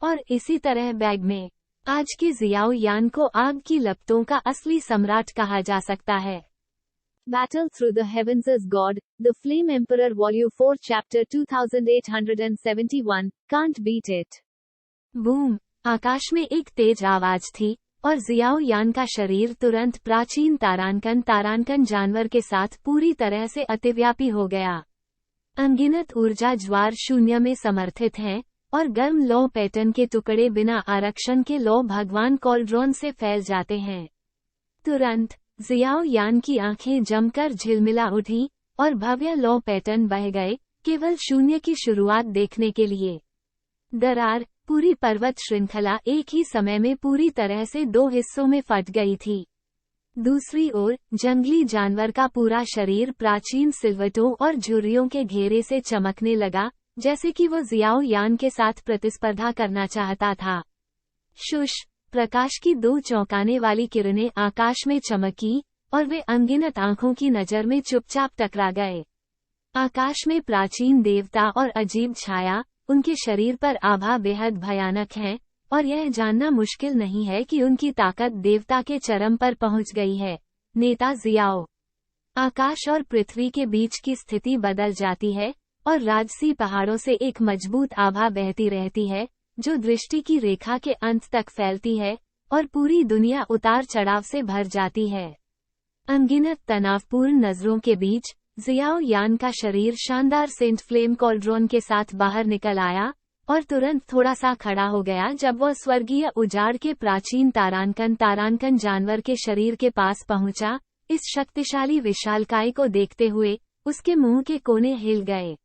और इसी तरह बैग में आज के जियाओ यान को आग की लपटों का असली सम्राट कहा जा सकता है। Battle Through the Heavens as God, The Flame Emperor Volume 4 Chapter 2871, Can't Beat It. Boom! आकाश में एक तेज आवाज थी, और जियाओ यान का शरीर तुरंत प्राचीन तारांकन जानवर के साथ पूरी तरह से अतिव्यापी हो गया। अनगिनत ऊर्जा ज्वार शून्य में समर्थित हैं, और गर्म लौ पैटर्न के टुकड़े बिना आरक्षण के लौ भगवान कॉल्ड्रॉन से फैल जाते हैं। तुरंत जियाओ यान की आंखें जमकर झिलमिला उठी, और भव्य लौ पैटर्न बह गए, केवल शून्य की शुरुआत देखने के लिए। दरार, पूरी पर्वत श्रृंखला एक ही समय में पूरी तरह से दो हिस्सों में फट गई थी। दूसरी ओर जंगली जानवर का पूरा शरीर प्राचीन सिलवटों और झुर्रियों के घेरे से चमकने लगा, जैसे कि वो जियाओ यान के साथ प्रतिस्पर्धा करना चाहता था। शुश! प्रकाश की दो चौंकाने वाली किरणें आकाश में चमकी, और वे अनगिनत आंखों की नजर में चुपचाप टकरा गए। आकाश में प्राचीन देवता और अजीब छाया, उनके शरीर पर आभा बेहद भयानक है, और यह जानना मुश्किल नहीं है कि उनकी ताकत देवता के चरम पर पहुंच गई है। नेता जियाओ। आकाश और पृथ्वी के बीच की स्थिति बदल जाती है, और राजसी पहाड़ों से एक मजबूत आभा बहती रहती है, जो दृष्टि की रेखा के अंत तक फैलती है, और पूरी दुनिया उतार चढ़ाव से भर जाती है। अनगिनत तनावपूर्ण नजरों के बीच जियाओ यान का शरीर शानदार सेंट फ्लेम कॉल्ड्रॉन के साथ बाहर निकल आया, और तुरंत थोड़ा सा खड़ा हो गया जब वह स्वर्गीय उजाड़ के प्राचीन तारांकन जानवर के शरीर के पास पहुंचा। इस शक्तिशाली विशालकाय को देखते हुए उसके मुंह के कोने हिल गए।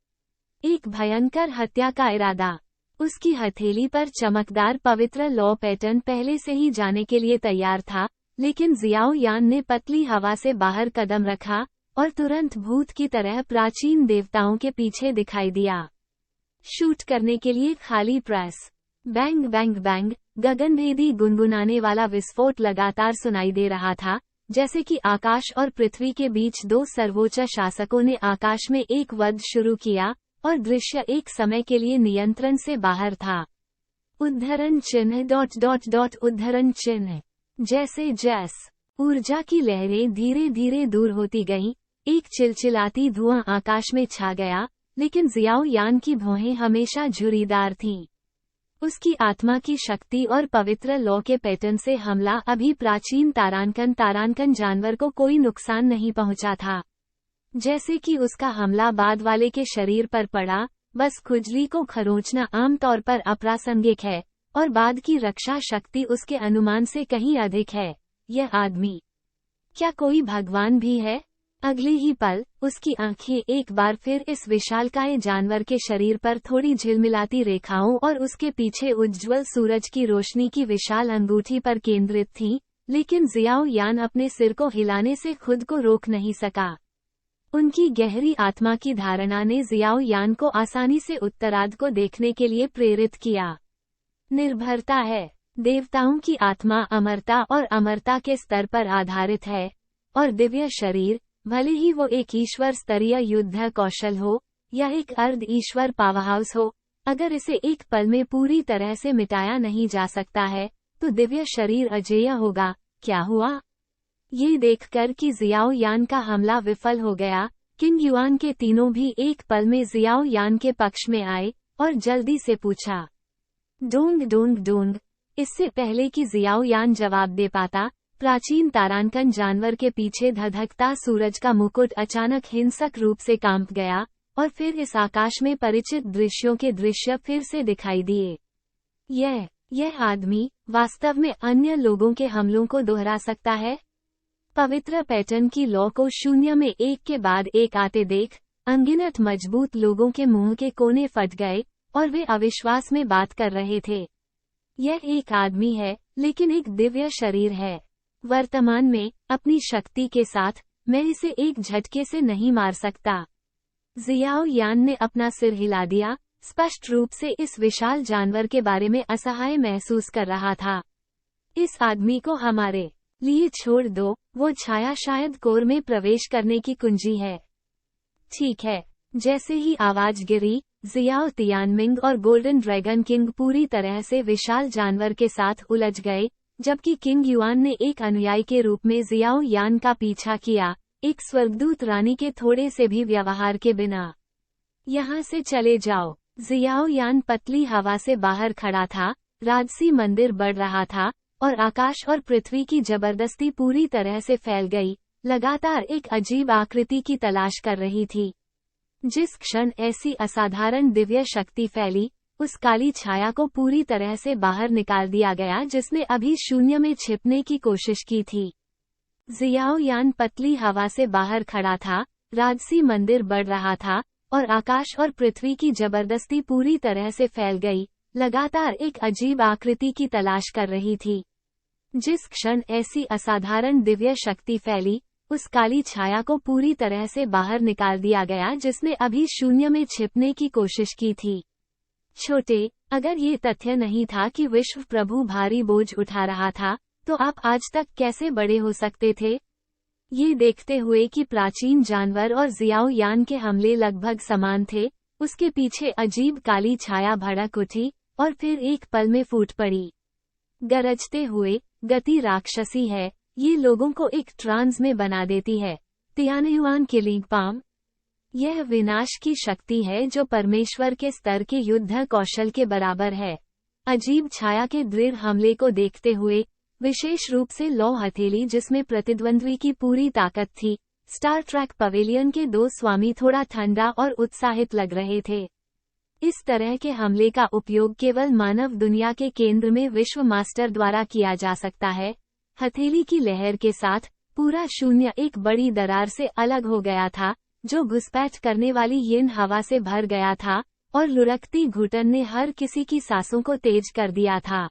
एक भयंकर हत्या का इरादा। उसकी हथेली पर चमकदार पवित्र लौ पैटर्न पहले से ही जाने के लिए तैयार था, लेकिन जियाओ यान ने पतली हवा से बाहर कदम रखा, और तुरंत भूत की तरह प्राचीन देवताओं के पीछे दिखाई दिया। शूट करने के लिए खाली प्रेस। बैंग बैंग बैंग, गगनभेदी गुनगुनाने वाला विस्फोट लगातार सुनाई दे रहा था, जैसे कि आकाश और पृथ्वी के बीच दो सर्वोच्च शासकों ने आकाश में एक वध शुरू किया, और दृश्य एक समय के लिए नियंत्रण से बाहर था। उद्धरण चिन्ह ... उद्धरण चिन्ह। जैसे जैस ऊर्जा की लहरें धीरे धीरे दूर होती गईं, एक चिलचिलाती धुआं आकाश में छा गया, लेकिन जियाओ यान की भौहें हमेशा झुर्रीदार थीं। उसकी आत्मा की शक्ति और पवित्र लौ के पैटर्न से हमला अभी प्राचीन तारांकन जानवर को कोई नुकसान नहीं पहुंचा था। जैसे कि उसका हमला बाद वाले के शरीर पर पड़ा, बस खुजली को खरोंचना आमतौर पर अप्रासंगिक है, और बाद की रक्षा शक्ति उसके अनुमान से कहीं अधिक है। यह आदमी क्या कोई भगवान भी है? अगले ही पल उसकी आंखें एक बार फिर इस विशालकाय जानवर के शरीर पर थोड़ी झिलमिलाती रेखाओं और उसके पीछे उज्ज्वल सूरज की रोशनी की विशाल अंगूठी पर केंद्रित थीं, लेकिन जियाओ यान अपने सिर को हिलाने से खुद को रोक नहीं सका। उनकी गहरी आत्मा की धारणा ने जियाओ यान को आसानी से उत्तरार्ध को देखने के लिए प्रेरित किया। निर्भरता है। देवताओं की आत्मा अमरता और अमरता के स्तर पर आधारित है, और दिव्य शरीर, भले ही वो एक ईश्वर स्तरीय युद्ध कौशल हो, या एक अर्ध ईश्वर पावरहाउस हो, अगर इसे एक पल में पूरी तरह से मिटाया नहीं जा सकता है, तो दिव्य शरीर अजेय होगा। क्या हुआ? ये देखकर कि जियाओ यान का हमला विफल हो गया, किंग युआन के तीनों भी एक पल में जियाओ यान के पक्ष में आए, और जल्दी से पूछा, डोंग डोंग डोंग। इससे पहले कि जियाओ यान जवाब दे पाता, प्राचीन तारांकन जानवर के पीछे धधकता सूरज का मुकुट अचानक हिंसक रूप से कांप गया, और फिर इस आकाश में परिचित दृश्यों के दृश्य फिर से दिखाई दिए। यह आदमी वास्तव में अन्य लोगों के हमलों को दोहरा सकता है। पवित्र पैटर्न की लौ को शून्य में एक के बाद एक आते देख अनगिनत मजबूत लोगों के मुंह के कोने फट गए, और वे अविश्वास में बात कर रहे थे। यह एक आदमी है, लेकिन एक दिव्य शरीर है। वर्तमान में अपनी शक्ति के साथ मैं इसे एक झटके से नहीं मार सकता। जियाओ यान ने अपना सिर हिला दिया, स्पष्ट रूप से इस विशाल जानवर के बारे में असहाय महसूस कर रहा था। इस आदमी को हमारे लिए छोड़ दो, वो छाया शायद कोर में प्रवेश करने की कुंजी है। ठीक है। जैसे ही आवाज गिरी, जियाओ तियानमिंग और गोल्डन ड्रैगन किंग पूरी तरह से विशाल जानवर के साथ उलझ गए, जबकि किंग युआन ने एक अनुयायी के रूप में जियाओ यान का पीछा किया, एक स्वर्गदूत रानी के थोड़े से भी व्यवहार के बिना। यहाँ से चले जाओ। जियाओ यान पतली हवा से बाहर खड़ा था, राजसी मंदिर बढ़ रहा था, और आकाश और पृथ्वी की जबरदस्ती पूरी तरह से फैल गई, लगातार एक अजीब आकृति की तलाश कर रही थी। जिस क्षण ऐसी असाधारण दिव्य शक्ति फैली, उस काली छाया को पूरी तरह से बाहर निकाल दिया गया जिसने अभी शून्य में छिपने की कोशिश की थी। जियाओ यान पतली हवा से बाहर खड़ा था, राजसी मंदिर बढ़ रहा था, और आकाश और पृथ्वी की जबरदस्ती पूरी तरह से फैल गई, लगातार एक अजीब आकृति की तलाश कर रही थी। जिस क्षण ऐसी असाधारण दिव्य शक्ति फैली, उस काली छाया को पूरी तरह से बाहर निकाल दिया गया जिसने अभी शून्य में छिपने की कोशिश की थी। छोटे, अगर ये तथ्य नहीं था कि विश्व प्रभु भारी बोझ उठा रहा था, तो आप आज तक कैसे बड़े हो सकते थे? ये देखते हुए कि प्राचीन जानवर और जियाओ यान के हमले लगभग समान थे, उसके पीछे अजीब काली छाया भड़क उठी, और फिर एक पल में फूट पड़ी। गरजते हुए, गति राक्षसी है, ये लोगों को एक ट्रांस में बना देती है। तियानयुआन किलिंग पाम, यह विनाश की शक्ति है जो परमेश्वर के स्तर के युद्ध कौशल के बराबर है। अजीब छाया के दृढ़ हमले को देखते हुए, विशेष रूप से लौ हथेली जिसमें प्रतिद्वंद्वी की पूरी ताकत थी, स्टार ट्रैक पवेलियन के दो स्वामी थोड़ा ठंडा और उत्साहित लग रहे थे। इस तरह के हमले का उपयोग केवल मानव दुनिया के केंद्र में विश्व मास्टर द्वारा किया जा सकता है। हथेली की लहर के साथ, पूरा शून्य एक बड़ी दरार से अलग हो गया था, जो घुसपैठ करने वाली यिन हवा से भर गया था, और लुढ़कती घुटन ने हर किसी की सांसों को तेज कर दिया था।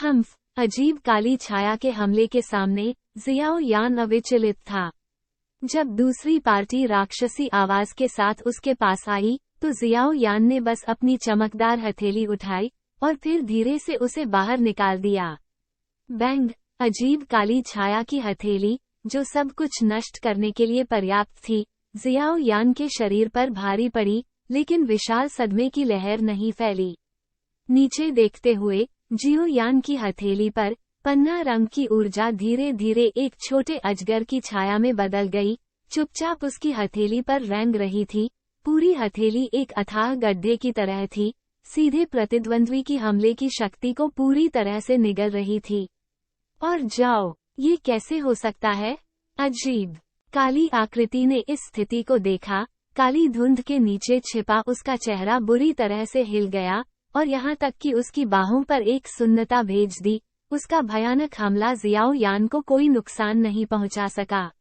हम्फ, अजीब काली छाया के हमले के सामने, जियाओ यान अविचलित था। जब दूसरी पार्टी राक्षसी आवाज के साथ उसके पास आई, तो जियाओ यान ने बस अपनी चमकदार हथेली उठाई, और फिर धीरे से उसे बाहर निकाल दिया। बैंग, अजीब काली छाया की हथेली, जो सब कुछ नष्ट करने के लिए पर्याप्त थी, जियाओ यान के शरीर पर भारी पड़ी, लेकिन विशाल सदमे की लहर नहीं फैली। नीचे देखते हुए, जियो यान की हथेली पर, पन्ना रंग की ऊर्जा धीरे धीरे एक छोटे अजगर की छाया में बदल गई, चुपचाप उसकी हथेली पर रेंग रही थी। पूरी हथेली एक अथाह गड्ढे की तरह थी, सीधे प्रतिद्वंद्वी की हमले की शक्ति को पूरी तरह से निगल रही थी। और जाओ, ये कैसे हो सकता है? अजीब, काली आकृति ने इस स्थिति को देखा, काली धुंध के नीचे छिपा उसका चेहरा बुरी तरह से हिल गया, और यहाँ तक कि उसकी बाहों पर एक सुन्नता भेज दी। उसका भयानक हमला जियाओ यान को कोई नुकसान नहीं पहुंचा सका।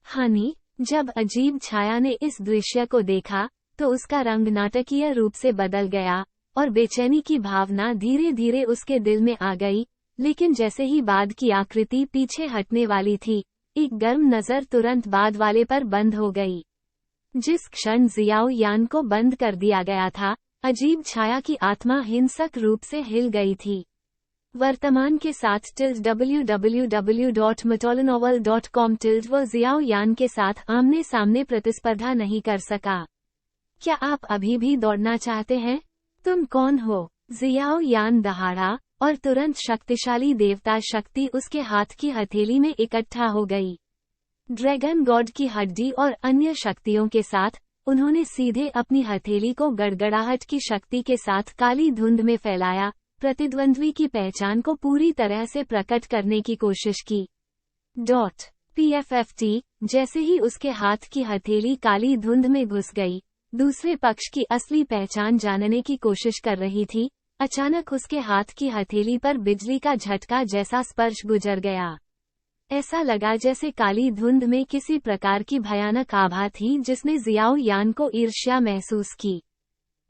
हानि, जब अजीब छाया ने इस दृश्य को देखा, तो उसका रंग नाटकीय रूप से बदल गया, और बेचैनी की भावना धीरे धीरे उसके दिल में आ गई। लेकिन जैसे ही बाद की आकृति पीछे हटने वाली थी, एक गर्म नजर तुरंत बाद वाले पर बंद हो गई। जिस क्षण जियाओ यान को बंद कर दिया गया था, अजीब छाया की आत्मा हिंसक रूप से हिल गई थी। वर्तमान के साथ www.metolanovel.com वो जियाओ यान के साथ आमने सामने प्रतिस्पर्धा नहीं कर सका। क्या आप अभी भी दौड़ना चाहते हैं? तुम कौन हो? जियाओ यान दहाड़ा, और तुरंत शक्तिशाली देवता शक्ति उसके हाथ की हथेली में इकट्ठा हो गई। ड्रैगन गॉड की हड्डी और अन्य शक्तियों के साथ, उन्होंने सीधे अपनी हथेली को गड़गड़ाहट की शक्ति के साथ काली धुंध में फैलाया, प्रतिद्वंद्वी की पहचान को पूरी तरह से प्रकट करने की कोशिश की। PFFT, जैसे ही उसके हाथ की हथेली काली धुंध में घुस गई, दूसरे पक्ष की असली पहचान जानने की कोशिश कर रही थी। अचानक उसके हाथ की हथेली पर बिजली का झटका जैसा स्पर्श गुजर गया। ऐसा लगा जैसे काली धुंध में किसी प्रकार की भयानक आभा थी जिसने जियाओ यान को ईर्ष्या महसूस की।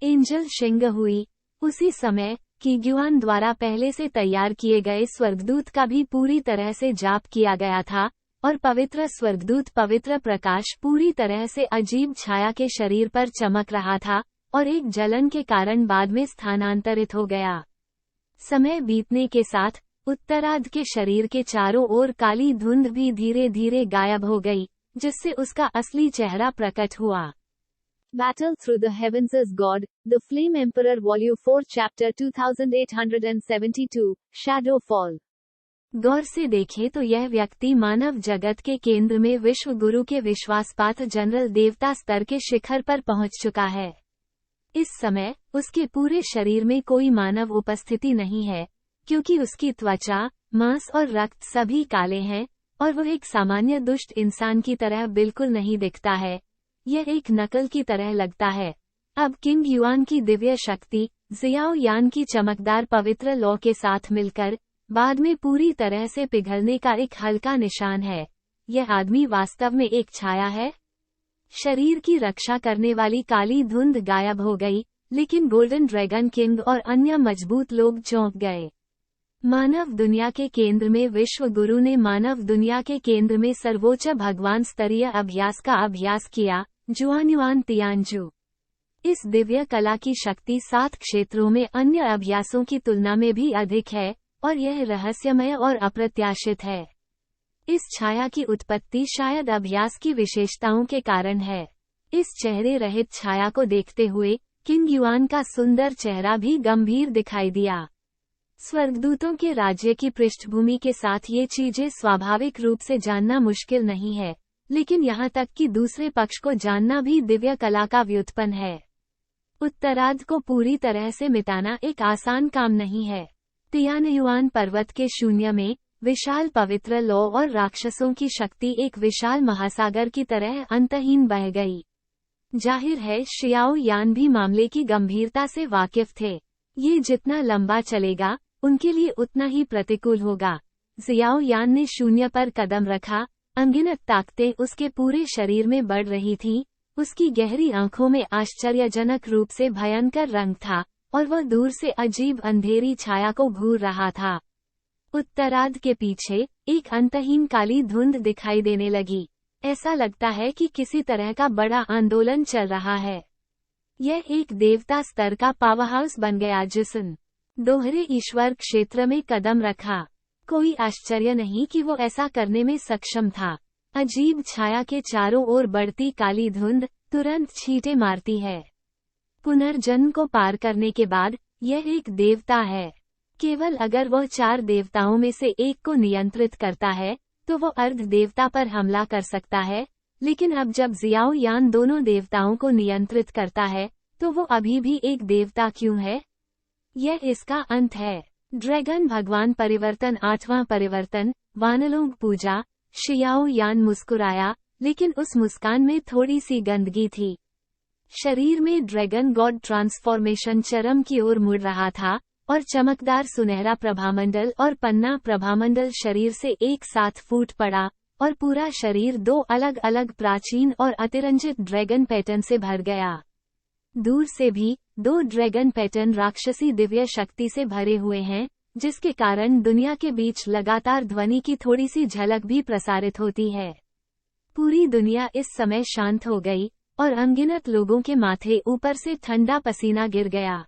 एंजल शिंग हुई। उसी समय, किग्युआन द्वारा पहले से तैयार किए गए स्वर्गदूत का भी पूरी तरह से जाप किया गया था, और पवित्र स्वर्गदूत पवित्र प्रकाश पूरी तरह से अजीब छाया के शरीर पर चमक रहा था, और एक जलन के कारण बाद में स्थानांतरित हो गया। समय बीतने के साथ उत्तरार्ध के शरीर के चारों ओर काली धुंध भी धीरे धीरे गायब हो गई, जिससे उसका असली चेहरा प्रकट हुआ। Battle Through the Heavens as God, The Flame Emperor Volume 4 Chapter 2872, Shadowfall। गौर से देखें तो यह व्यक्ति मानव जगत के केंद्र में विश्व गुरु के विश्वासपात्र जनरल देवता स्तर के शिखर पर पहुंच चुका है। इस समय उसके पूरे शरीर में कोई मानव उपस्थिति नहीं है, क्योंकि उसकी त्वचा, मांस और रक्त सभी काले हैं, और वह एक सामान्य दुष्ट इंसान की तरह बिल्कुल नहीं दिखता है। यह एक नकल की तरह लगता है। अब किंग युआन की दिव्य शक्ति जियाओ यान की चमकदार पवित्र लौ के साथ मिलकर बाद में पूरी तरह से पिघलने का एक हल्का निशान है। यह आदमी वास्तव में एक छाया है। शरीर की रक्षा करने वाली काली धुंध गायब हो गई, लेकिन गोल्डन ड्रैगन किंग और अन्य मजबूत लोग चौंक गए। मानव दुनिया के केंद्र में विश्व गुरु ने मानव दुनिया के केंद्र में सर्वोच्च भगवान स्तरीय अभ्यास का अभ्यास किया, जुआन्युआन तियानजू। इस दिव्य कला की शक्ति 7 क्षेत्रों में अन्य अभ्यासों की तुलना में भी अधिक है, और यह रहस्यमय और अप्रत्याशित है। इस छाया की उत्पत्ति शायद अभ्यास की विशेषताओं के कारण है। इस चेहरे रहित छाया को देखते हुए किंग युआन का सुंदर चेहरा भी गंभीर दिखाई दिया। स्वर्गदूतों के राज्य की पृष्ठभूमि के साथ ये चीजें स्वाभाविक रूप से जानना मुश्किल नहीं है, लेकिन यहाँ तक कि दूसरे पक्ष को जानना भी दिव्य कला का व्युत्पन्न है। उत्तरार्ध को पूरी तरह से मिटाना एक आसान काम नहीं है। तियानयुआन पर्वत के शून्य में विशाल पवित्र लौ और राक्षसों की शक्ति एक विशाल महासागर की तरह अंतहीन बह गई। जाहिर है शियाओ यान भी मामले की गंभीरता से वाकिफ थे। ये जितना लंबा चलेगा उनके लिए उतना ही प्रतिकूल होगा। जियाओ यान ने शून्य पर कदम रखा, अनगिनत ताकतें उसके पूरे शरीर में बढ़ रही थीं, उसकी गहरी आंखों में आश्चर्यजनक रूप से भयंकर रंग था, और वह दूर से अजीब अंधेरी छाया को घूर रहा था। उत्तरार्ध के पीछे एक अंतहीन काली धुंध दिखाई देने लगी। ऐसा लगता है कि किसी तरह का बड़ा आंदोलन चल रहा है। यह एक देवता स्तर का पावरहाउस बन गया जिसने दोहरे ईश्वर क्षेत्र में कदम रखा। कोई आश्चर्य नहीं कि वो ऐसा करने में सक्षम था। अजीब छाया के चारों ओर बढ़ती काली धुंध तुरंत छींटे मारती है। पुनर्जन्म को पार करने के बाद यह एक देवता है। केवल अगर वह 4 देवताओं में से एक को नियंत्रित करता है तो वो अर्ध देवता पर हमला कर सकता है, लेकिन अब जब जियाओ यान दोनों देवताओं को नियंत्रित करता है तो वो अभी भी एक देवता क्यों है? यह इसका अंत है। ड्रैगन भगवान परिवर्तन 8वां परिवर्तन, वानलोंग पूजा। शियाओ यान मुस्कुराया, लेकिन उस मुस्कान में थोड़ी सी गंदगी थी। शरीर में ड्रैगन गॉड ट्रांसफॉर्मेशन चरम की ओर मुड़ रहा था, और चमकदार सुनहरा प्रभामंडल और पन्ना प्रभामंडल शरीर से एक साथ फूट पड़ा, और पूरा शरीर 2 अलग अलग प्राचीन और अतिरंजित ड्रैगन पैटर्न से भर गया। दूर से भी 2 ड्रैगन पैटर्न राक्षसी दिव्य शक्ति से भरे हुए हैं, जिसके कारण दुनिया के बीच लगातार ध्वनि की थोड़ी सी झलक भी प्रसारित होती है। पूरी दुनिया इस समय शांत हो गई, और अनगिनत लोगों के माथे ऊपर से ठंडा पसीना गिर गया।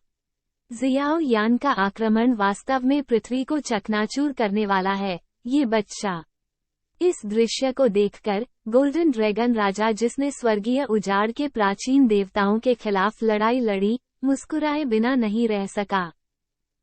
जियाओ यान का आक्रमण वास्तव में पृथ्वी को चकनाचूर करने वाला है। ये बच्चा। इस दृश्य को देखकर गोल्डन ड्रैगन राजा, जिसने स्वर्गीय उजाड़ के प्राचीन देवताओं के खिलाफ लड़ाई लड़ी, मुस्कुराए बिना नहीं रह सका।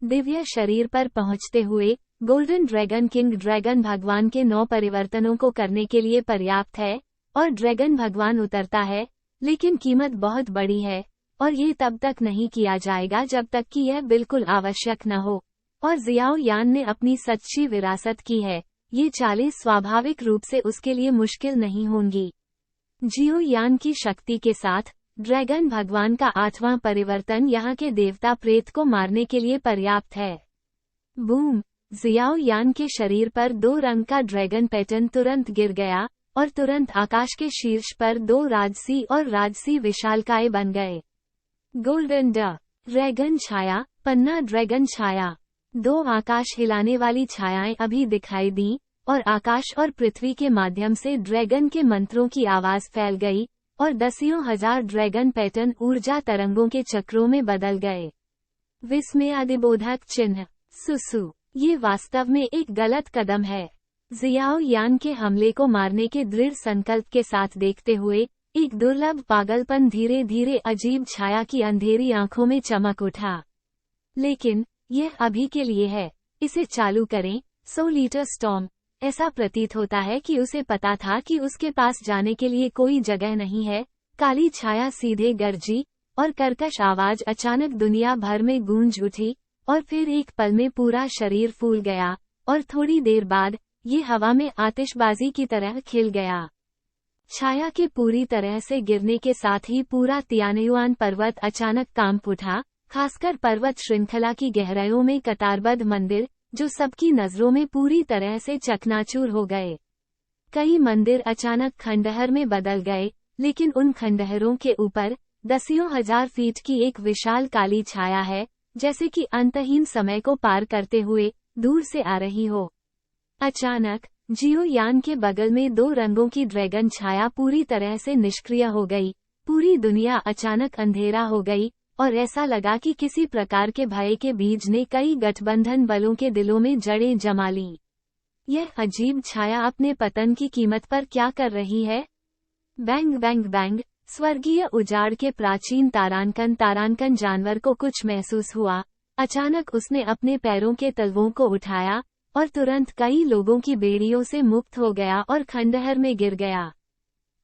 दिव्य शरीर पर पहुंचते हुए गोल्डन ड्रैगन किंग ड्रैगन भगवान के 9 परिवर्तनों को करने के लिए पर्याप्त है, और ड्रैगन भगवान उतरता है, लेकिन कीमत बहुत बड़ी है, और ये तब तक नहीं किया जाएगा जब तक कि यह बिल्कुल आवश्यक न हो। और जियाओ यान ने अपनी सच्ची विरासत की है। ये चालें स्वाभाविक रूप से उसके लिए मुश्किल नहीं होंगी। जियो यान की शक्ति के साथ ड्रैगन भगवान का 8वां परिवर्तन यहाँ के देवता प्रेत को मारने के लिए पर्याप्त है। बूम! जियाओ यान के शरीर पर 2 रंग का ड्रैगन पैटर्न तुरंत गिर गया, और तुरंत आकाश के शीर्ष पर 2 राजसी और राजसी विशालकाय बन गए। गोल्डन ड्रैगन छाया, पन्ना ड्रैगन छाया। 2 आकाश हिलाने वाली छायाएं अभी दिखाई दी, और आकाश और पृथ्वी के माध्यम से ड्रैगन के मंत्रों की आवाज फैल गई, और दसियों हजार ड्रैगन पैटर्न ऊर्जा तरंगों के चक्रों में बदल गए। विस्मयादिबोधक चिन्ह। सुसु, ये वास्तव में एक गलत कदम है। जियाओ यान के हमले को मारने के दृढ़ संकल्प के साथ देखते हुए एक दुर्लभ पागलपन धीरे धीरे अजीब छाया की अंधेरी आंखों में चमक उठा। लेकिन यह अभी के लिए है, इसे चालू करें। 100 लीटर स्टॉर्म। ऐसा प्रतीत होता है कि उसे पता था कि उसके पास जाने के लिए कोई जगह नहीं है। काली छाया सीधे गरजी और कर्कश आवाज अचानक दुनिया भर में गूंज उठी और फिर एक पल में पूरा शरीर फूल गया और थोड़ी देर बाद ये हवा में आतिशबाजी की तरह खिल गया। छाया के पूरी तरह से गिरने के साथ ही पूरा तियानयुआन पर्वत अचानक कांप उठा, खासकर पर्वत श्रृंखला की गहराइयों में कतारबद्ध मंदिर जो सबकी नजरों में पूरी तरह से चकनाचूर हो गए। कई मंदिर अचानक खंडहर में बदल गए, लेकिन उन खंडहरों के ऊपर दसियों हजार फीट की एक विशाल काली छाया है, जैसे कि अंतहीन समय को पार करते हुए दूर से आ रही हो। अचानक जियो यान के बगल में 2 रंगों की ड्रैगन छाया पूरी तरह से निष्क्रिय हो गई। पूरी दुनिया अचानक अंधेरा हो गई और ऐसा लगा कि किसी प्रकार के भय के बीज ने कई गठबंधन बलों के दिलों में जड़ें जमा लीं। यह अजीब छाया अपने पतन की कीमत पर क्या कर रही है? Bang bang bang. स्वर्गीय उजाड़ के प्राचीन तारांकन जानवर को कुछ महसूस हुआ। अचानक उसने अपने पैरों के तलवों को उठाया और तुरंत कई लोगों की बेड़ियों से मुक्त हो गया और खंडहर में गिर गया।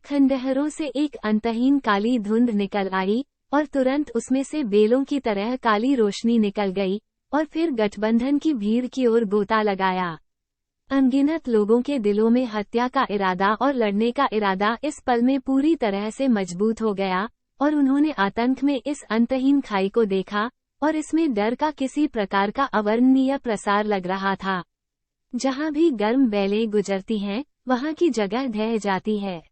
खंडहरों से एक अंतहीन काली धुंध निकल आई और तुरंत उसमें से बेलों की तरह काली रोशनी निकल गई और फिर गठबंधन की भीड़ की ओर गोता लगाया। अनगिनत लोगों के दिलों में हत्या का इरादा और लड़ने का इरादा इस पल में पूरी तरह से मजबूत हो गया और उन्होंने आतंक में इस अंतहीन खाई को देखा और इसमें डर का किसी प्रकार का अवर्णनीय प्रसार लग रहा था। जहां भी गर्म बैलें गुजरती हैं, वहां की जगह ढह जाती है।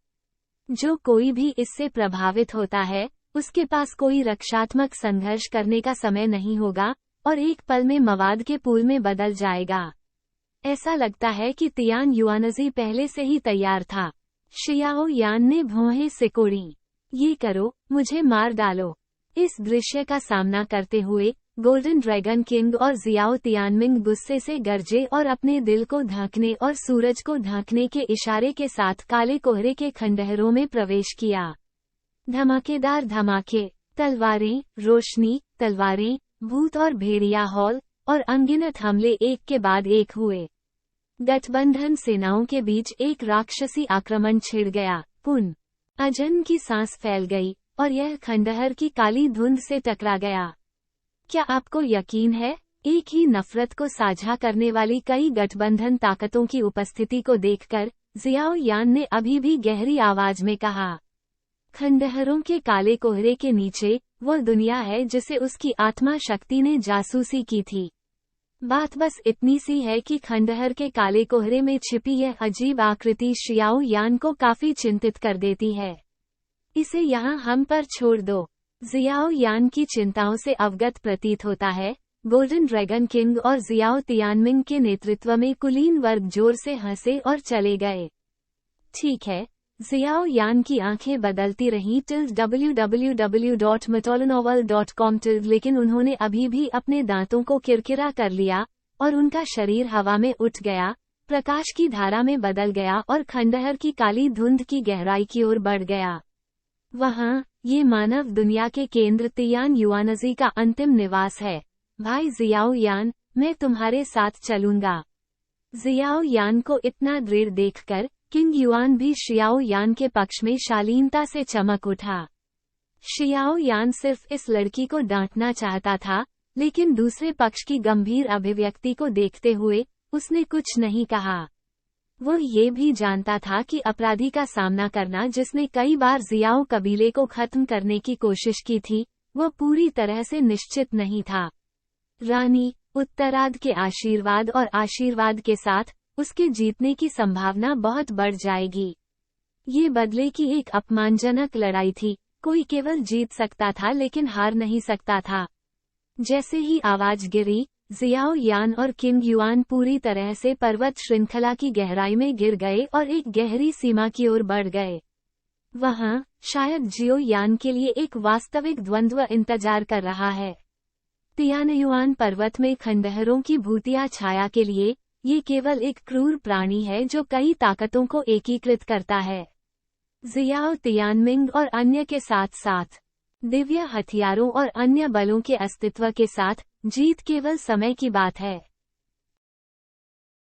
जो कोई भी इससे प्रभावित होता है, उसके पास कोई रक्षात्मक संघर्ष करने का समय नहीं होगा और एक पल में मवाद के पूल में बदल जाएगा। ऐसा लगता है कि तियान युआनजी पहले से ही तैयार था। शियाओ यान ने भौहें सिकोड़ी। ये करो, मुझे मार डालो। इस दृश्य का सामना करते हुए गोल्डन ड्रैगन किंग और जियाओ तियानमिंग गुस्से से गरजे और अपने दिल को ढांकने और सूरज को ढांकने के इशारे के साथ काले कोहरे के खंडहरों में प्रवेश किया। धमाकेदार धमाके, तलवारें, रोशनी, तलवारें, भूत और भेड़िया हॉल और अनगिनत हमले एक के बाद एक हुए। गठबंधन सेनाओं के बीच एक राक्षसी आक्रमण छिड़ गया। पुन अजन की सांस फैल गई और यह खंडहर की काली धुंध से टकरा गया। क्या आपको यकीन है? एक ही नफरत को साझा करने वाली कई गठबंधन ताकतों की उपस्थिति को देखकर जियाओ यान ने अभी भी गहरी आवाज में कहा। खंडहरों के काले कोहरे के नीचे वो दुनिया है जिसे उसकी आत्मा शक्ति ने जासूसी की थी। बात बस इतनी सी है कि खंडहर के काले कोहरे में छिपी यह अजीब आकृति शियाओ यान को काफी चिंतित कर देती है। इसे यहाँ हम पर छोड़ दो। जियाओ यान की चिंताओं से अवगत प्रतीत होता है। गोल्डन ड्रैगन किंग और जियाओ तियानमिंग के नेतृत्व में कुलीन वर्ग जोर से हंसे और चले गए। ठीक है, जियाओ यान की आंखें बदलती रहीं www.metallanovel.com लेकिन उन्होंने अभी भी अपने दांतों को किरकिरा कर लिया और उनका शरीर हवा में उठ गया, प्रकाश की धारा में बदल गया और खंडहर की काली धुंध की गहराई की ओर बढ़ गया। वहाँ, ये मानव दुनिया के केंद्र तियान युआनजी का अंतिम निवास है। भाई जियाओ यान, मैं तुम्हारे साथ चलूंगा। जियाओ यान को इतना दृढ़ देखकर किंग युआन भी शियाओ यान के पक्ष में शालीनता से चमक उठा। शियाओ यान सिर्फ इस लड़की को डांटना चाहता था, लेकिन दूसरे पक्ष की गंभीर अभिव्यक्ति को देखते हुए उसने कुछ नहीं कहा। वो ये भी जानता था कि अपराधी का सामना करना जिसने कई बार जियाओ कबीले को खत्म करने की कोशिश की थी, वो पूरी तरह से निश्चित नहीं था। रानी उत्तरार्ध के आशीर्वाद और आशीर्वाद के साथ उसके जीतने की संभावना बहुत बढ़ जाएगी। ये बदले की एक अपमानजनक लड़ाई थी। कोई केवल जीत सकता था लेकिन हार नहीं सकता था। जैसे ही आवाज गिरी, जियाओ यान और किंग युआन पूरी तरह से पर्वत श्रृंखला की गहराई में गिर गए और एक गहरी सीमा की ओर बढ़ गए। वहाँ, शायद जियो यान के लिए एक वास्तविक द्वंद्व इंतजार कर रहा है। तियानयुआन पर्वत में खंडहरों की भूतिया छाया के लिए, ये केवल एक क्रूर प्राणी है जो कई ताकतों को एकीकृत करता है। जियाओ तियानमिंग और अन्य के साथ साथ दिव्य हथियारों और अन्य बलों के अस्तित्व के साथ, जीत केवल समय की बात है।